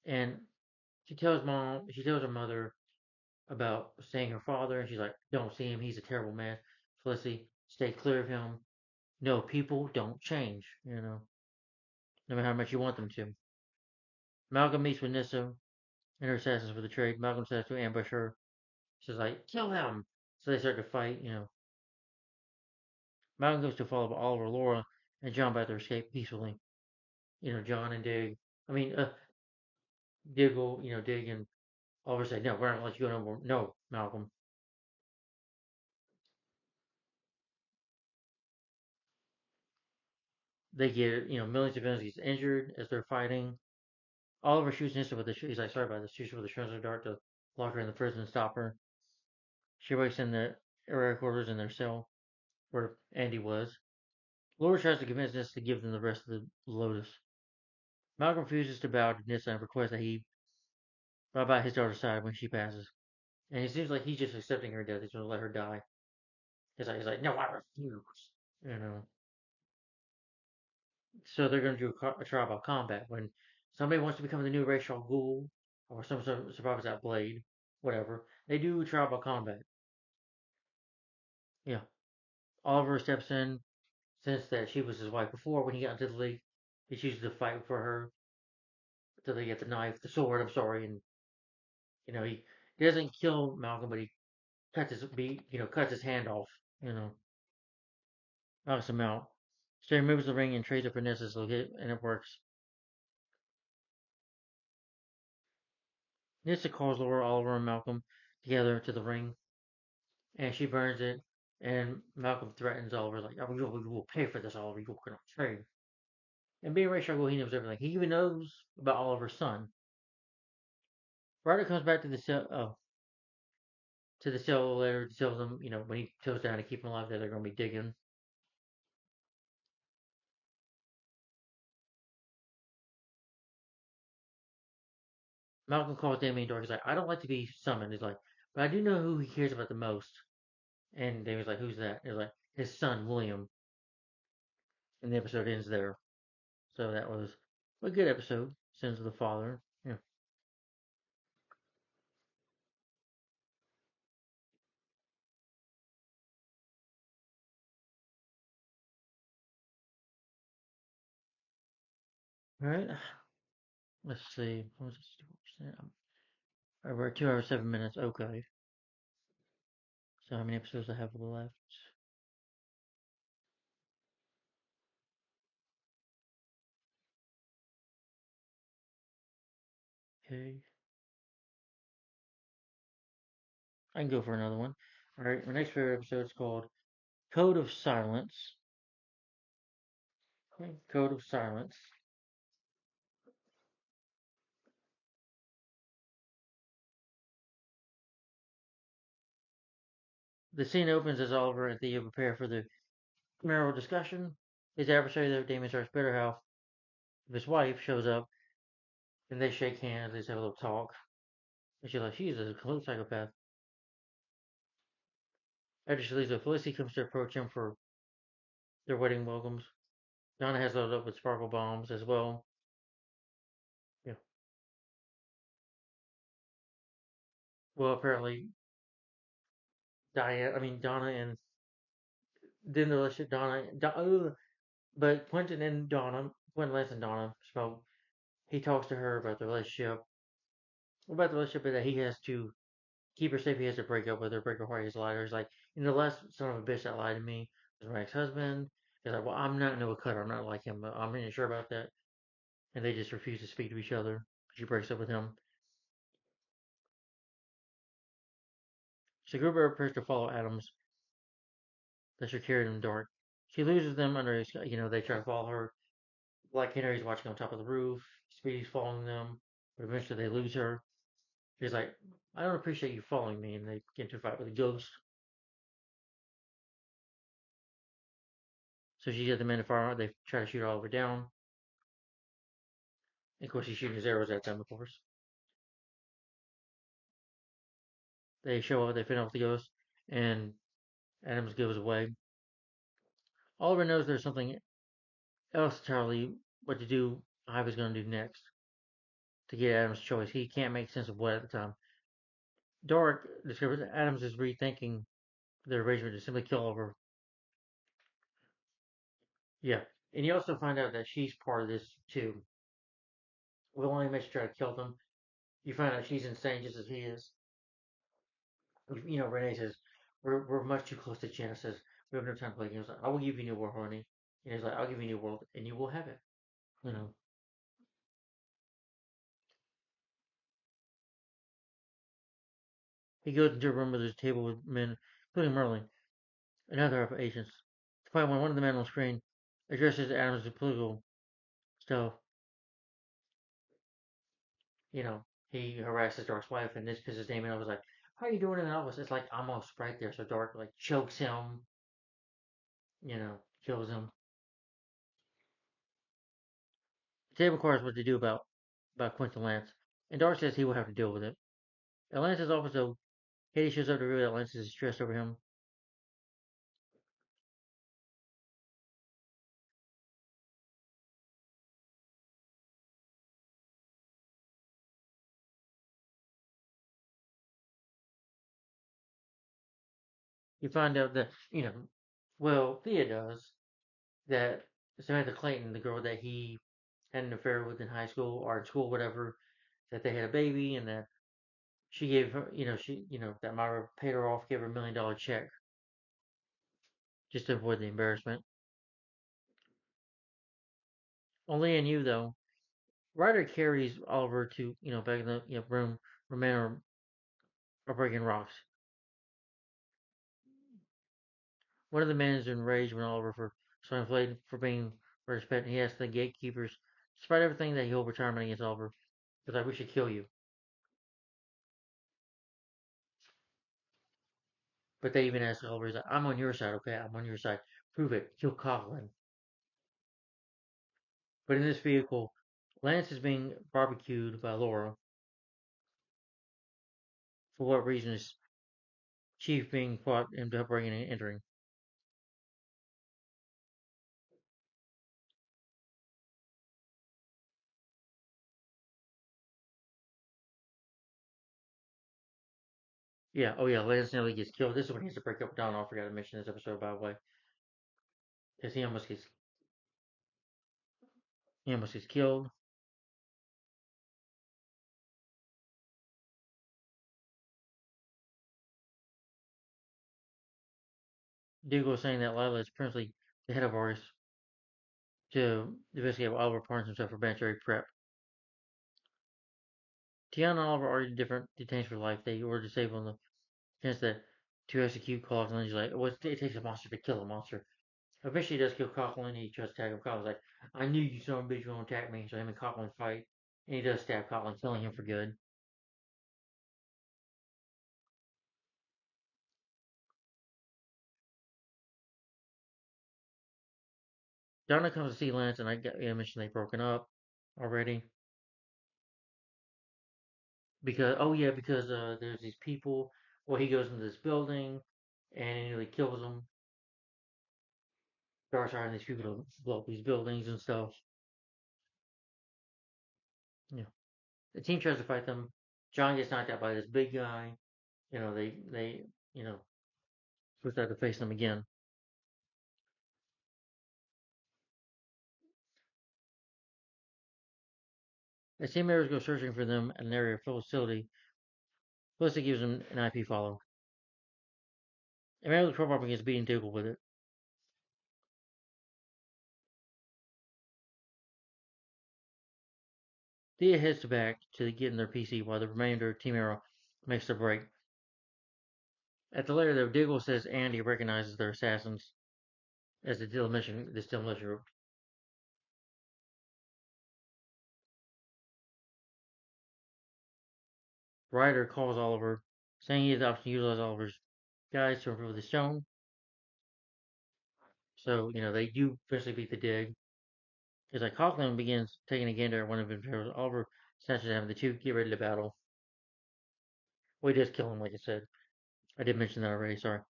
And she tells her mother about seeing her father. And she's like, don't see him. He's a terrible man. Felicity, stay clear of him. No, people don't change, no matter how much you want them to. Malcolm meets with Nissa and her assassins for the trade. Malcolm says to ambush her. She's like, kill him. So they start to fight. Malcolm goes to follow Oliver, Laura, and John back to escape peacefully. John and Dig. I mean, Diggle, Dig and Oliver say, no, we're not gonna let you go no more. No, Malcolm. They get, millions of enemies injured as they're fighting. Oliver shoots Nissa with he's like, sorry about this, shoots her with a Shredder dart to lock her in the prison and stop her. She wakes in the area quarters in their cell where Andy was. Laura tries to convince Nissa to give them the rest of the Lotus. Malcolm refuses to bow to Nissa and requests that he bow by his daughter's side when she passes. And it seems like he's just accepting her death. He's going to let her die. He's like, no, I refuse. You know. So they're going to do a trial by combat when somebody wants to become the new Ra's al Ghul, or some sort of survivors that Blade. whatever. They do tribal combat. Yeah. Oliver steps in, since that she was his wife before. When he got into the league, he chooses to fight for her until they get the knife, the sword. I'm sorry, and he doesn't kill Malcolm, but he cuts his hand off. You know, knocks him out. So he removes the ring and trades it for Nessa's legit, and it works. Nissa calls Laura, Oliver, and Malcolm together to the ring, and she burns it. And Malcolm threatens Oliver, like, "Oh, you will pay for this, Oliver. You're gonna pay." And being Ray Struggle, he knows everything. He even knows about Oliver's son. Ryder comes back to the cell later, tells them, when he tells down to keep him alive, that they're gonna be digging. Malcolm calls Damien Dark. He's like, "I don't like to be summoned." He's like, "But I do know who he cares about the most." And Damien's like, "Who's that?" He's like, "His son, William." And the episode ends there. So that was a good episode. Sins of the Father. Yeah. All right. Let's see. What was it? We're at 2 hours 7 minutes. Okay. So how many episodes I have left? Okay. I can go for another one. All right. Our next favorite episode is called Code of Silence. Okay. Code of Silence. The scene opens as Oliver and Theo prepare for the marital discussion. His adversary, though, Damon starts bitter how his wife shows up, and they shake hands. They just have a little talk. And she's like, "She's a complete psychopath." After she leaves, Felicity comes to approach him for their wedding welcomes. Donna has loaded up with sparkle bombs as well. Yeah. Well, apparently, Donna and then the relationship, but Quentin and Donna, Quentin Lance and Donna spoke. He talks to her about the relationship that he has to keep her safe. He has to break up with her, break her heart. He's lied to her. He's like, the last son of a bitch that lied to me was my ex-husband. He's like, well, I'm not no cutter. I'm not like him. But I'm not sure about that. And they just refuse to speak to each other. She breaks up with him. So Gruber appears to follow Adams that should carry them dark. She loses them under his, they try to follow her. Black Canary's watching on top of the roof. Speedy's following them. But eventually they lose her. She's like, I don't appreciate you following me. And they get into a fight with a ghost. So she gets the men to fire. They try to shoot Oliver down. And of course, he's shooting his arrows at them, of course. They show up, they fend off the ghost, and Adams goes away. Oliver knows there's something else entirely what to do, how he's going to do next to get Adams' choice. He can't make sense of what at the time. Dark discovers that Adams is rethinking their arrangement to simply kill Oliver. Yeah. And you also find out that she's part of this too. Will only makes try to kill them. You find out she's insane just as he is. Renee says, we're much too close to Janice says, we have no time to play games. Like, I will give you New World, honey. And he's like, I'll give you New World, and you will have it. You know. He goes into a room where there's a table with men, including Merlin and other agents. To find one of the men on the screen addresses Adams' political stuff. You know, he harasses Dark's wife, and this pisses Damon off. I was like, how are you doing in the office? It's like almost right there. So Dark like chokes him, kills him. The table inquires what to do about Quentin Lance, and Dark says he will have to deal with it. At Lance's office, though, Katie shows up to reveal that Lance is stressed over him. You find out that, well, Thea does, that Samantha Clayton, the girl that he had an affair with in high school or in school, whatever, that they had a baby and that she gave her, that Myra paid her off, gave her $1 million check just to avoid the embarrassment. Only in you, though, Ryder carries Oliver to, back in the room where men are breaking rocks. One of the men is enraged when Oliver so inflated for being for his pet, and he asks the gatekeepers, despite everything, that he'll retirement against Oliver, because we should kill you. But they even ask Oliver, he's like, I'm on your side, okay? I'm on your side. Prove it. Kill Coughlin. But in this vehicle, Lance is being barbecued by Laura. For what reason is Chief being caught in breaking and entering? Yeah, oh yeah, Lance nearly gets killed. This is when he has to break up with Donald. I forgot to mention this episode, by the way. Because he almost gets killed. Dougal is saying that Lila is apparently the head of ours to investigate Oliver pardons himself for Banchery prep. Tiana and Oliver are different detained for life. They were disabled on the chance that to execute Coughlin. He's like, well, it takes a monster to kill a monster. Eventually, he does kill Coughlin. He tries to tag him. Coughlin's like, I knew you son of a bitch were going to attack me. So him and Coughlin fight. And he does stab Coughlin, killing him for good. Donna comes to see Lance, and I mentioned they've broken up already. Because, oh yeah, because there's these people. Well, he goes into this building and he nearly kills them. Starts hiring these people to blow up these buildings and stuff. Yeah. The team tries to fight them. John gets knocked out by this big guy. They push out to face them again. As team members go searching for them in an area facility, Felicity gives them an IP follow. And Mary the Crowbar begins beating Dougal with it. Thea heads back to get in their PC while the remainder of Team Arrow makes their break. At the lair, though, Dougal says Andy recognizes their assassins as this demolition group. Ryder calls Oliver, saying he has the option to utilize Oliver's guys to improve the stone. So, they do eventually beat the dig. As like Coughlin begins taking a gander at one of his heroes, Oliver snatches him. The two get ready to battle. Well, he does kill him, like I said. I did mention that already, sorry.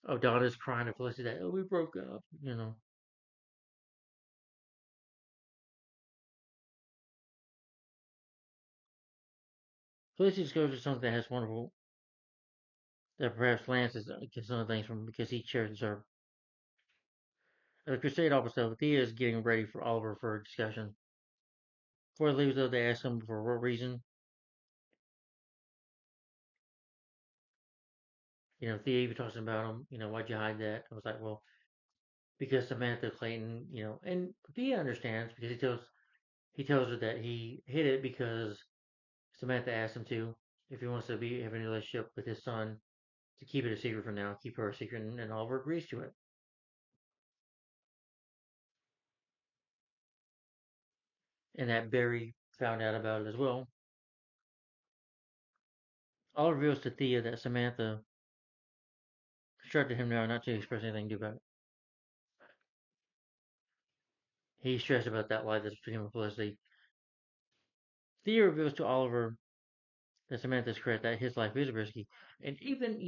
Oh, Donna's crying to Felicity that, oh, we broke up. Felicity discovers something that has wonderful, that perhaps Lance gets some of the things from because he shares her. At the Crusade office, though, Thea is getting ready for Oliver for a discussion. Before he leaves, though, they ask him for what reason. Thea even talks about him. Why'd you hide that? I was like, well, because Samantha Clayton, and Thea understands because he tells her that he hid it because Samantha asked him to if he wants to have a relationship with his son to keep it a secret for now, keep her a secret, and Oliver agrees to it. And that Barry found out about it as well. Oliver reveals to Thea that Samantha instructed him now not to express anything to about it. He's stressed about that lie that's between him and Felicity. Thea reveals to Oliver that Samantha's correct, that his life is risky. And even,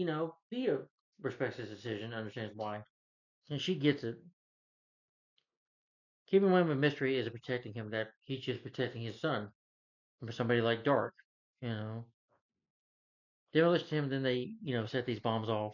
Thea respects his decision, understands why. And she gets it. Keeping him a mystery isn't protecting him, that he's just protecting his son from somebody like Dark, you know. Demolition him, then they, set these bombs off.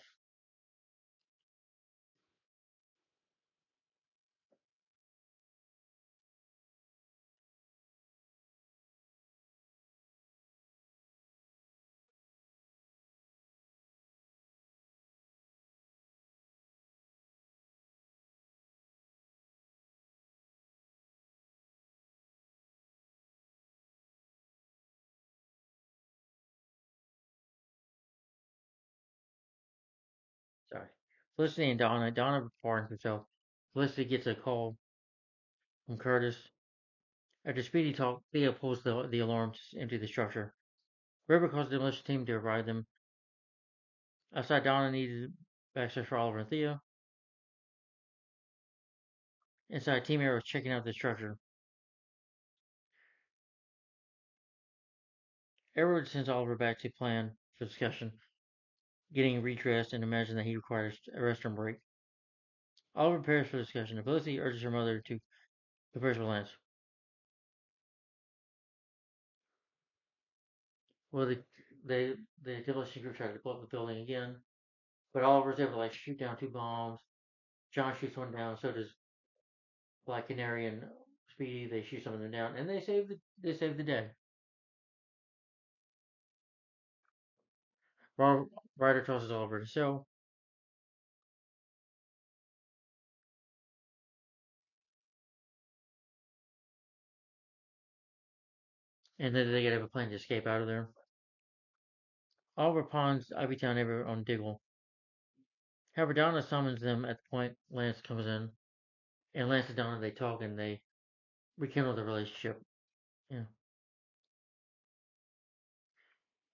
Sorry. Felicity and Donna. Donna pardons herself. Felicity gets a call from Curtis. After Speedy talk, Theo pulls the alarm to empty the structure. River calls the demolition team to revive them. Outside, Donna needed access for Oliver and Theo. Inside, Team Arrow is checking out the structure. Edward sends Oliver back to plan for discussion, getting redressed and imagine that he requires a restroom break. Oliver prepares for discussion. Felicity urges her mother to prepare for Lance. Well, the demolition crew tries to blow up the building again, but Oliver's able to shoot down two bombs. John shoots one down. So does Black Canary and Speedy. They shoot some of them down, and they save the day. Ryder tosses Oliver to cell, and then they gotta have a plan to escape out of there. Oliver pawns Ivy Town neighbor on Diggle. However, Donna summons them at the point Lance comes in, and Lance and Donna they talk and they rekindle the relationship. Yeah.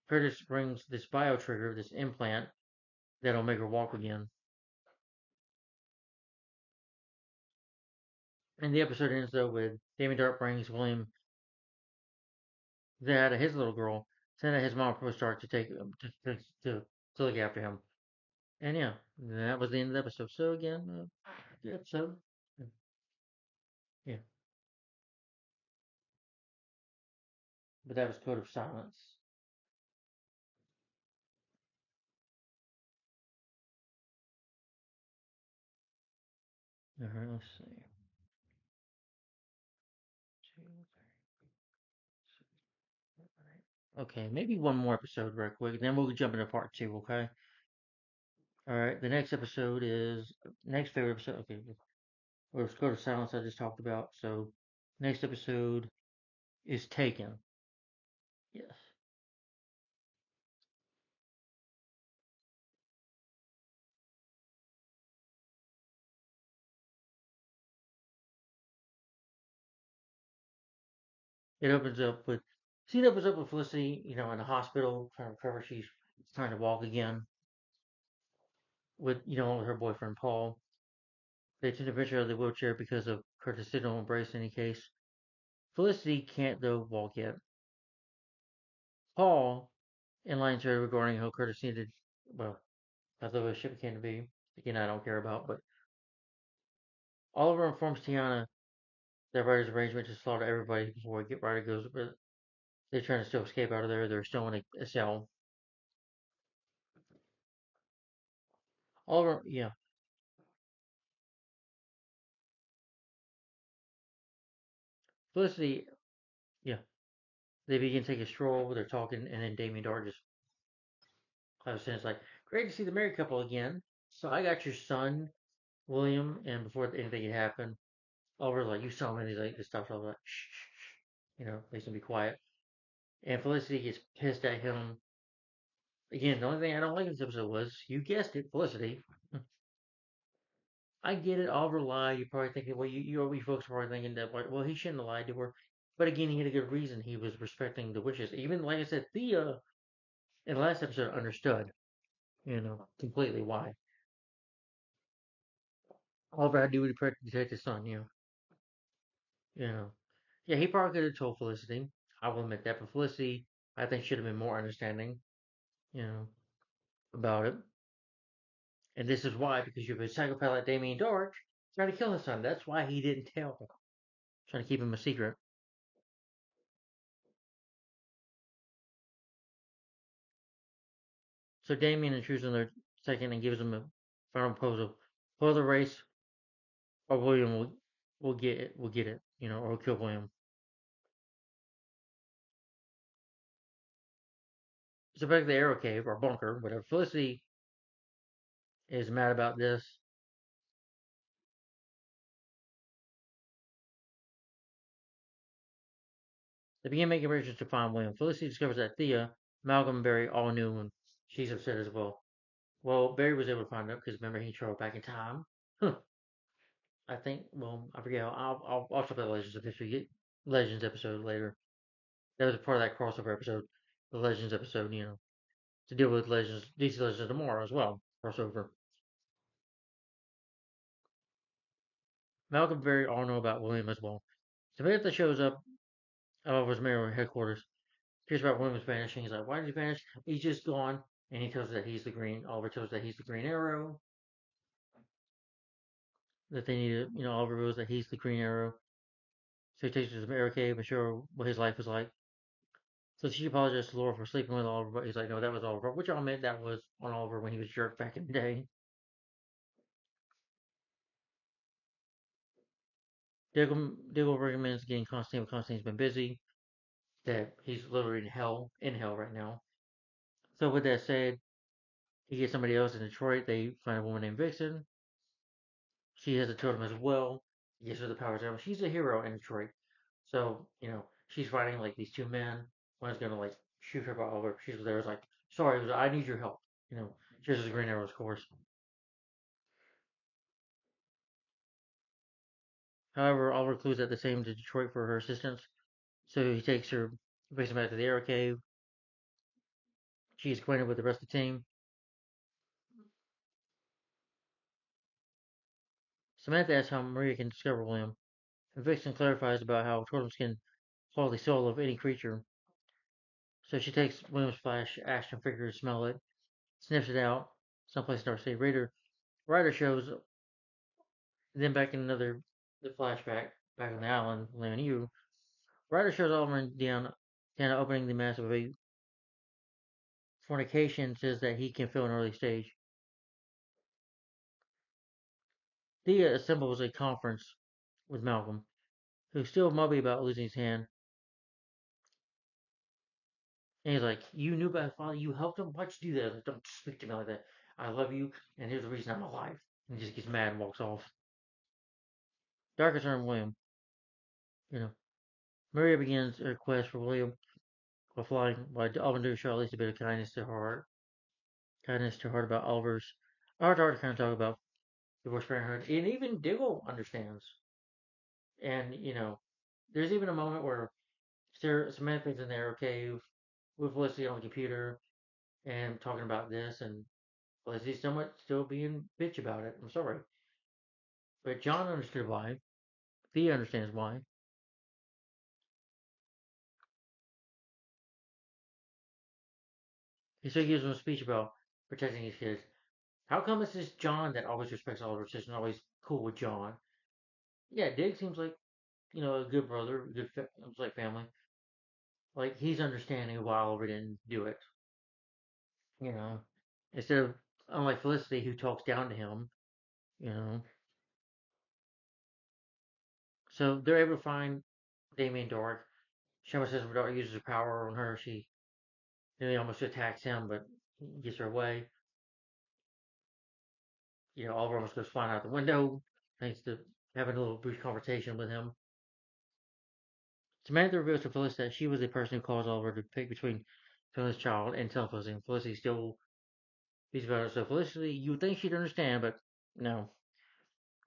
Curtis brings this bio trigger, this implant that'll make her walk again. And the episode ends though with Damien Dark brings William that his little girl sent out his mom pro start to take to look after him. And yeah, that was the end of the episode. So again, good episode. Yeah, but that was Code of Silence. All right, let's see. Okay, maybe one more episode real quick, then we'll jump into part two. Okay. All right. The next episode is next favorite episode. Okay, let's go to Silence. I just talked about. So next episode is Taken. Yes. It opens up with. See, it opens up with Felicity, in a hospital trying to recover. She's trying to walk again with, with her boyfriend Paul. They took a picture of the wheelchair because of Curtis didn't embrace any case. Felicity can't though walk yet. Paul enlightens her regarding how Curtis needed, well, as the ship came to be. Again, I don't care about, but Oliver informs Tiana that Ryder's arrangement to slaughter everybody before Ryder goes, but they're trying to still escape out of there. They're still in a cell. Oliver, yeah, Felicity, yeah. They begin to take a stroll. They're talking, and then Damien Dart just claps in. It's like, great to see the married couple again. So I got your son, William, and before anything had happened, Oliver's like, you saw him, and he's like, this stuff's all like, shh, shh, shh. Makes him be quiet. And Felicity gets pissed at him. Again, the only thing I don't like in this episode was, you guessed it, Felicity. I get it, Oliver lied. You're probably thinking, well, we folks are probably thinking that, well, he shouldn't have lied to her. But again, he had a good reason. He was respecting the wishes. Even, like I said, Thea in the last episode understood, completely why. Oliver had to do what he to protect his son, you know. Yeah, he probably could have told Felicity. I will admit that, but Felicity, I think, should have been more understanding, you know, about it. And this is why, because you have a psychopath like Damien Dark trying to kill his son. That's why he didn't tell him. Trying to keep him a secret. So Damien intrudes on their second and gives them a final proposal. For the race, or William will get it. Will get it. Or kill William. So back to the Arrow Cave or bunker, whatever. Felicity is mad about this. They begin making arrangements to find William. Felicity discovers that Thea, Malcolm, and Barry all knew, and she's upset as well. Well, Barry was able to find out because remember he traveled back in time. I think. Well, I forget. I'll talk about Legends of History, Legends episode later. That was a part of that crossover episode, the Legends episode. To deal with Legends, DC Legends of Tomorrow as well. Crossover. Malcolm and Barry all know about William as well. Samantha shows up at Oliver's Mirror headquarters. Hears about William's vanishing. He's like, "Why did he vanish? He's just gone." And he tells her that he's the Green. Oliver tells her that he's the Green Arrow. That they need to, Oliver reveals that he's the Green Arrow. So he takes her to the Arrow Cave and show her what his life was like. So she apologizes to Laura for sleeping with Oliver, but he's like, "No, that was Oliver," which I'll admit that was on Oliver when he was jerk back in the day. Diggle recommends getting Constantine, but Constantine's been busy. That he's literally in hell right now. So with that said, he gets somebody else in Detroit. They find a woman named Vixen. She has a totem as well. He gives her the powers. She's a hero in Detroit. So, she's fighting like these two men. One's gonna like shoot her by Oliver. She's there. It's like, sorry, I need your help. She has the Green Arrow's course. However, Oliver clues at the same to Detroit for her assistance. So he takes her, brings her back to the Arrow Cave. She's acquainted with the rest of the team. Samantha asks how Maria can discover William, and Vixen clarifies about how totems can follow the soul of any creature. So she takes William's flash action figure to smell it, sniffs it out, someplace in Dark City. Ryder shows, then back in the flashback, back on the island, Leon Yu, Ryder shows Oliver and Deanna opening the massive fornication, says that he can feel an early stage. Thea assembles a conference with Malcolm, who's still mopey about losing his hand. And he's like, "You knew about his father, you helped him? Why'd you do that?" Like, "Don't speak to me like that. I love you, and here's the reason I'm alive." And he just gets mad and walks off. Dark turned William, you know. Maria begins her quest for William while flying, while Oliver show at least a bit of kindness to her heart. Kindness to her heart about Oliver's. Our heart to kind of talk about divorce parenthood. And even Diggle understands. And, there's even a moment where Samantha's in there, okay, with Felicity on the computer and talking about this, and Felicity's somewhat still being bitch about it. I'm sorry. But John understood why. Thea understands why. He so he gives him a speech about protecting his kids. How come it's just John that always respects Oliver's sister and always cool with John? Yeah, Dig seems like, a good brother, it's like family. Like, he's understanding why Oliver didn't do it, you know. Instead of, unlike Felicity, who talks down to him, you know. So they're able to find Damien Dark. Shema says when Dark uses her power on her, she nearly almost attacks him, but gets her away. Oliver almost goes flying out the window, thanks to having a little brief conversation with him. Samantha reveals to Felicity that she was the person who caused Oliver to pick between killing his child and telling Felicity, and Felicity still beats about it. So Felicity, you would think she'd understand, but no.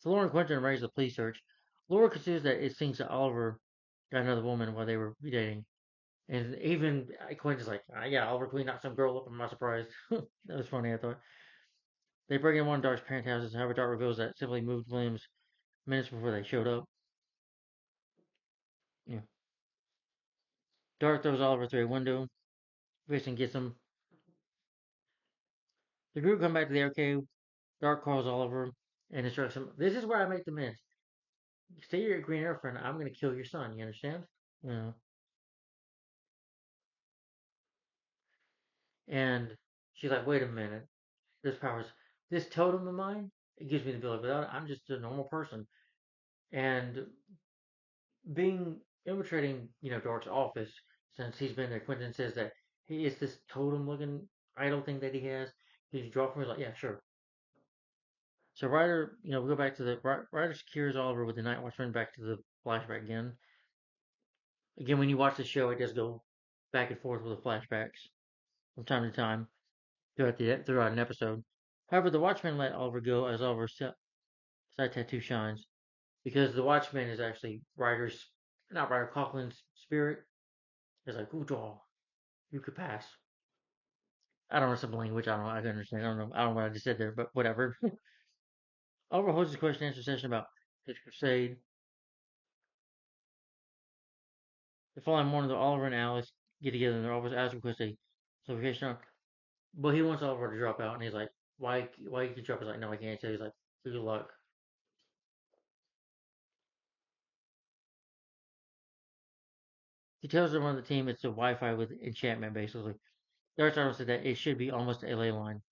So Laura and Quentin arrange the police search. Laura considers that it seems that Oliver got another woman while they were dating. And even Quentin's like, yeah, Oliver Queen knocked some girl up. I'm not surprised. That was funny, I thought. They break in one of Dark's parent houses. However, Dark reveals that simply moved Williams minutes before they showed up. Yeah. Dark throws Oliver through a window. Vixen gets him. The group come back to the arcade. Dark calls Oliver and instructs him. This is where I make the miss. Stay your Green Arrow friend. I'm going to kill your son. You understand? You know. And She's like, wait a minute, this powers, this totem of mine, it gives me the ability. Without it, I'm just a normal person. And being infiltrating, Dork's office since he's been there. Quentin says that he is this totem-looking idol thing that he has. He's draw from. He's like, yeah, sure. So Ryder, we go back to the Ryder secures Oliver with the Night Watchman back to the flashback again. Again, when you watch the show, it does go back and forth with the flashbacks from time to time throughout an episode. However, the Watchman let Oliver go as Oliver's side tattoo shines because the Watchman is actually not Ryder Coughlin's spirit. It's like, ooh, draw, you could pass. I don't know some language. I don't know. I can understand. I don't know. I don't know what I just said there, but whatever. Oliver hosts a question and answer session about his crusade. The following morning, Oliver and Alice get together and they're always asking request a certification. But he wants Oliver to drop out, and he's like, "Why you can drop?" He's like, "No, I can't." So he's like, "Good luck." He tells everyone on the team it's a Wi-Fi with enchantment, basically. Dark Star said that it should be almost a ley line.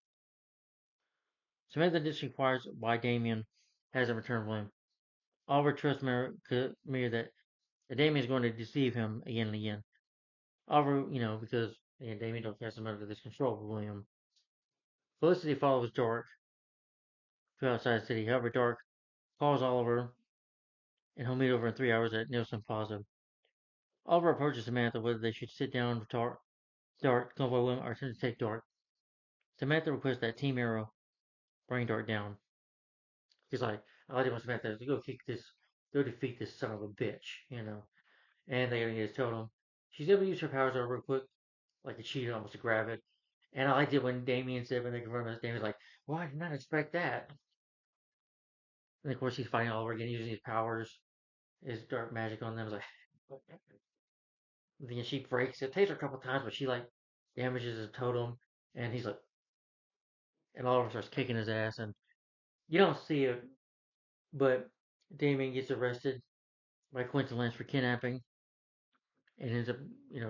Samantha just inquires why Damien hasn't returned blame. Oliver trusts Mir that Damien is going to deceive him again and again. Oliver, because Damien don't cast him under this control of William. Felicity follows Dark to outside the city. However, Dark calls Oliver and he'll meet over in 3 hours at Nielsen Plaza. Oliver approaches Samantha whether they should sit down to talk. Dark, convoy William, or attempt to take Dark. Samantha requests that Team Arrow bring Dark down. He's like, I like want Samantha to go defeat this son of a bitch. And they gotta get his totem. She's able to use her powers over real quick, like a cheater almost to grab it. And I liked it when Damien said when they confirmed us, Damien's like, well, I did not expect that. And of course he's fighting all over again using his powers, his dark magic on them. It's like then she breaks it. Takes her a couple times, but she like damages his totem, and he's like, and Oliver starts kicking his ass, and you don't see it, but Damien gets arrested by Quentin Lance for kidnapping, and ends up,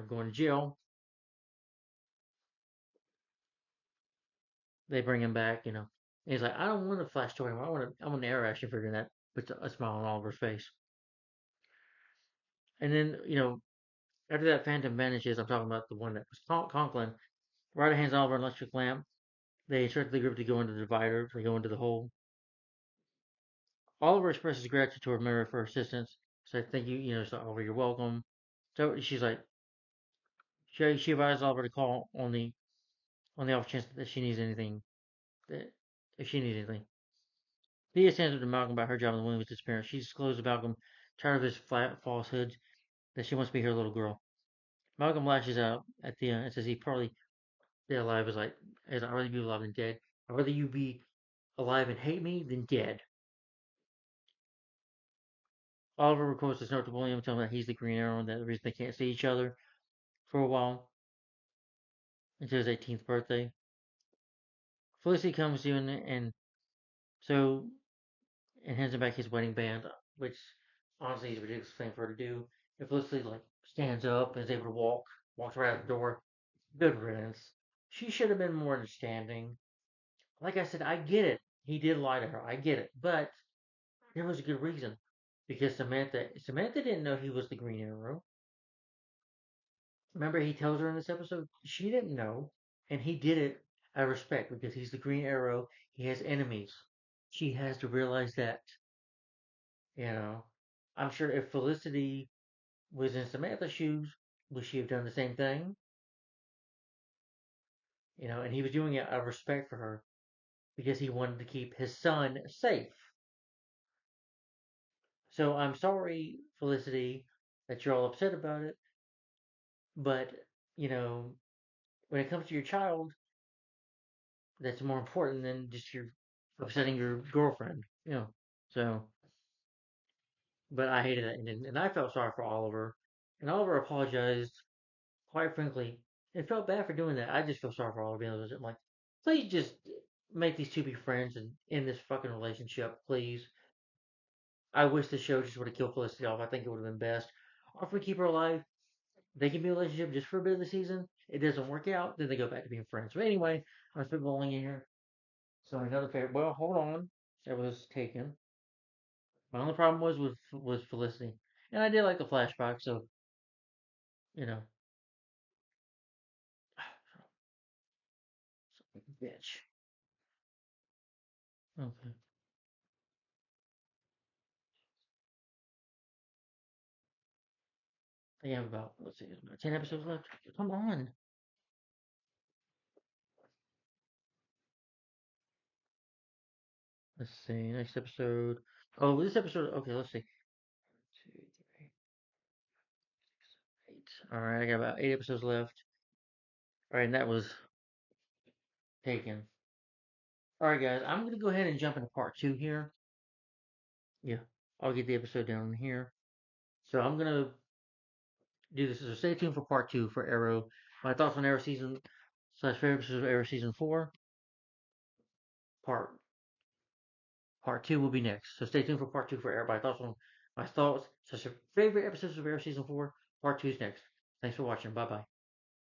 going to jail. They bring him back, and he's like, I don't want a flash toy anymore. I want an air action figure. That puts a smile on Oliver's face. And then, after that Phantom vanishes, I'm talking about the one that was Conklin. Ryder hands Oliver an electric lamp. They instruct the group to go into the divider. They go into the hole. Oliver expresses gratitude toward Mary for her assistance. Said, thank you, so Oliver, you're welcome. So she's like, she advised Oliver to call on the off chance that she needs anything, that if she needs anything. Thea stands up to Malcolm about her job in the Williams disappearance. She discloses to Malcolm, tired of his flat falsehoods, that she wants to be her little girl. Malcolm lashes out at Thea and says he probably dead alive is like, I'd rather be alive than dead. I'd rather you be alive and hate me than dead. Oliver records his note to William, telling him that he's the Green Arrow and that the reason they can't see each other for a while until his 18th birthday. Felicity comes to him so and hands him back his wedding band, which honestly is a ridiculous thing for her to do. And Felicity like stands up and is able to walks right out the door. Good riddance. She should have been more understanding. Like I said, I get it. He did lie to her. I get it, but there was a good reason because Samantha didn't know he was the Green Arrow. Remember, he tells her in this episode she didn't know, and he did it out of respect because he's the Green Arrow. He has enemies. She has to realize that. You know, I'm sure if Felicity was in Samantha's shoes, would she have done the same thing? And he was doing it out of respect for her because he wanted to keep his son safe. So I'm sorry, Felicity, that you're all upset about it, but you know, when it comes to your child, that's more important than just your upsetting your girlfriend. So, but I hated that, and I felt sorry for Oliver, and Oliver apologized. Quite frankly, it felt bad for doing that. I just feel sorry for Oliver. I'm like, please just make these two be friends and end this fucking relationship, please. I wish the show just would have killed Felicity off. I think it would have been best. Or if we keep her alive, they can be in a relationship just for a bit of the season. It doesn't work out, then they go back to being friends. But anyway, I'm spitballing in here. So another favorite. Well, hold on. That was taken. My only problem was Felicity, and I did like the flashback. So you know, bitch. Okay, I have about let's see, about 10 episodes left. Come on. Let's see. Next episode. Oh, this episode. Okay, let's see. 2, 3, 8. All right, I got about 8 episodes left. All right, and that was taken. All right, guys, I'm gonna go ahead and jump into part two here. Yeah, I'll get the episode down here. So I'm gonna do this. So stay tuned for part two for Arrow. My thoughts on Arrow season slash favorite episodes of Arrow season 4. Part part two will be next. So stay tuned for part two for Arrow. My thoughts slash favorite episodes of Arrow season 4. Part two is next. Thanks for watching. Bye bye.